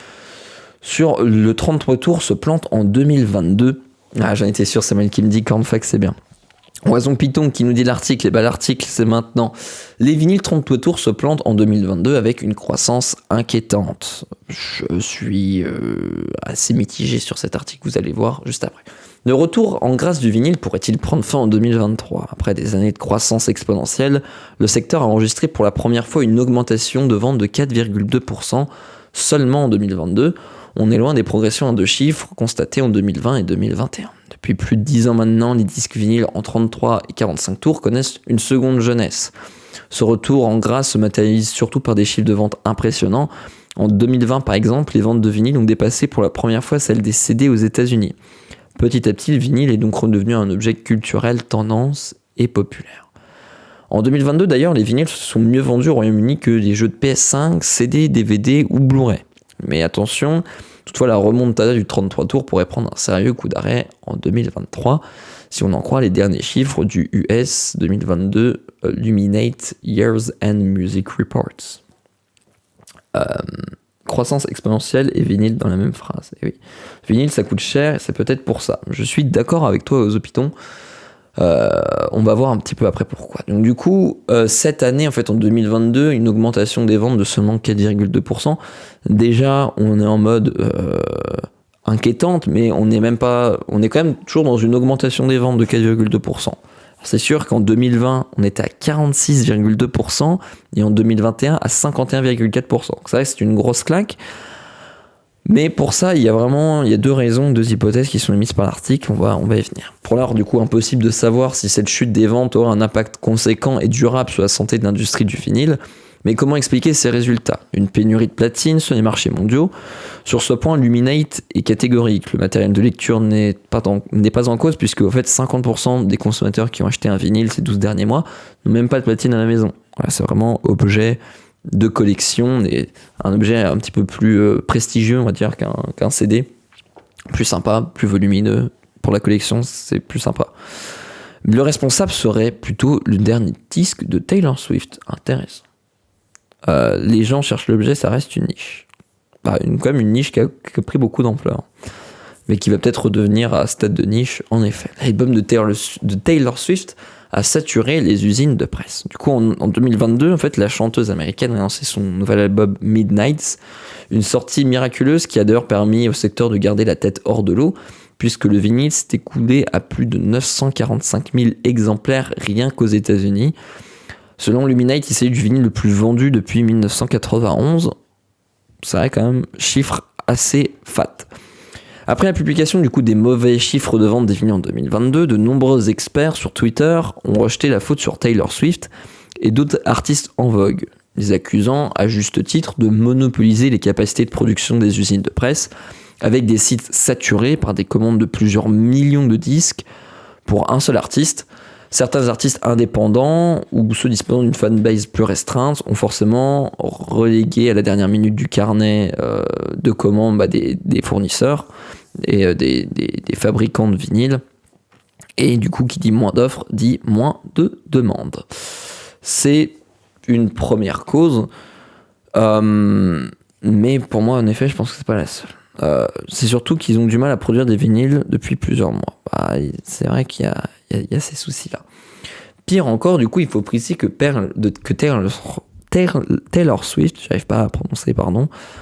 Sur le 33 tours se plante en 2022. Ah, j'en étais sûr, Samuel qui me dit Cornfax, c'est bien. Oison Python qui nous dit l'article, et bah l'article c'est maintenant. Les vinyles 33 tours se plantent en 2022 avec une croissance inquiétante. Je suis assez mitigé sur cet article, vous allez voir juste après. Le retour en grâce du vinyle pourrait-il prendre fin en 2023 ? Après des années de croissance exponentielle, le secteur a enregistré pour la première fois une augmentation de vente de 4,2% seulement en 2022. On est loin des progressions en deux chiffres constatées en 2020 et 2021. Depuis plus de 10 ans maintenant, les disques vinyles en 33 et 45 tours connaissent une seconde jeunesse. Ce retour en grâce se matérialise surtout par des chiffres de vente impressionnants. En 2020 par exemple, les ventes de vinyle ont dépassé pour la première fois celles des CD aux États-Unis. Petit à petit, le vinyle est donc redevenu un objet culturel, tendance et populaire. En 2022 d'ailleurs, les vinyles se sont mieux vendus au Royaume-Uni que les jeux de PS5, CD, DVD ou Blu-ray. Mais attention, toutefois la remontada du 33 tours pourrait prendre un sérieux coup d'arrêt en 2023, si on en croit les derniers chiffres du US 2022 Luminate Years and Music Reports. Croissance exponentielle et vinyle dans la même phrase. Et oui. Vinyle ça coûte cher et c'est peut-être pour ça. Je suis d'accord avec toi Ozo Python. On va voir un petit peu après pourquoi. Donc du coup, cette année, en fait en 2022, une augmentation des ventes de seulement 4,2%. Déjà, on est en mode inquiétante, mais on est quand même toujours dans une augmentation des ventes de 4,2%. C'est sûr qu'en 2020, on était à 46,2% et en 2021 à 51,4%. Donc ça reste une grosse claque. Mais pour ça, il y a deux raisons, deux hypothèses qui sont émises par l'article, on va y venir. Pour l'heure, du coup, impossible de savoir si cette chute des ventes aura un impact conséquent et durable sur la santé de l'industrie du vinyle. Mais comment expliquer ces résultats ? Une pénurie de platine sur les marchés mondiaux. Sur ce point, Luminate est catégorique. Le matériel de lecture n'est pas en cause, puisque au fait, 50% des consommateurs qui ont acheté un vinyle ces 12 derniers mois n'ont même pas de platine à la maison. Voilà, c'est vraiment objet de collection, et un objet un petit peu plus prestigieux, on va dire, qu'un CD. Plus sympa, plus volumineux. Pour la collection, c'est plus sympa. Le responsable serait plutôt le dernier disque de Taylor Swift. Intéressant. Les gens cherchent l'objet, ça reste une niche. Quand même une niche qui a pris beaucoup d'ampleur. Mais qui va peut-être redevenir à stade de niche, en effet. L'album de Taylor Swift a saturé les usines de presse. Du coup, en 2022, en fait, la chanteuse américaine a lancé son nouvel album Midnights, une sortie miraculeuse qui a d'ailleurs permis au secteur de garder la tête hors de l'eau, puisque le vinyle s'est écoulé à plus de 945 000 exemplaires rien qu'aux États-Unis. Selon Luminate, il s'agit du vinyle le plus vendu depuis 1991. C'est vrai quand même, chiffre assez fat. Après la publication du coup des mauvais chiffres de vente des vinyles en 2022, de nombreux experts sur Twitter ont rejeté la faute sur Taylor Swift et d'autres artistes en vogue, les accusant à juste titre de monopoliser les capacités de production des usines de presse, avec des sites saturés par des commandes de plusieurs millions de disques pour un seul artiste. Certains artistes indépendants ou ceux disposant d'une fanbase plus restreinte ont forcément relégué à la dernière minute du carnet de commandes des fournisseurs et des fabricants de vinyles. Et du coup, qui dit moins d'offres, dit moins de demandes. C'est une première cause. Mais pour moi, en effet, je pense que c'est pas la seule. C'est surtout qu'ils ont du mal à produire des vinyles depuis plusieurs mois. C'est vrai qu'il y a ces soucis-là. Pire encore, du coup, il faut préciser que Taylor Swift, j'arrive pas à prononcer,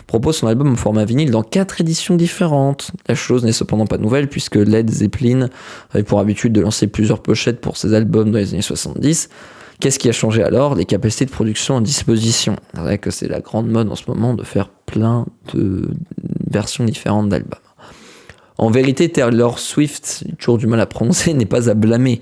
propose son album en format vinyle dans 4 éditions différentes. La chose n'est cependant pas nouvelle, puisque Led Zeppelin avait pour habitude de lancer plusieurs pochettes pour ses albums dans les années 70. Qu'est-ce qui a changé alors ? Les capacités de production à disposition. C'est vrai que c'est la grande mode en ce moment de faire plein de versions différentes d'albums. En vérité, Taylor Swift, j'ai toujours du mal à prononcer, n'est pas à blâmer.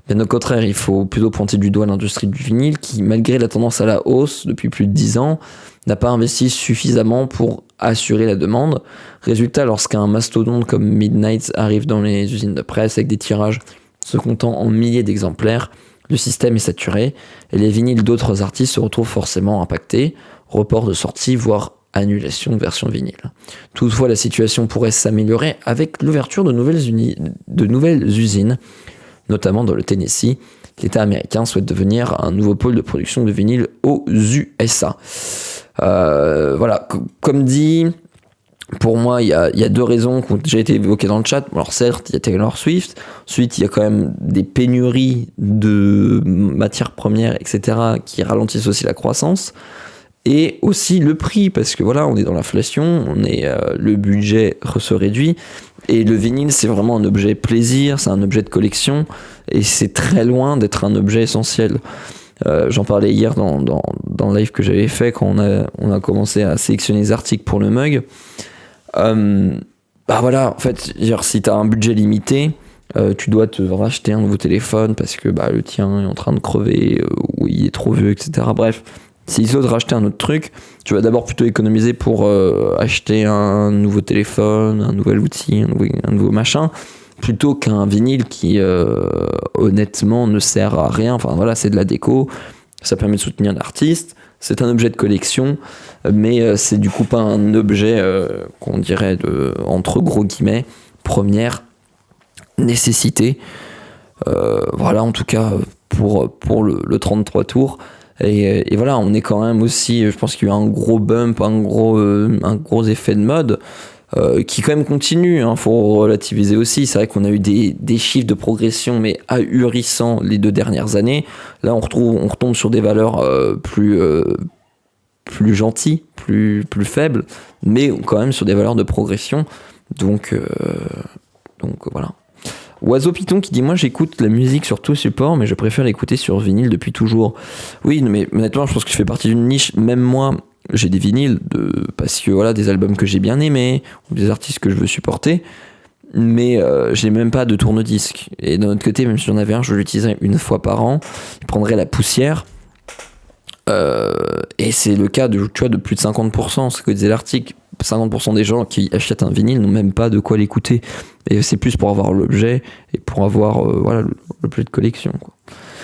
Bien au contraire, il faut plutôt pointer du doigt l'industrie du vinyle qui, malgré la tendance à la hausse depuis plus de 10 ans, n'a pas investi suffisamment pour assurer la demande. Résultat, lorsqu'un mastodonte comme Midnight arrive dans les usines de presse avec des tirages se comptant en milliers d'exemplaires, le système est saturé et les vinyles d'autres artistes se retrouvent forcément impactés, report de sortie, voire annulation de version vinyle. Toutefois, la situation pourrait s'améliorer avec l'ouverture de nouvelles usines, notamment dans le Tennessee. L'État américain souhaite devenir un nouveau pôle de production de vinyle aux USA. Voilà, comme dit, pour moi, il y a 2 raisons qui ont déjà été évoquées dans le chat. Alors certes, il y a Taylor Swift. Ensuite, il y a quand même des pénuries de matières premières, etc., qui ralentissent aussi la croissance. Et aussi le prix, parce que voilà, on est dans l'inflation, le budget se réduit. Et le vinyle, c'est vraiment un objet plaisir, c'est un objet de collection. Et c'est très loin d'être un objet essentiel. J'en parlais hier dans le live que j'avais fait quand on a commencé à sélectionner les articles pour le mug. Voilà, en fait, si tu as un budget limité, tu dois te racheter un nouveau téléphone parce que le tien est en train de crever ou il est trop vieux, etc. Bref, s'il faut te racheter un autre truc, tu vas d'abord plutôt économiser pour acheter un nouveau téléphone, un nouvel outil, un nouveau machin, plutôt qu'un vinyle qui honnêtement ne sert à rien. Enfin voilà, c'est de la déco, ça permet de soutenir l'artiste, c'est un objet de collection, mais c'est du coup pas un objet qu'on dirait entre gros guillemets première nécessité. Voilà, en tout cas pour le 33 tours. Et voilà, on est quand même aussi, je pense qu'il y a eu un gros bump, un gros effet de mode qui quand même continue, faut relativiser aussi. C'est vrai qu'on a eu des chiffres de progression mais ahurissants les 2 dernières années. Là on retombe sur des valeurs plus gentilles, plus faibles, mais quand même sur des valeurs de progression. Donc voilà. Oiseau Python qui dit: moi j'écoute la musique sur tout support, mais je préfère l'écouter sur vinyle depuis toujours. Oui, mais honnêtement, je pense que je fais partie d'une niche. Même moi, j'ai des vinyles parce que voilà, des albums que j'ai bien aimés ou des artistes que je veux supporter, mais j'ai même pas de tourne-disque. Et d'un autre côté, même si j'en avais un, je l'utiliserais une fois par an. Il prendrait la poussière. Et c'est le cas de plus de 50%, ce que disait l'article. 50% des gens qui achètent un vinyle n'ont même pas de quoi l'écouter. Et c'est plus pour avoir l'objet et pour avoir l'objet de collection, quoi.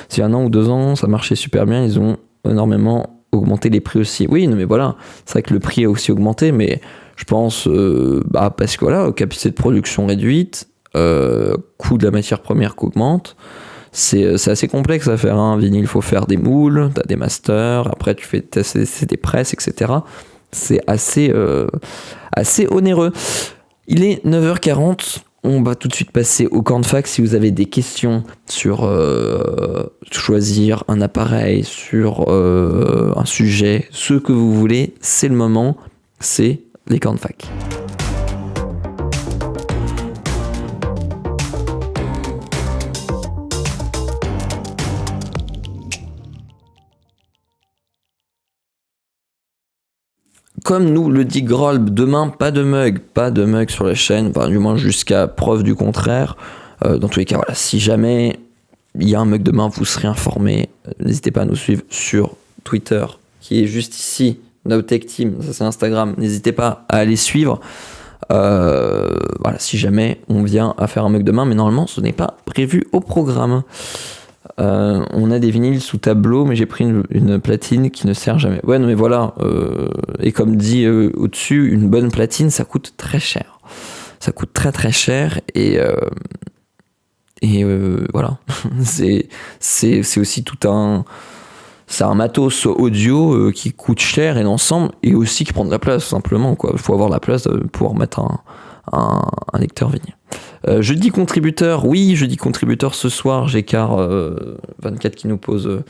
Si il y a 1 an ou 2 ans, ça marchait super bien, ils ont énormément augmenté les prix aussi. Oui, mais voilà, c'est vrai que le prix a aussi augmenté, mais je pense parce que voilà, capacité de production réduite, coût de la matière première qui augmente. C'est assez complexe à faire un vinyle, il faut faire des moules, t'as des masters, après tu fais des presses, etc. C'est assez onéreux. Il est 9h40, on va tout de suite passer au cornfac. Si vous avez des questions sur choisir un appareil, sur un sujet, ce que vous voulez, c'est le moment, c'est les cornfac. comme nous le dit Grolb, demain pas de mug sur la chaîne, enfin, du moins jusqu'à preuve du contraire. Dans tous les cas, voilà, si jamais il y a un mug demain, vous serez informé. N'hésitez pas à nous suivre sur Twitter, qui est juste ici, Nowtech Team, ça c'est Instagram. N'hésitez pas à aller suivre. Voilà, si jamais on vient à faire un mug demain, mais normalement ce n'est pas prévu au programme. On a des vinyles sous tableau, mais j'ai pris une platine qui ne sert jamais. Ouais, non, mais voilà. Et comme dit au-dessus, une bonne platine, ça coûte très cher. Ça coûte très très cher et voilà. c'est aussi tout un. C'est un matos audio qui coûte cher et l'ensemble, et aussi qui prend de la place, simplement, quoi. Il faut avoir la place pour mettre un lecteur vinyle. Jeudi contributeur, oui, jeudi contributeur ce soir, Gécart 24 qui nous pose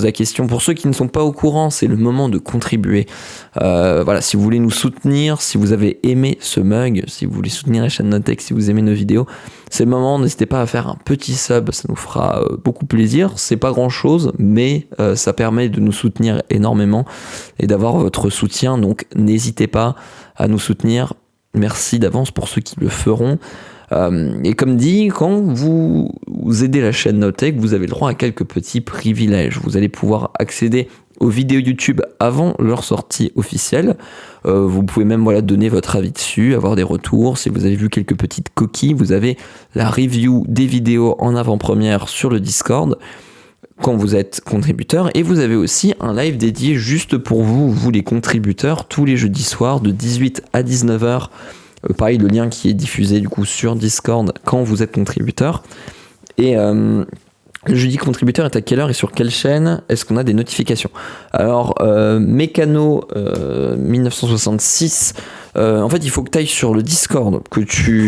la question. Pour ceux qui ne sont pas au courant, c'est le moment de contribuer. Voilà, si vous voulez nous soutenir, si vous avez aimé ce mug, si vous voulez soutenir la chaîne Nowtech, si vous aimez nos vidéos, c'est le moment. N'hésitez pas à faire un petit sub, ça nous fera beaucoup plaisir. C'est pas grand chose, mais ça permet de nous soutenir énormément et d'avoir votre soutien. Donc n'hésitez pas à nous soutenir. Merci d'avance pour ceux qui le feront. Et comme dit, quand vous aidez la chaîne Nowtech, vous avez le droit à quelques petits privilèges. Vous allez pouvoir accéder aux vidéos YouTube avant leur sortie officielle. Vous pouvez même donner votre avis dessus, avoir des retours. Si vous avez vu quelques petites coquilles, vous avez la review des vidéos en avant-première sur le Discord quand vous êtes contributeur. Et vous avez aussi un live dédié juste pour vous les contributeurs, tous les jeudis soirs de 18 à 19h. Pareil, le lien qui est diffusé du coup sur Discord quand vous êtes contributeur. Et le jeudi contributeur est à quelle heure et sur quelle chaîne? Est-ce qu'on a des notifications? Alors, Mécano 1966, en fait, il faut que tu ailles sur le Discord,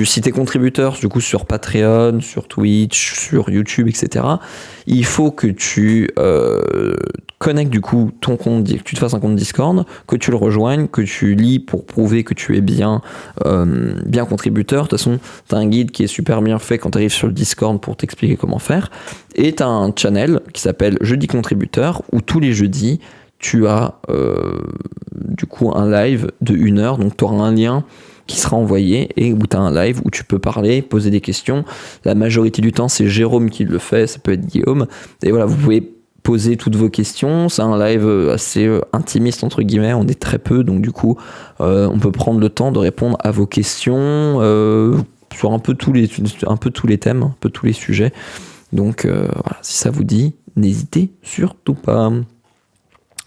si tu es contributeur, du coup, sur Patreon, sur Twitch, sur YouTube, etc., il faut que tu connectes du coup ton compte, que tu te fasses un compte Discord, que tu le rejoignes, que tu lis pour prouver que tu es bien contributeur. De toute façon, tu as un guide qui est super bien fait quand tu arrives sur le Discord pour t'expliquer comment faire. Et tu as un channel qui s'appelle Jeudi Contributeur, où tous les jeudis, tu as du coup un live de 1 heure, donc tu auras un lien qui sera envoyé et où tu as un live où tu peux parler, poser des questions. La majorité du temps, c'est Jérôme qui le fait, ça peut être Guillaume. Et voilà, vous pouvez poser toutes vos questions. C'est un live assez intimiste, entre guillemets, on est très peu, donc du coup, on peut prendre le temps de répondre à vos questions sur un peu tous les thèmes, un peu tous les sujets. Donc voilà, si ça vous dit, n'hésitez surtout pas.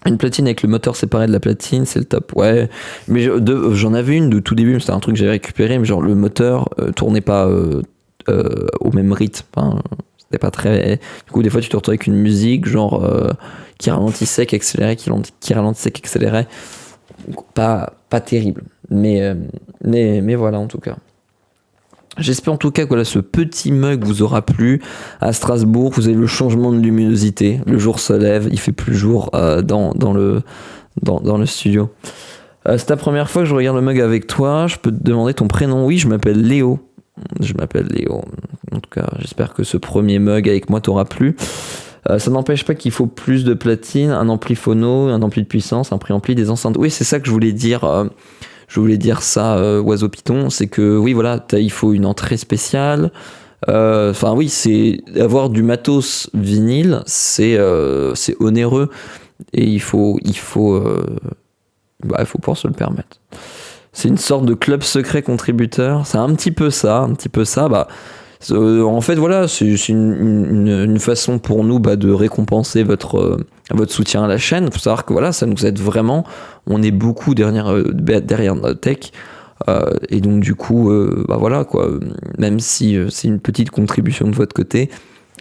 Une platine avec le moteur séparé de la platine, c'est le top. Ouais, mais j'en avais une de tout début, c'était un truc que j'avais récupéré, mais genre le moteur tournait pas au même rythme. Enfin, c'était pas très. Du coup, des fois, tu te retrouvais avec une musique genre qui ralentissait, qui accélérait, qui ralentissait, qui accélérait. Pas terrible. Mais voilà, en tout cas. J'espère en tout cas que ce petit mug vous aura plu. À Strasbourg, vous avez le changement de luminosité. Le jour se lève, il fait plus jour dans le studio. C'est ta première fois que je regarde le mug avec toi. Je peux te demander ton prénom? Oui, je m'appelle Léo. En tout cas, j'espère que ce premier mug avec moi t'aura plu. Ça n'empêche pas qu'il faut plus de platine, un ampli phono, un ampli de puissance, un préampli, des enceintes. Oui, c'est ça que je voulais dire. Je voulais dire ça, Oiseau Python, c'est que oui, voilà, il faut une entrée spéciale. Enfin oui, c'est avoir du matos vinyle, c'est onéreux et il faut pouvoir se le permettre. C'est une sorte de club secret contributeur. C'est un petit peu ça. En fait, voilà, c'est une façon pour nous de récompenser votre soutien à la chaîne. Il faut savoir que voilà, ça nous aide vraiment. On est beaucoup derrière Nowtech. Et donc, du coup, voilà, quoi. Même si c'est une petite contribution de votre côté,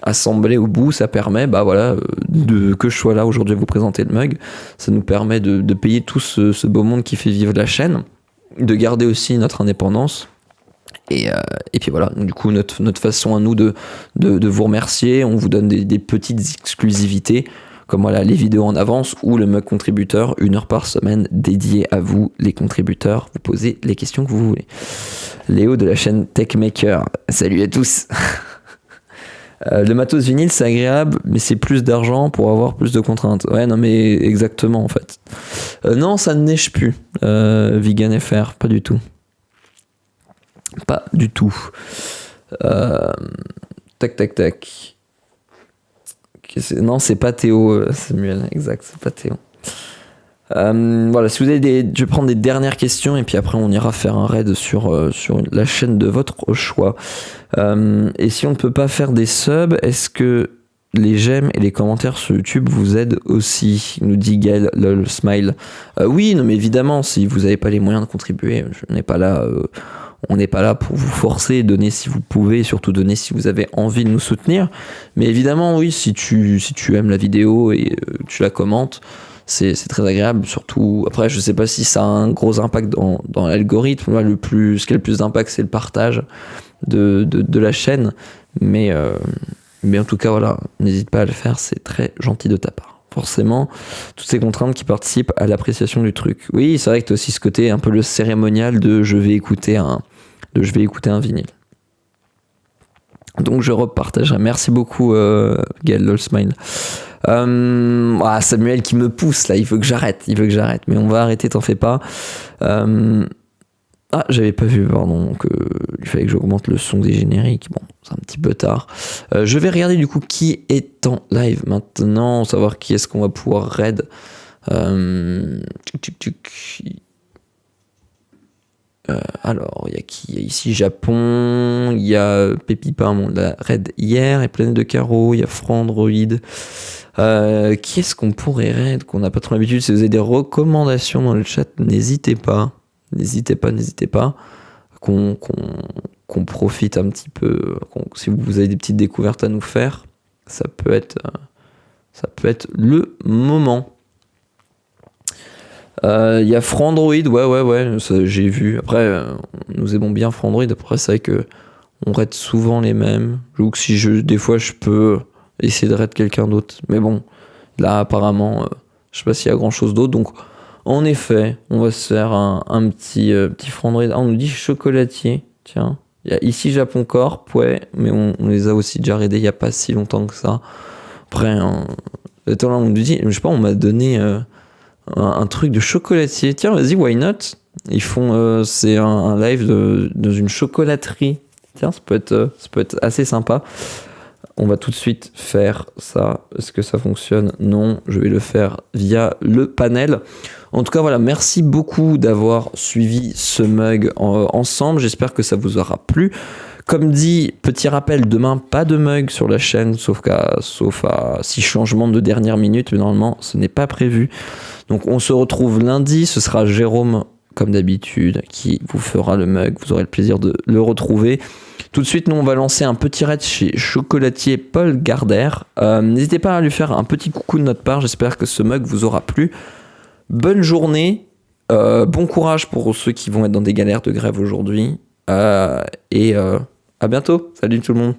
assemblée au bout, ça permet, que je sois là aujourd'hui à vous présenter le mug. Ça nous permet de payer tout ce beau monde qui fait vivre la chaîne, de garder aussi notre indépendance. Et puis voilà, du coup notre façon à nous de vous remercier, on vous donne des petites exclusivités comme voilà les vidéos en avance ou le mug contributeur, 1 heure par semaine dédiée à vous les contributeurs, vous posez les questions que vous voulez. Léo de la chaîne Techmaker, salut à tous. Le matos vinyle, c'est agréable, mais c'est plus d'argent pour avoir plus de contraintes. Ouais, non, mais exactement, en fait. Non, ça ne neige plus. Vegan FR, pas du tout. Pas du tout. Tac, tac, tac. Non, c'est pas Théo, Samuel. Exact, c'est pas Théo. Voilà, si vous avez je vais prendre des dernières questions et puis après on ira faire un raid sur la chaîne de votre choix. Et si on ne peut pas faire des subs, est-ce que les j'aime et les commentaires sur YouTube vous aident aussi, nous dit Gaël lol smile. Oui, non mais évidemment, si vous n'avez pas les moyens de contribuer, on n'est pas là pour vous forcer, donner si vous pouvez, et surtout donner si vous avez envie de nous soutenir. Mais évidemment, oui, si tu aimes la vidéo et tu la commentes, c'est très agréable. Surtout, après, je sais pas si ça a un gros impact dans l'algorithme. Moi, ce qui a le plus d'impact, c'est le partage de la chaîne. Mais en tout cas, voilà, n'hésite pas à le faire, c'est très gentil de ta part. Forcément, toutes ces contraintes qui participent à l'appréciation du truc. Oui, c'est vrai que tu as aussi ce côté un peu le cérémonial de je vais écouter un vinyle. Donc je repartagerai. Merci beaucoup Gaël Lolsmile. Samuel qui me pousse là, il veut que j'arrête. Mais on va arrêter, t'en fais pas. J'avais pas vu, pardon. Donc il fallait que j'augmente le son des génériques. Bon, c'est un petit peu tard. Je vais regarder du coup qui est en live maintenant, savoir qui est-ce qu'on va pouvoir raid. Alors, il y a qui? Il y a ici Japon, il y a Pépipa, on l'a raid hier, et Planète de Carreau, il y a Frandroid. Qui est-ce qu'on pourrait raid, qu'on n'a pas trop l'habitude? Si vous avez des recommandations dans le chat, n'hésitez pas. Qu'on profite un petit peu. Si vous avez des petites découvertes à nous faire, ça peut être le moment. Il y a Frandroid, ouais, ça, j'ai vu. Après, nous aimons bien Frandroid. Après, c'est vrai que on raid souvent les mêmes. J'avoue que des fois, je peux essayer de raid quelqu'un d'autre. Mais bon, là, apparemment, je sais pas s'il y a grand chose d'autre. Donc, en effet, on va se faire un petit Frandroid. On nous dit chocolatier. Tiens, il y a ici Japon Corp, ouais, mais on les a aussi déjà raidés il y a pas si longtemps que ça. Après, attends, là, on nous dit, je sais pas, on m'a donné un truc de chocolatier. Tiens, vas-y, why not? Ils font, c'est un live dans une chocolaterie. Tiens, ça peut être assez sympa. On va tout de suite faire ça. Est-ce que ça fonctionne? Non, je vais le faire via le panel. En tout cas, voilà, merci beaucoup d'avoir suivi ce mug ensemble. J'espère que ça vous aura plu. Comme dit, petit rappel, demain, pas de mug sur la chaîne, sauf à 6 changements de dernière minute, mais normalement, ce n'est pas prévu. Donc, on se retrouve lundi. Ce sera Jérôme, comme d'habitude, qui vous fera le mug. Vous aurez le plaisir de le retrouver. Tout de suite, nous, on va lancer un petit raid chez chocolatier Paul Gardère. N'hésitez pas à lui faire un petit coucou de notre part. J'espère que ce mug vous aura plu. Bonne journée. Bon courage pour ceux qui vont être dans des galères de grève aujourd'hui. Et à bientôt. Salut tout le monde.